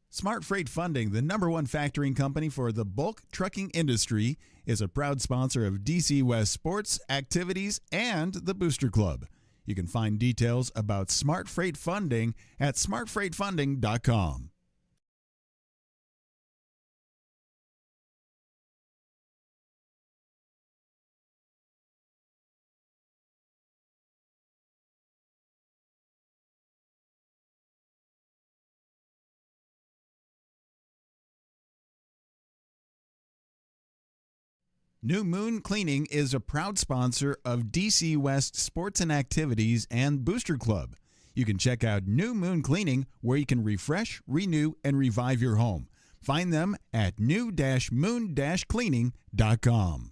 Smart Freight Funding, the #1 factoring company for the bulk trucking industry, is a proud sponsor of DC West sports, activities, and the Booster Club. You can find details about Smart Freight Funding at smartfreightfunding.com. New Moon Cleaning is a proud sponsor of DC West Sports and Activities and Booster Club. You can check out New Moon Cleaning, where you can refresh, renew, and revive your home. Find them at new-moon-cleaning.com.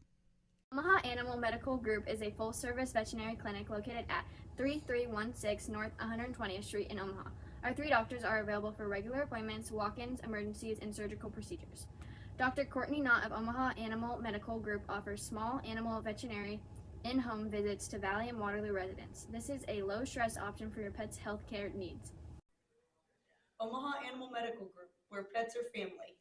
Omaha Animal Medical Group is a full-service veterinary clinic located at 3316 North 120th Street in Omaha. Our 3 doctors are available for regular appointments, walk-ins, emergencies, and surgical procedures. Dr. Courtney Knott of Omaha Animal Medical Group offers small animal veterinary in-home visits to Valley and Waterloo residents. This is a low-stress option for your pet's health care needs. Omaha Animal Medical Group, where pets are family.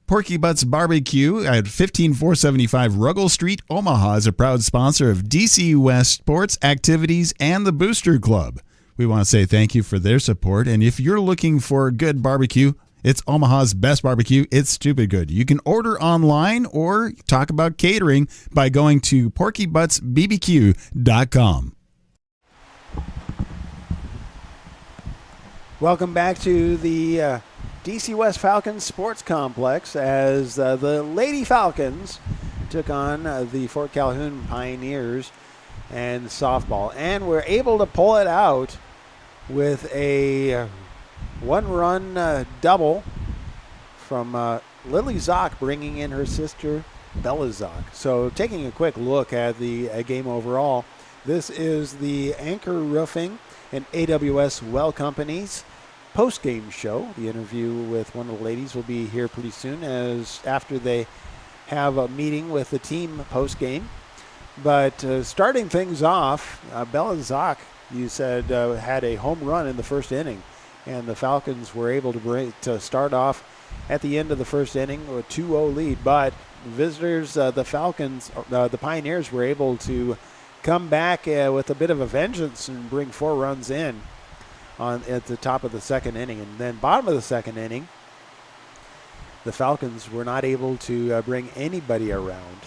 Porky Butts Barbecue at 15475 Ruggles Street, Omaha is a proud sponsor of DC West sports activities and the Booster Club. We want to say thank you for their support, and if you're looking for good barbecue, it's Omaha's best barbecue. It's stupid good. You can order online or talk about catering by going to porkybuttsbbq.com. Welcome back to the DC West Falcons Sports Complex as the Lady Falcons took on the Fort Calhoun Pioneers and softball, and were able to pull it out with a one-run double from Lily Zock, bringing in her sister Bella Zock. So taking a quick look at the game overall, this is the Anchor Roofing and AWS Well Company's post-game show. The interview with one of the ladies will be here pretty soon, as after they have a meeting with the team post-game. But starting things off, Bella Zock, you said, had a home run in the first inning, and the Falcons were able to start off at the end of the first inning with a 2-0 lead. But visitors, the Falcons, the Pioneers, were able to come back with a bit of a vengeance and bring 4 runs in at the top of the second inning. And then bottom of the second inning, the Falcons were not able to bring anybody around.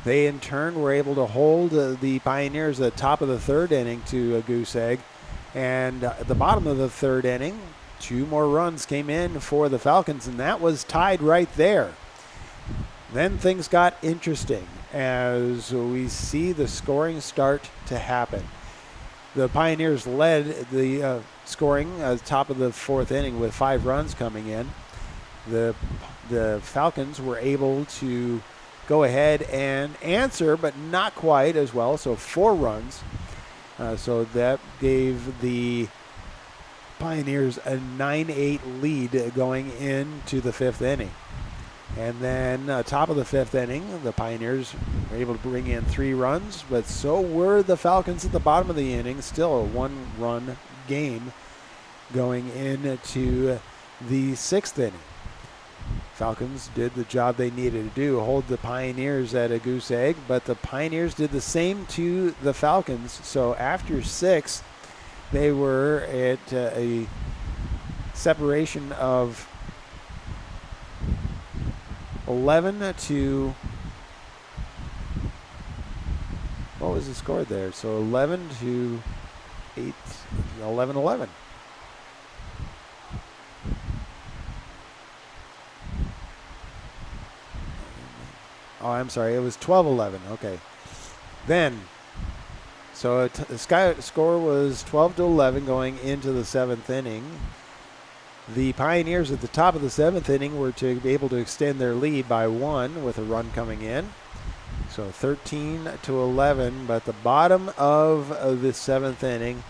They, in turn, were able to hold the Pioneers at the top of the third inning to a goose egg. And at the bottom of the third inning, 2 more runs came in for the Falcons, and that was tied right there. Then things got interesting as we see the scoring start to happen. The Pioneers led the scoring at the top of the fourth inning with 5 runs coming in. The Falcons were able to go ahead and answer, but not quite as well, so 4 runs. So that gave the Pioneers a 9-8 lead going into the 5th inning. And then top of the 5th inning, the Pioneers were able to bring in 3 runs, but so were the Falcons at the bottom of the inning. Still a 1-run game going into the 6th inning. Falcons did the job they needed to do, hold the Pioneers at a goose egg, but the Pioneers did the same to the Falcons. So after 6, they were at a separation of 11 to, what was the score there? So 11 to 8, 11-11. Oh, I'm sorry, it was 12-11. Okay. Then, so the score was 12-11 going into the 7th inning. The Pioneers at the top of the 7th inning were to be able to extend their lead by 1 with a run coming in. So 13-11, but the bottom of the 7th inning,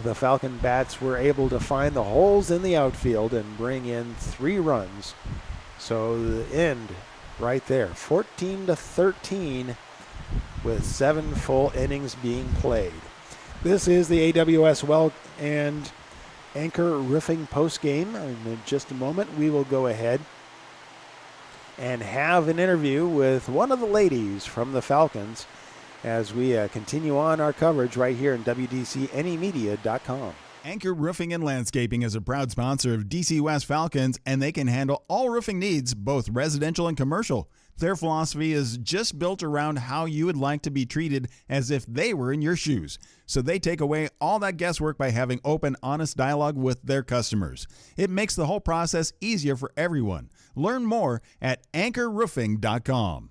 the Falcon bats were able to find the holes in the outfield and bring in 3 runs. So the end right there, 14-13 with 7 full innings being played. This is the AWS Well and Anchor Roofing post-game. And in just a moment, we will go ahead and have an interview with one of the ladies from the Falcons as we continue on our coverage right here in WDCNEmedia.com. Anchor Roofing and Landscaping is a proud sponsor of DC West Falcons, and they can handle all roofing needs, both residential and commercial. Their philosophy is just built around how you would like to be treated as if they were in your shoes. So they take away all that guesswork by having open, honest dialogue with their customers. It makes the whole process easier for everyone. Learn more at anchorroofing.com.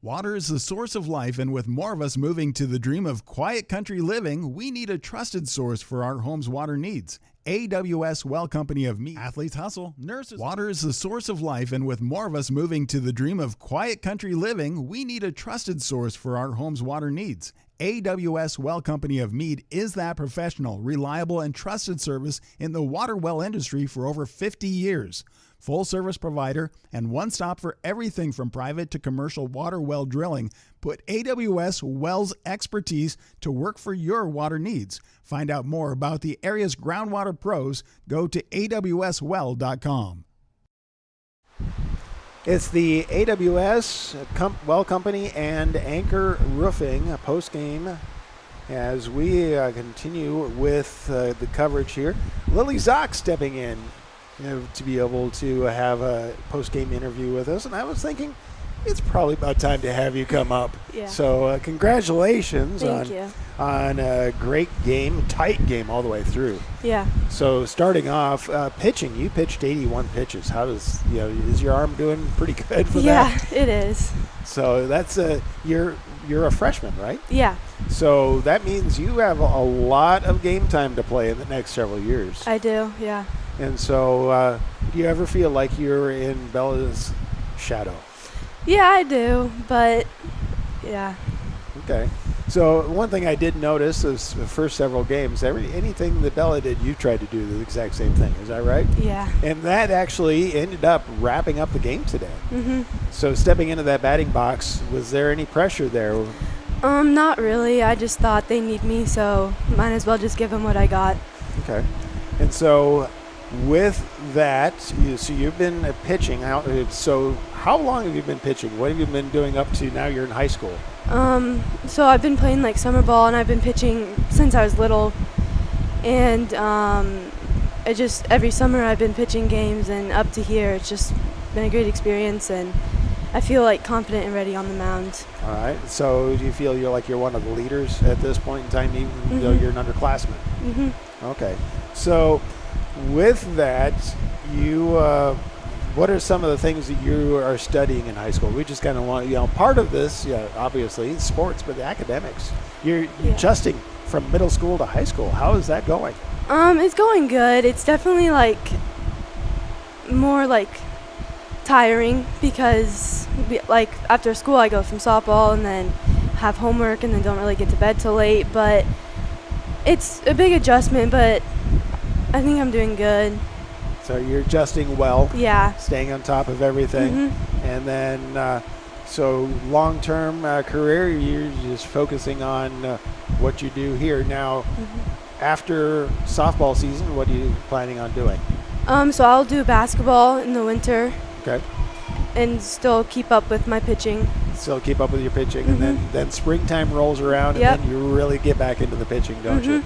Water is the source of life, and with more of us moving to the dream of quiet country living, we need a trusted source for our home's water needs. AWS Well Company of Mead. Athletes hustle, nurses. Water is the source of life, and with more of us moving to the dream of quiet country living, we need a trusted source for our home's water needs. AWS Well Company of Mead is that professional, reliable, and trusted service in the water well industry for over 50 years. Full service provider and one stop for everything from private to commercial water well drilling. Put AWS Wells expertise to work for your water needs. Find out more about the area's groundwater pros. Go to awswell.com. It's the AWS Well Company and Anchor Roofing post-game as we continue with the coverage here. Lily Zock stepping in to be able to have a post-game interview with us. And I was thinking it's probably about time to have you come up. Yeah. So congratulations Thank you. on a great game, tight game all the way through. Yeah. So starting off, pitching, you pitched 81 pitches. How does, is your arm doing pretty good for that? Yeah, it is. So that's you're a freshman, right? Yeah. So that means you have a lot of game time to play in the next several years. I do, yeah. And so do you ever feel like you're in Bella's shadow? Yeah, I do, but yeah. Okay. So one thing I did notice is the first several games, anything that Bella did, you tried to do the exact same thing. Is that right? Yeah. And that actually ended up wrapping up the game today. Mhm. So stepping into that batting box, was there any pressure there? Not really. I just thought they need me, so might as well just give them what I got. Okay. And so with that, so you've been pitching. So how long have you been pitching? What have you been doing up to now you're in high school? So I've been playing like summer ball, and I've been pitching since I was little. And every summer I've been pitching games, and up to here it's just been a great experience, and I feel like confident and ready on the mound. All right. So do you feel you're one of the leaders at this point in time, even though you're an underclassman? Mhm. Okay. So with that, what are some of the things that you are studying in high school? We just kind of want, part of this, obviously, it's sports, but the academics. You're adjusting from middle school to high school. How is that going? It's going good. It's definitely more tiring because after school I go from softball and then have homework and then don't really get to bed till late. But it's a big adjustment, but I think I'm doing good. So you're adjusting well. Yeah. Staying on top of everything. And then, so long-term career, you're just focusing on what you do here. Now, after softball season, what are you planning on doing? So I'll do basketball in the winter. Okay. And still keep up with my pitching. Still keep up with your pitching. And then springtime rolls around, and then you really get back into the pitching, don't you?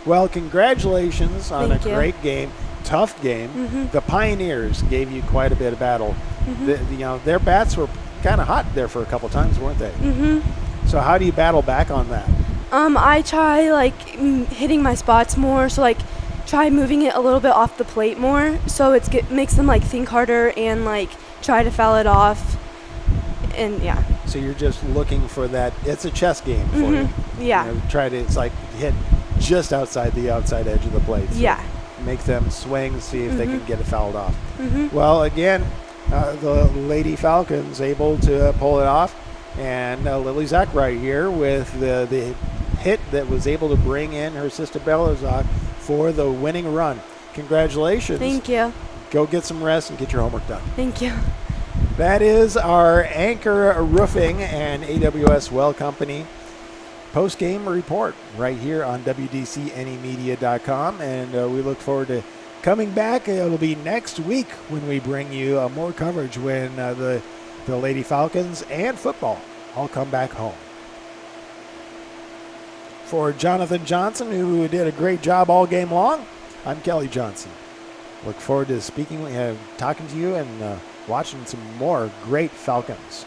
Well, congratulations on a great game. Tough game. The Pioneers gave you quite a bit of battle. Their bats were kind of hot there for a couple times, weren't they? So how do you battle back on that? I try hitting my spots more. So try moving it a little bit off the plate more. So it makes them think harder and try to foul it off. And yeah. So you're just looking for that. It's a chess game for you. Yeah. It's hit just outside the outside edge of the plate. So yeah. Make them swing, see if they can get it fouled off. Well, again, the Lady Falcons able to pull it off, and Lily Zach right here with the hit that was able to bring in her sister Bella Zach for the winning run. Congratulations. Thank you. Go get some rest and get your homework done. Thank you. That is our Anchor Roofing and AWS Well Company post-game report right here on WDCNEmedia.com, and we look forward to coming back. It'll be next week when we bring you more coverage when the Lady Falcons and football all come back home. For Jonathan Johnson, who did a great job all game long, I'm Kelly Johnson. Look forward to talking to you and watching some more great Falcons.